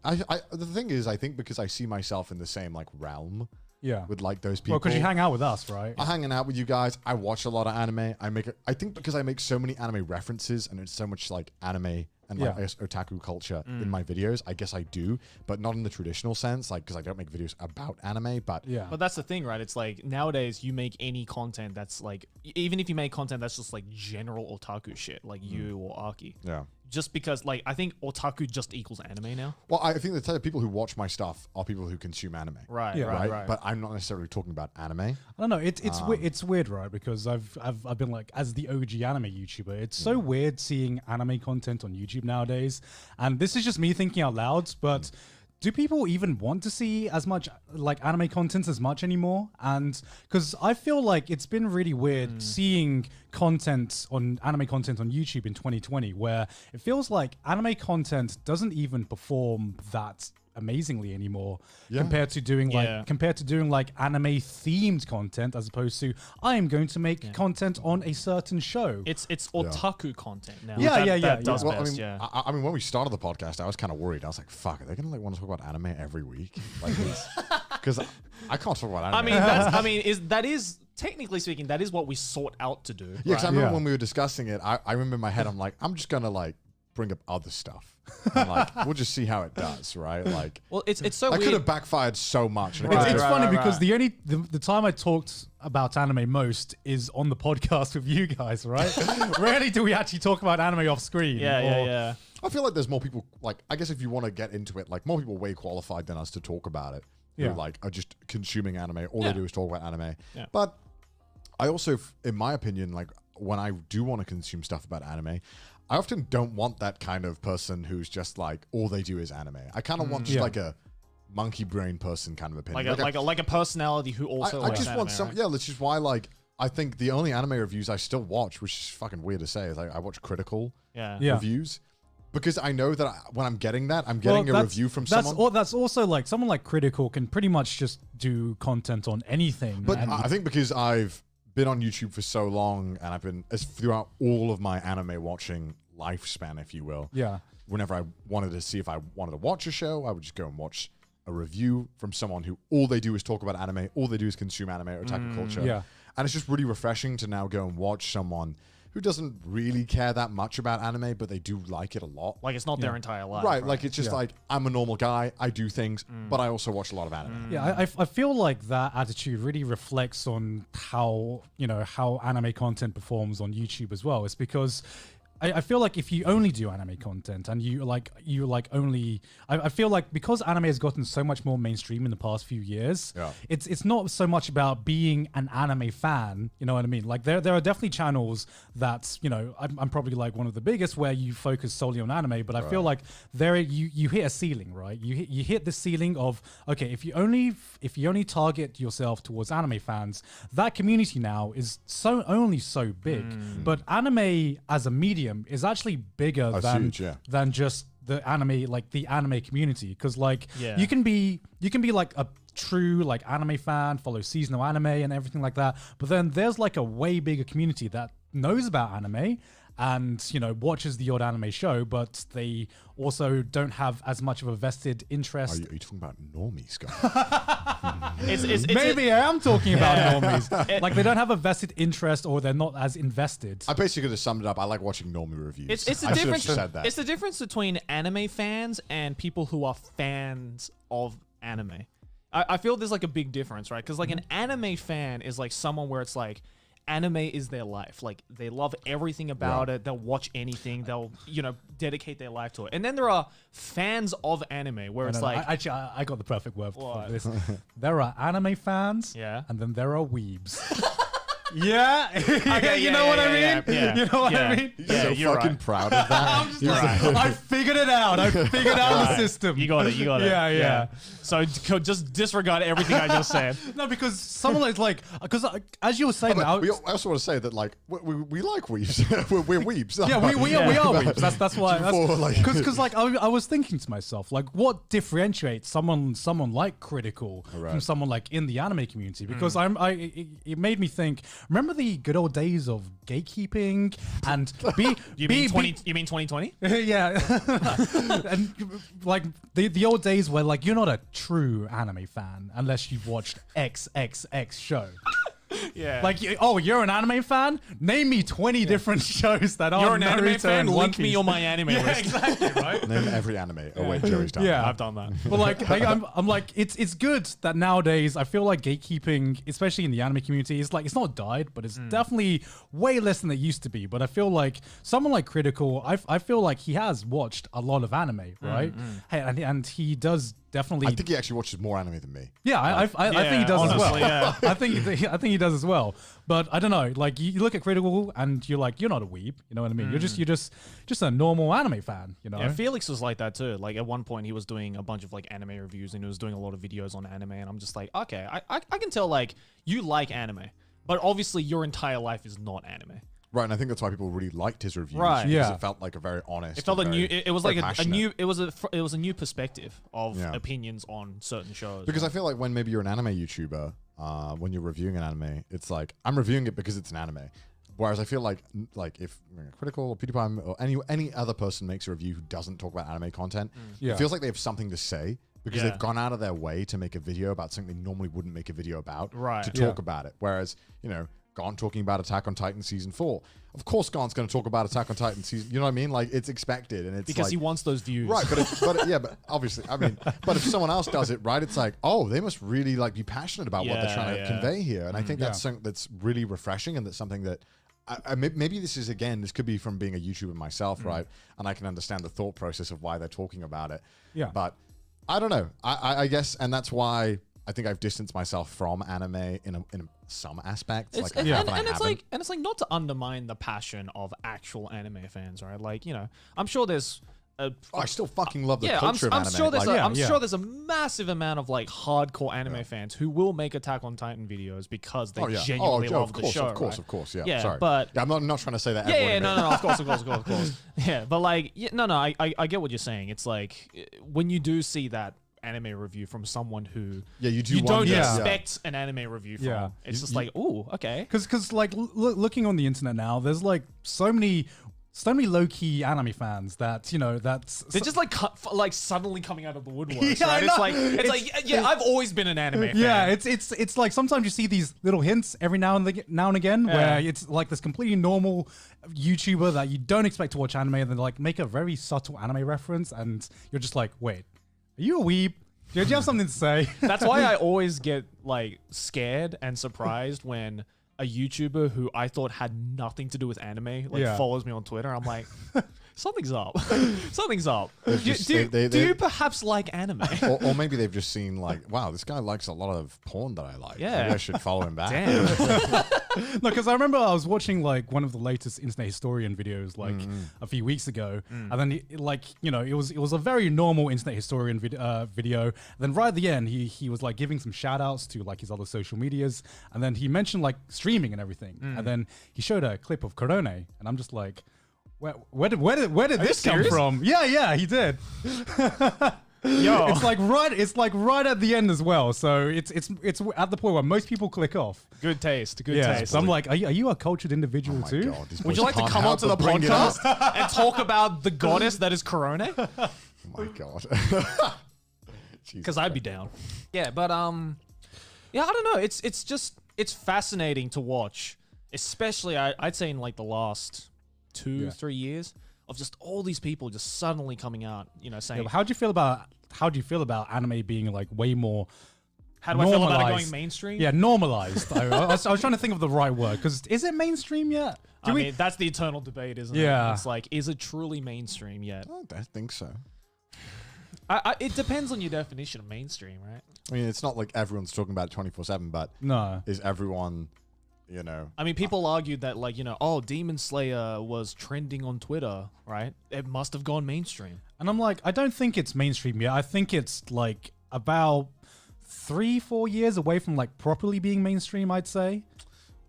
The thing is, I think because I see myself in the same like realm. Yeah. With like those people. Well, because you hang out with us, right? I'm hanging out with you guys. I watch a lot of anime. I think because I make so many anime references and it's so much like anime and like, I guess, otaku culture in my videos. I guess I do, but not in the traditional sense, like because I don't make videos about anime. But But that's the thing, right? It's like nowadays you make any content that's like, even if you make content that's just like general otaku shit, like you or Aki. Yeah. just because like I think otaku just equals anime now. Well, I think the type of people who watch my stuff are people who consume anime. Right, yeah. right. But I'm not necessarily talking about anime. I don't know. It's weird, right? Because I've been like, as the OG anime YouTuber, it's so weird seeing anime content on YouTube nowadays. And this is just me thinking out loud, but do people even want to see as much like anime content as much anymore? And because I feel like it's been really weird seeing anime content on YouTube in 2020, where it feels like anime content doesn't even perform that amazingly anymore compared to doing like anime themed content, as opposed to I am going to make content on a certain show. It's otaku content now. That does well, best, I mean, when we started the podcast, I was kind of worried. I was like, "Fuck, are they gonna like want to talk about anime every week?" Like, because I can't talk about anime. That is technically speaking, that is what we sought out to do. Yeah, because I remember when we were discussing it, I remember in my head, I'm like, I'm just gonna like bring up other stuff. And like, we'll just see how it does, right? Like, well, it's so that weird. could have backfired so much. It's funny because the time I talked about anime most is on the podcast with you guys, right? Rarely do we actually talk about anime off screen. Yeah. I feel like there's more people, like, I guess if you want to get into it, like, more people way qualified than us to talk about it. Who, like, are just consuming anime. All they do is talk about anime. Yeah. But I also, in my opinion, like, when I do want to consume stuff about anime, I often don't want that kind of person who's just like, all they do is anime. I kind of want just like a monkey brain person kind of opinion. Like a personality who also I just want some. Yeah, that's just why, like, I think the only anime reviews I still watch, which is fucking weird to say, is like I watch critical reviews. Because I know that when I'm getting that, I'm getting a review from someone. That's also like someone like Critical can pretty much just do content on anything. But I think because I've been on YouTube for so long, and I've been throughout all of my anime watching lifespan, if you will. Yeah. Whenever I wanted to see if I wanted to watch a show, I would just go and watch a review from someone who all they do is talk about anime, all they do is consume anime or type of culture. Yeah. And it's just really refreshing to now go and watch someone who doesn't really care that much about anime, but they do like it a lot. Like it's not their entire life. Right. Like it's just like, I'm a normal guy, I do things, but I also watch a lot of anime. Yeah, I feel like that attitude really reflects on how anime content performs on YouTube as well. It's because I feel like if you only do anime content and I feel like because anime has gotten so much more mainstream in the past few years, it's not so much about being an anime fan, you know what I mean? Like there are definitely channels that, I'm probably like one of the biggest where you focus solely on anime, but I feel like you hit a ceiling, right? You hit the ceiling of, okay, if you only target yourself towards anime fans, that community now is only so big. But anime as a medium is actually bigger than just the anime community, because you can be like a true like anime fan, follow seasonal anime and everything like that, but then there's like a way bigger community that knows about anime and watches the odd anime show, but they also don't have as much of a vested interest. Are you talking about normies, guys? Maybe I am talking about normies. Like they don't have a vested interest, or they're not as invested. I basically just summed it up. I like watching normie reviews. It's the difference. It's the difference between anime fans and people who are fans of anime. I feel there's like a big difference, right? Because like an anime fan is like someone where it's like, anime is their life. Like they love everything about it. They'll watch anything. They'll dedicate their life to it. And then there are fans of anime where it's like, actually, I got the perfect word for this. There are anime fans, and then there are weebs. Yeah, okay, you know what I mean. Yeah. You know what I mean. You're so fucking proud of that. I'm just I figured it out. I figured out the system. You got it. Yeah. So just disregard everything I just said. No, because someone is like, because as you were saying, I also want to say that like we like weebs. we're weebs. Yeah, we are weebs. That's why. Because like I was thinking to myself, like, what differentiates someone like Critical from someone like in the anime community? Because it made me think. Remember the good old days of gatekeeping and You mean 2020? Yeah, and like the old days where like you're not a true anime fan unless you've watched XXX show. Yeah. Like, oh, you're an anime fan? Name me 20 different shows that are You're an anime Naruto fan? and One Link me Piece. on my anime Yeah, list. exactly, right? Name every anime. Oh wait, Joey's done. Yeah. I've done that. But like I'm like, it's good that nowadays I feel like gatekeeping, especially in the anime community, is like, it's not died, but it's definitely way less than it used to be. But I feel like someone like Critical, I feel like he has watched a lot of anime, right? Hey, and he does definitely. I think he actually watches more anime than me. Yeah, I think he does honestly, as well. yeah. I think he does as well. But I don't know. Like you look at Critical, and you're like, you're not a weeb. You know what I mean? You're just a normal anime fan. You know? Yeah, Felix was like that too. Like at one point, he was doing a bunch of like anime reviews, and he was doing a lot of videos on anime. And I'm just like, okay, I can tell like you like anime, but obviously your entire life is not anime. Right, and I think that's why people really liked his reviews. Right. Because Yeah. it felt like a very honest. It felt a and new. very- It was very like a passionate. new. It was a new perspective of Yeah. opinions on certain shows. Because I feel like when maybe you're an anime YouTuber, when you're reviewing an anime, it's like I'm reviewing it because it's an anime. Whereas I feel like if Critical or PewDiePie or any other person makes a review who doesn't talk about anime content, Yeah. it feels like they have something to say because Yeah. they've gone out of their way to make a video about something they normally wouldn't make a video about, Right. to Yeah. talk about it. Whereas, Gaunt talking about Attack on Titan season 4. Of course, Gaunt's going to talk about Attack on Titan season. You know what I mean? Like it's expected, and it's because like, he wants those views. right. But obviously, I mean, but if someone else does it, right, it's like, oh, they must really like be passionate about what they're trying to convey here, and I think that's something that's really refreshing, and that's something that. Maybe this could be from being a YouTuber myself, right? And I can understand the thought process of why they're talking about it. Yeah. But I don't know. I guess, and that's why I think I've distanced myself from anime in some aspects. It's, like it's like not to undermine the passion of actual anime fans, right? Like I'm sure there's. I still fucking love the Yeah, culture of I'm anime. sure there's Like, sure there's a massive amount of like hardcore anime fans who will make Attack on Titan videos because they genuinely love the show. Of right? course, yeah. Yeah, Sorry. but I'm not trying to say that. yeah, no, of course. Yeah, but like, I get what you're saying. It's like when you do see that anime review from someone who you don't wonder- expect an anime review from. Yeah. It's just like, ooh, okay. Because like looking on the internet now, there's like so many low-key anime fans that They're just like suddenly coming out of the woodworks, Yeah, I right? know. It's like yeah, I've always been an anime fan. Yeah, it's like sometimes you see these little hints every now and again where it's like this completely normal YouTuber that you don't expect to watch anime, and then like make a very subtle anime reference, and you're just like, wait, are you a weeb? Do you have something to say? That's why I always get like scared and surprised when a YouTuber who I thought had nothing to do with anime follows me on Twitter. I'm like, something's up. Something's up. Do you perhaps like anime? or maybe they've just seen like, wow, this guy likes a lot of porn that I like. Yeah. Maybe I should follow him back. Damn. No, because I remember I was watching like one of the latest Internet Historian videos like a few weeks ago, and then it was a very normal Internet Historian video. And then right at the end, he was like giving some shout outs to like his other social medias, and then he mentioned like streaming and everything, and then he showed a clip of Corone, and I'm just like, where did this come from? Yeah, he did. Yo, it's like right at the end as well. So it's at the point where most people click off. Good taste. Good Yeah, taste. so I'm like, are you a cultured individual too? God, these Would you boys like to can't come help onto the but bring it up. podcast and talk about the goddess that is Corone? Oh my God. Because I'd be down. Yeah, but yeah, I don't know. It's fascinating to watch, especially I'd say in like the last 2-3 years of just all these people just suddenly coming out, saying. Yeah, but how do you feel about anime being like way more? How do I feel about it going mainstream? Yeah, normalized. I was trying to think of the right word, because is it mainstream yet? I mean, that's the eternal debate, isn't it? Yeah. It's like, is it truly mainstream yet? I don't think so. It depends on your definition of mainstream, right? I mean, it's not like everyone's talking about it 24/7, but no, is everyone, I mean, people argued that like, oh, Demon Slayer was trending on Twitter, right? It must have gone mainstream. And I'm like, I don't think it's mainstream yet. I think it's like about 3-4 years away from like properly being mainstream, I'd say.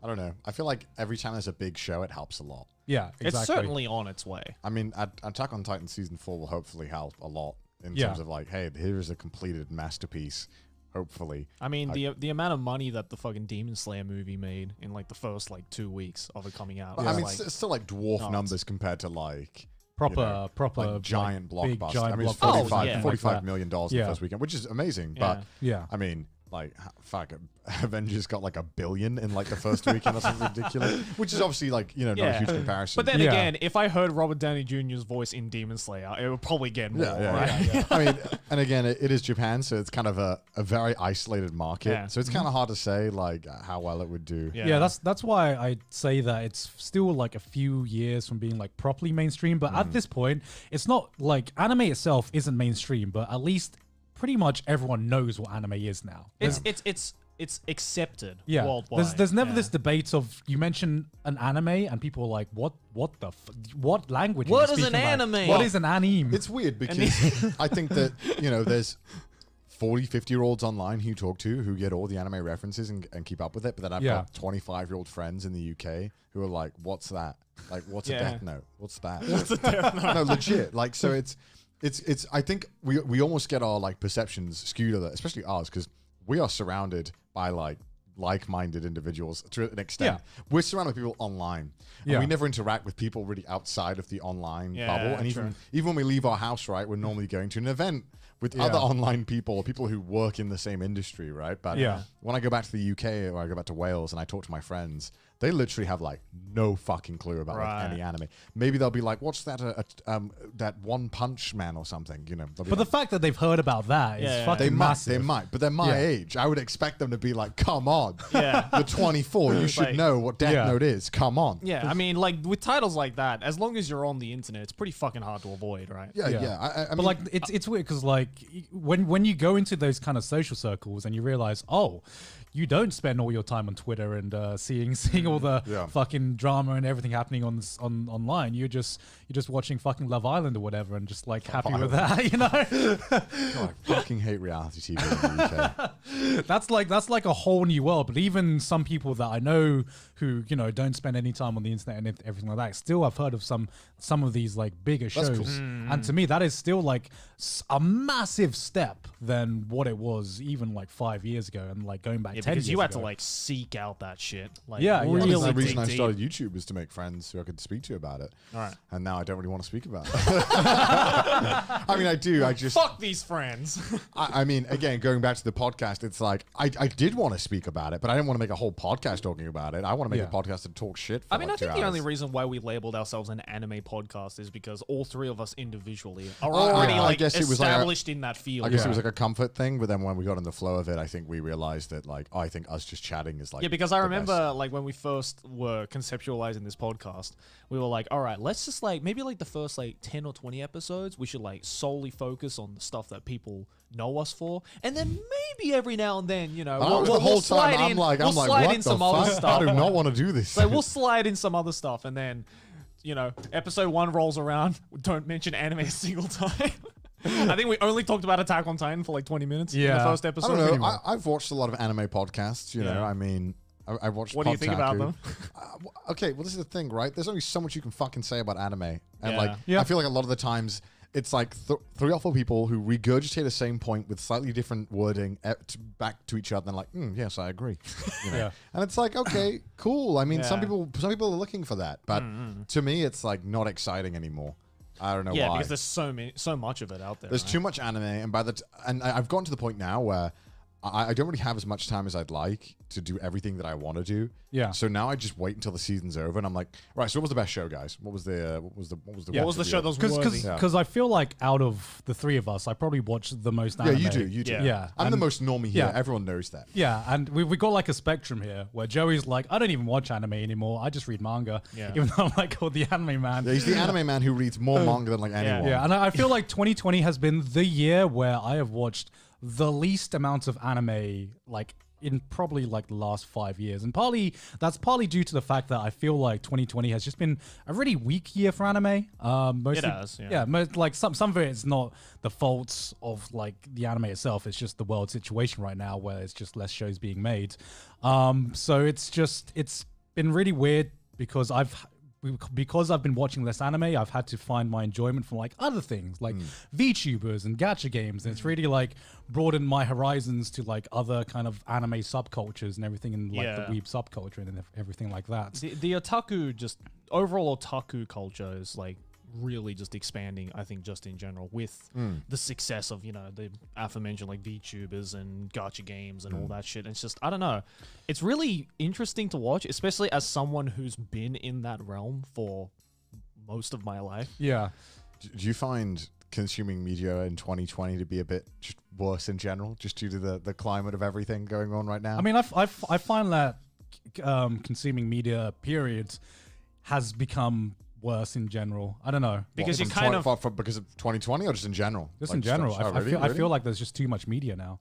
I don't know. I feel like every time there's a big show, it helps a lot. Yeah, exactly. It's certainly on its way. I mean, Attack on Titan season 4 will hopefully help a lot in terms of like, hey, here is a completed masterpiece. Hopefully. I mean, the amount of money that the fucking Demon Slayer movie made in like the first like 2 weeks of it coming out. I mean, like, it's still like dwarf numbers compared to like proper like giant like, big blockbuster. giant I mean, it's blockbuster. $45 million in the first weekend, which is amazing. But yeah, I mean, like fuck, Avengers got like 1 billion in like the first weekend or something ridiculous, which is obviously like not a huge comparison. But then again, if I heard Robert Downey Jr.'s voice in Demon Slayer, it would probably get more. Right? I mean, and again, it is Japan, so it's kind of a very isolated market. Yeah. So it's kind of hard to say like how well it would do. Yeah, that's why I say that it's still like a few years from being like properly mainstream. But at this point, it's not like anime itself isn't mainstream, but at least pretty much everyone knows what anime is now. It's accepted Yeah, worldwide. there's never this debate of you mention an anime and people are like, what what language? What are you is an speaking about? anime? What is an anime? It's weird because I think that there's 40, 50-year-olds online who you talk to who get all the anime references and keep up with it, but then I've got 25-year-old friends in the UK who are like, what's that? Like, what's a Death Note? What's that? What's a Death Note? No, legit. Like, so it's I think we almost get our like perceptions skewed of that, especially ours, because we are surrounded by like-minded individuals to an extent. Yeah. We're surrounded by people online. And we never interact with people really outside of the online bubble. And even when we leave our house, right, we're normally going to an event with other online people or people who work in the same industry, right? But when I go back to the UK or I go back to Wales and I talk to my friends, they literally have like no fucking clue about like, any anime. Maybe they'll be like, "What's that? That One Punch Man or something?" But the fact that they've heard about that is fucking massive. They might, but they're my age. I would expect them to be like, "Come on, you're 24. You should know what Death Note is. Come on." Yeah, I mean, like with titles like that, as long as you're on the internet, it's pretty fucking hard to avoid, right? I but like, it's weird because like when you go into those kind of social circles and you realize, oh, you don't spend all your time on Twitter and seeing all the fucking drama and everything happening on online. You're just watching fucking Love Island or whatever and just like happy with that, you know. God, I fucking hate reality TV in the UK. That's like a whole new world. But even some people that I know who don't spend any time on the internet and everything like that, still I've heard of some of these like bigger shows. Cool. And to me, that is still like a massive step than what it was even like 5 years ago and like going back 10 years because you had ago. to like seek out that shit. Like, Really really the reason dig I deep. started YouTube was to make friends who I could speak to about it. All right. And now I don't really want to speak about it. I mean, I do. I just fuck these friends. I mean, again, going back to the podcast, it's like I did want to speak about it, but I didn't want to make a whole podcast talking about it. I want to make a podcast and talk shit. For I mean, like I think 2 the hours. only reason why we labeled ourselves an anime podcast is because all three of us individually are already I like guess it was established in that field. I guess it was like a comfort thing, but then when we got in the flow of it, I think we realized that like, I think us just chatting is like because I the remember best. like when we first were conceptualizing this podcast, we were like, all right, let's just like maybe like the first like 10 or 20 episodes, we should like solely focus on the stuff that people know us for, and then maybe every now and then, the whole time I'm like, what the some other fuck? stuff. I do not want to do this. So we'll slide in some other stuff, and then episode 1 rolls around, don't mention anime a single time. I think we only talked about Attack on Titan for like 20 minutes in the first episode. I don't know. I've watched a lot of anime podcasts. You know, I mean, I watched. What do you think about them? Okay, well, this is the thing, right? There's only so much you can fucking say about anime, and Yeah. I feel like a lot of the times it's like 3 or 4 people who regurgitate the same point with slightly different wording back to each other, and like, yes, I agree. And it's like, okay, cool. I mean, some people are looking for that, but to me, it's like not exciting anymore. I don't know why. Yeah, because there's so much of it out there. There's too much anime, and and I've gotten to the point now where I don't really have as much time as I'd like to do everything that I want to do. Yeah. So now I just wait until the season's over, and I'm like, right. So what was the best show, guys? What was the show that was worthy? Because I feel like out of the 3 of us, I probably watched the most anime. Yeah, you do. Yeah. I'm the most normie here. Yeah. Everyone knows that. Yeah, and we got like a spectrum here where Joey's like, I don't even watch anime anymore. I just read manga. Yeah. Even though I'm like called the anime man. Yeah, he's the anime man who reads more manga than like anyone. Yeah, and I feel like 2020 has been the year where I have watched the least amount of anime like in probably like the last 5 years, and that's partly due to the fact that I feel like 2020 has just been a really weak year for anime. Mostly, it has, yeah. like some of it is not the faults of like the anime itself. It's just the world situation right now where it's just less shows being made. So it's been really weird because I've been watching less anime, I've had to find my enjoyment from like other things like VTubers and gacha games, and it's really like broadened my horizons to like other kind of anime subcultures and everything in like the weeb subculture and everything like that. The otaku, just overall otaku culture is like really just expanding, I think, just in general, with the success of, the aforementioned like VTubers and gacha games and all that shit. And it's just, I don't know, it's really interesting to watch, especially as someone who's been in that realm for most of my life. Yeah. Do you find consuming media in 2020 to be a bit just worse in general, just due to the climate of everything going on right now? I mean, I find that consuming media, period, has become worse in general. I don't know. Because because of 2020 or just in general? Just Like, in general. I feel like there's just too much media now.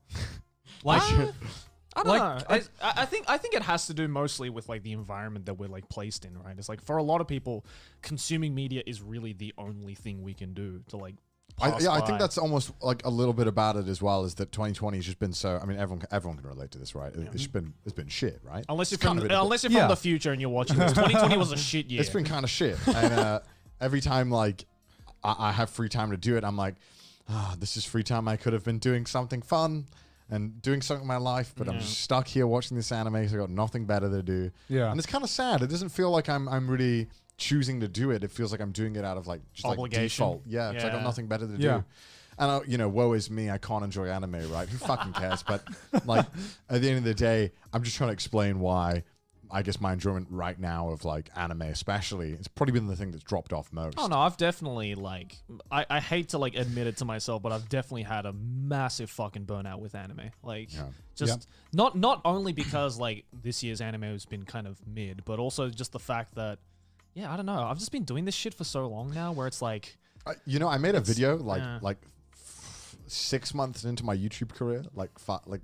Like, I don't know. I think it has to do mostly with like the environment that we're like placed in, right? It's like for a lot of people, consuming media is really the only thing we can do to like. I think that's almost like a little bit about it as well. Is that 2020 has just been so? I mean, everyone can relate to this, right? It's been shit, right? Unless you're from the future and you're watching this, 2020 was a shit year. It's been kind of shit, and every time like I have free time to do it, I'm like, this is free time I could have been doing something fun and doing something in my life, but I'm just stuck here watching this anime. So I got nothing better to do. Yeah, and it's kind of sad. It doesn't feel like I'm really choosing to do it. It feels like I'm doing it out of like just obligation. Like default. Yeah, it's like I've nothing better to do. And woe is me. I can't enjoy anime, right? Who fucking cares? But like at the end of the day, I'm just trying to explain why. I guess my enjoyment right now of like anime, especially, it's probably been the thing that's dropped off most. Oh no, I've definitely like I hate to like admit it to myself, but I've definitely had a massive fucking burnout with anime. Like not only because like this year's anime has been kind of mid, but also just the fact that I don't know. I've just been doing this shit for so long now, where it's like, I made a video like 6 months into my YouTube career, like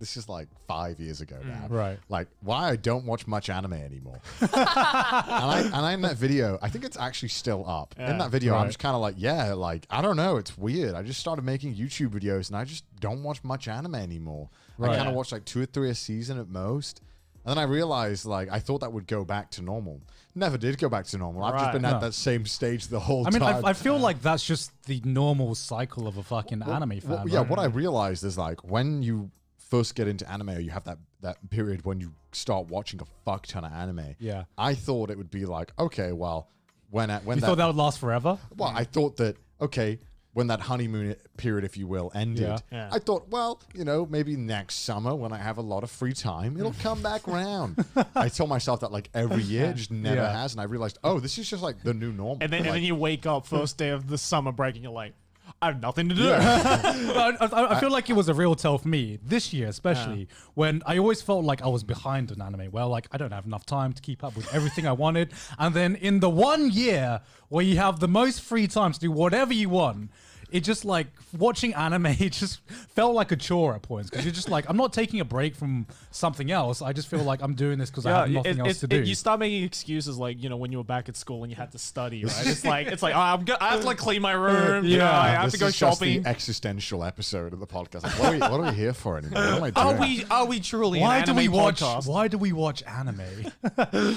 this is like 5 years ago now. Right. Like why I don't watch much anime anymore. and I in that video, I think it's actually still up. In that video, I'm just kind of like, I don't know, it's weird. I just started making YouTube videos and I just don't watch much anime anymore. I kind of watch like 2 or 3 a season at most. And then I realized, like, I thought that would go back to normal. Never did go back to normal. I've just been at that same stage the whole time. I feel like that's just the normal cycle of a fucking anime fan. What I realized is, like, when you first get into anime, or you have that period when you start watching a fuck ton of anime, I thought it would be like, okay, well, when you thought that would last forever? Well, I thought that, okay, when that honeymoon period, if you will, ended, I thought, well, maybe next summer when I have a lot of free time, it'll come back around. I told myself that like every year, it just never has. And I realized, this is just like the new normal. And then you wake up first day of the summer break and you're like, I have nothing to do. I feel like it was a real tell for me this year, especially when I always felt like I was behind an anime. Well, like I don't have enough time to keep up with everything I wanted. And then in the 1 year where you have the most free time to do whatever you want, it just like watching anime, it just felt like a chore at points because you're just like, I'm not taking a break from something else. I just feel like I'm doing this because I have nothing else to do. You start making excuses like, when you were back at school and you had to study, right? It's like I have to like clean my room. I have to go shopping. Just the existential episode of the podcast. Like, what are we here for anymore? What am I doing? Are we truly an anime podcast? Why do we watch anime?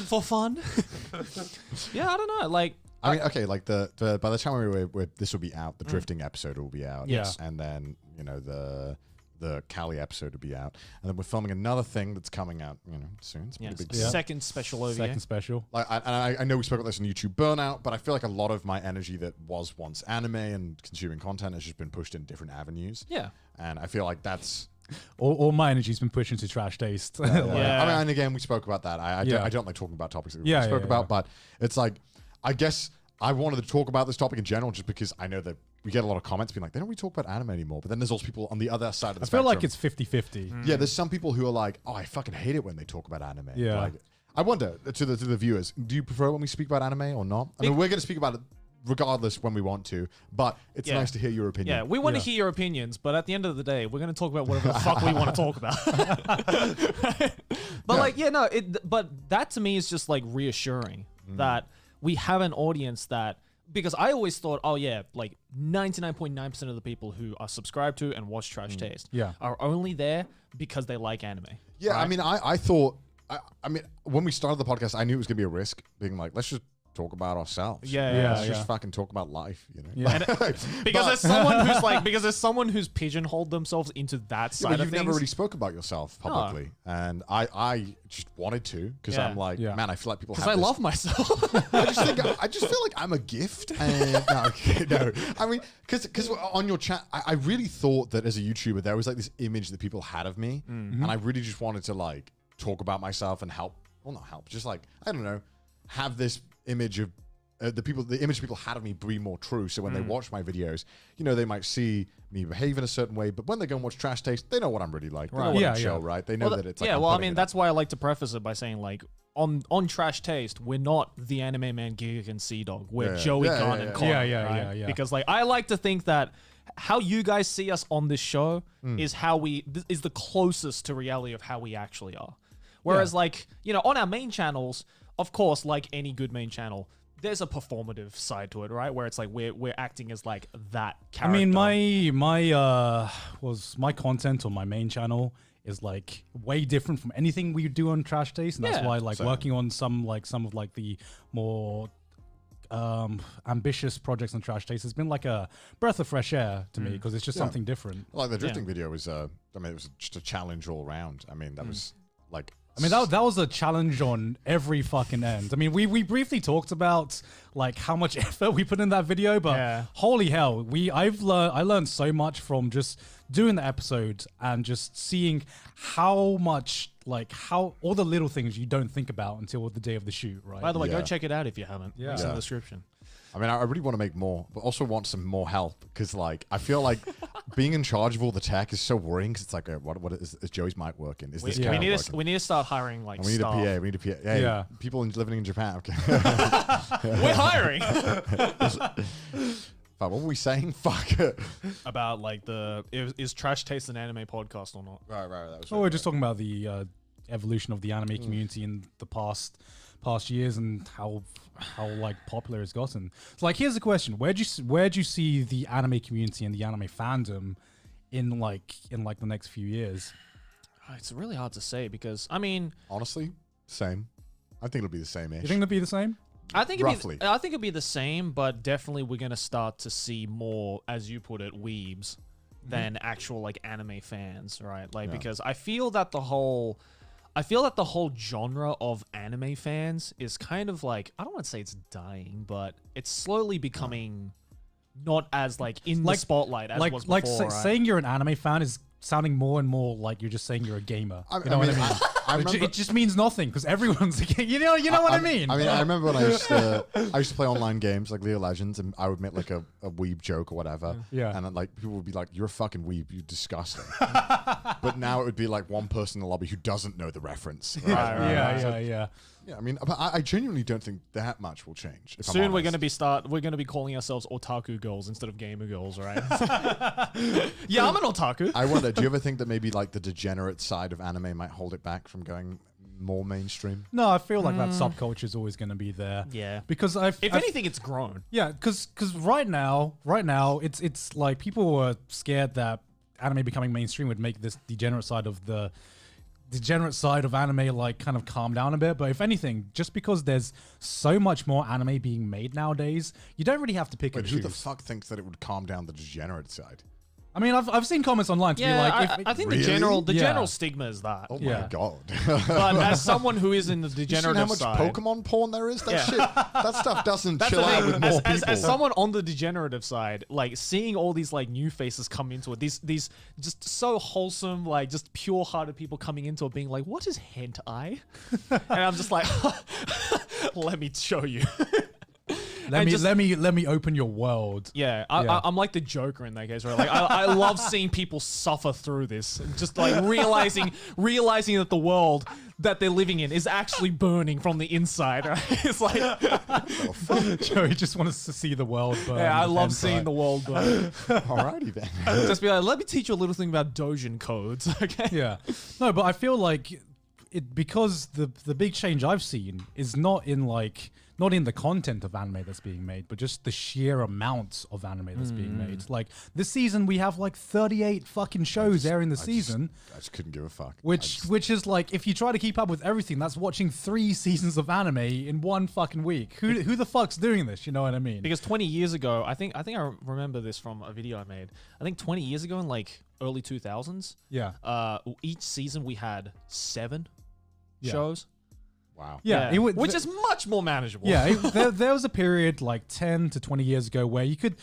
For fun? I don't know. Like, I mean, okay, like the by the time this will be out, the drifting episode will be out. Yes. And then, the Cali episode will be out. And then we're filming another thing that's coming out, soon. It's a pretty big deal. Second special over Second special. Like, I know we spoke about this on YouTube Burnout, but I feel like a lot of my energy that was once anime and consuming content has just been pushed in different avenues. Yeah. And I feel like that's... All my energy's been pushed into trash taste. I mean, and again, we spoke about that. I don't like talking about topics that we spoke about, but it's like, I guess I wanted to talk about this topic in general just because I know that we get a lot of comments being like, they don't really talk about anime anymore. But then there's also people on the other side of the spectrum. I feel like it's 50-50. Yeah, there's some people who are like, I fucking hate it when they talk about anime. Yeah. Like, I wonder, to the viewers, do you prefer when we speak about anime or not? I mean, we're going to speak about it regardless when we want to, but it's nice to hear your opinion. Yeah, we want to hear your opinions, but at the end of the day, we're going to talk about whatever the fuck we want to talk about. But but that to me is just like reassuring that we have an audience that, because I always thought, like 99.9% of the people who are subscribed to and watch Trash Taste are only there because they like anime. Yeah, right? I mean, I thought, I mean, when we started the podcast, I knew it was going to be a risk, being like, let's just talk about ourselves. Yeah, Let's just fucking talk about life, you know. Yeah. Because there's someone who's pigeonholed themselves into that side but of you've things. never really spoke about yourself publicly, and I just wanted to because I'm like, man, I feel like people have I this- love myself. I just feel like I'm a gift. And no. I mean, because on your chat, I really thought that as a YouTuber, there was like this image that people had of me, Mm-hmm. and I really just wanted to like talk about myself and help. Well, not help, just like I don't know, have this image of the image people had of me be more true. So when they watch my videos, you know, they might see me behave in a certain way, but when they go and watch Trash Taste, they know what I'm really like. They know what I'm chill, right? They know that it's like. Yeah, I'm well, I putting mean, it that's why I like to preface it by saying like. On Trash Taste, we're not the Anime Man, Giga, and Sea Dog. We're Joey Gunn and Connor. Yeah. Because like I like to think that how you guys see us on this show is is the closest to reality of how we actually are. Whereas like, you know, on our main channels, of course, like any good main channel, there's a performative side to it, right? Where it's like we're acting as like that character. I mean, my content on my main channel is like way different from anything we do on Trash Taste, and that's why like working on some of the more ambitious projects on Trash Taste has been like a breath of fresh air to me because it's just something different. Like the drifting video was, I mean, it was just a challenge all around. I mean, that was like. I mean, that was a challenge on every fucking end. I mean, we briefly talked about like how much effort we put in that video, but holy hell, I learned so much from just doing the episode and just seeing how much how all the little things you don't think about until the day of the shoot, right? By the way, go check it out if you haven't. Yeah. It's in the description. I mean, I really want to make more, but also want some more help because, like, I feel like being in charge of all the tech is so worrying. Because it's like, what is Joey's mic working? Is this camera working? We need to start hiring like we need staff. a PA. We need a PA. Hey, people living in Japan. Okay. We're hiring. Fuck, what were we saying? Fuck. About like is Trash Taste an anime podcast or not? Right. That was we're just talking about the evolution of the anime community in the past years and how like popular it's gotten. So like, here's the question: where'd you see the anime community and the anime fandom in the next few years? It's really hard to say because I mean, honestly, same. I think it'll be the same-ish. You think it'll be the same? I think roughly. I think it'd be the same, but definitely we're gonna start to see more, as you put it, weebs than actual like anime fans, right? Like because I feel that the whole genre of anime fans is kind of like, I don't want to say it's dying, but it's slowly becoming not as like in the spotlight as was before. Right? Saying you're an anime fan is sounding more and more like you're just saying you're a gamer. You know what I mean? I remember, it just means nothing because everyone's a gamer. You know what I mean? I mean, I remember when I used to play online games like League of Legends, and I would make like a weeb joke or whatever. Yeah. And then, like people would be like, "You're a fucking weeb. You're disgusting." But now it would be like one person in the lobby who doesn't know the reference. Right? Yeah. Yeah, I mean, I genuinely don't think that much will change. Soon we're gonna be calling ourselves otaku girls instead of gamer girls, right? Yeah, I'm an otaku. I wonder, do you ever think that maybe like the degenerate side of anime might hold it back from going more mainstream? No, I feel like that subculture is always going to be there. Yeah, because if anything, it's grown. Yeah, because right now, it's like people were scared that anime becoming mainstream would make this degenerate side of anime like kind of calm down a bit. But if anything, just because there's so much more anime being made nowadays, you don't really have to pick and choose. Who the fuck thinks that it would calm down the degenerate side? I mean, I've seen comments online to be like, I think the general stigma is that. Oh my god! But as someone who is in the degenerative how much side, Pokemon porn there is? That shit, that stuff doesn't chill out with more people. As someone on the degenerative side, like seeing all these like new faces come into it, these just so wholesome, like just pure-hearted people coming into it, being like, "What is hentai?" And I'm just like, "Let me show you." Let me open your world. Yeah, I'm like the Joker in that case, right? Like I love seeing people suffer through this, just like realizing that the world that they're living in is actually burning from the inside. Right? It's like Joey just wants to see the world burn. Yeah, I love seeing the world burn. Alrighty then. Just be like, let me teach you a little thing about Dojin codes, okay? Yeah, no, but I feel like because the big change I've seen is not in like not in the content of anime that's being made, but just the sheer amount of anime that's being made. Like this season, we have like 38 fucking shows airing the season. I just couldn't give a fuck. Which is like, if you try to keep up with everything, that's watching 3 seasons of anime in one fucking week. Who the fuck's doing this? You know what I mean? Because 20 years ago, I think I remember this from a video I made. I think 20 years ago in like early 2000s. Yeah. Each season we had 7 Yeah. shows. Wow. Yeah, which is much more manageable. Yeah, there was a period like 10 to 20 years ago where you could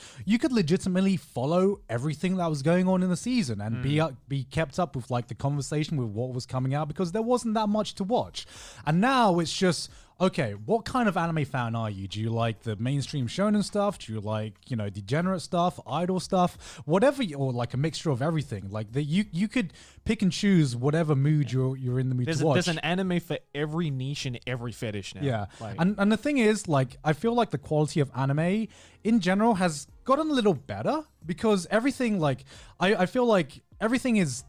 legitimately follow everything that was going on in the season and be kept up with like the conversation with what was coming out, because there wasn't that much to watch. And now it's just, okay, what kind of anime fan are you? Do you like the mainstream shonen stuff? Do you like, you know, degenerate stuff, idol stuff, whatever, or like a mixture of everything? Like you could pick and choose whatever mood you're in the mood to watch. There's an anime for every niche and every fetish now. Yeah, Like, and the thing is, like, I feel like the quality of anime in general has gotten a little better, because everything, like, I feel like everything's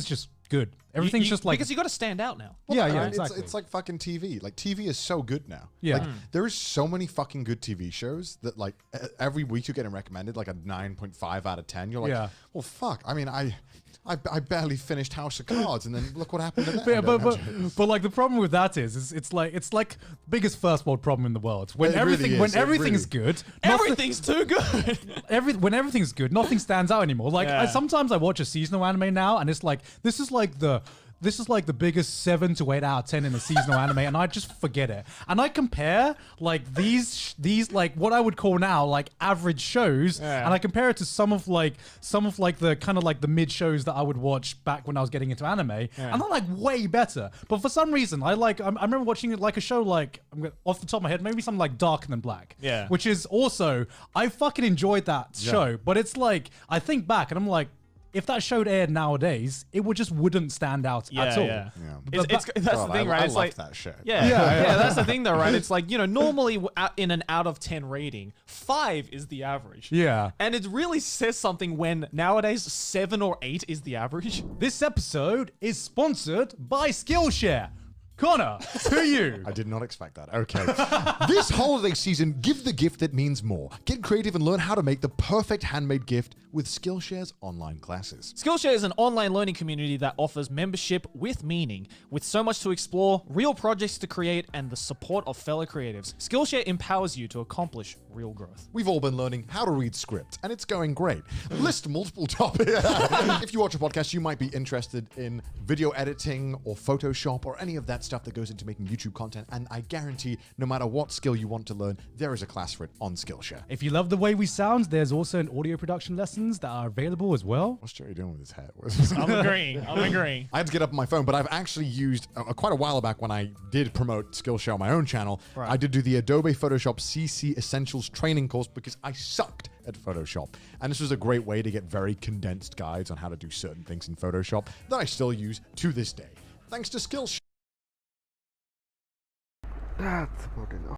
just good. Everything's just like, because you got to stand out now. Yeah, exactly. It's like fucking TV. Like TV is so good now. Yeah. Like there is so many fucking good TV shows that like every week you're getting recommended like a 9.5 out of 10. You're like, Yeah. well, fuck. I mean, I barely finished House of Cards, and then look what happened to that. But like the problem with that is it's like the biggest first world problem in the world. When It really is. It everything's really- good, Everything's too good. when everything's good, nothing stands out anymore. Like sometimes I watch a seasonal anime now, and it's like this is like the biggest 7 to 8 out of 10 in a seasonal anime, and I just forget it. And I compare like these like what I would call now like average shows, and I compare it to some of like the kind of like the mid shows that I would watch back when I was getting into anime, and they're like way better. But for some reason, I remember watching it like a show like, off the top of my head, maybe something like Darker Than Black, which is also, I fucking enjoyed that show, but it's like I think back and I'm like, if that show aired nowadays, it wouldn't stand out at all. Yeah. That's the thing, right? I it's love like that show. Yeah, that's the thing, though, right? It's like, you know, normally in an out of 10 rating, 5 is the average. Yeah. And it really says something when nowadays 7 or 8 is the average. This episode is sponsored by Skillshare. Connor, to you. I did not expect that. Okay. This holiday season, give the gift that means more. Get creative and learn how to make the perfect handmade gift with Skillshare's online classes. Skillshare is an online learning community that offers membership with meaning, with so much to explore, real projects to create, and the support of fellow creatives. Skillshare empowers you to accomplish real growth. We've all been learning how to read script, and it's going great. List multiple topics. If you watch a podcast, you might be interested in video editing or Photoshop or any of that stuff that goes into making YouTube content, and I guarantee no matter what skill you want to learn, there is a class for it on Skillshare. If you love the way we sound, there's also an audio production lessons that are available as well. What's Jerry doing with his head? I'm agreeing. I had to get up on my phone, but I've actually used quite a while back when I did promote Skillshare on my own channel. Right. I did do the Adobe Photoshop CC Essentials training course because I sucked at Photoshop. And this was a great way to get very condensed guides on how to do certain things in Photoshop that I still use to this day. Thanks to Skillshare. That's about enough.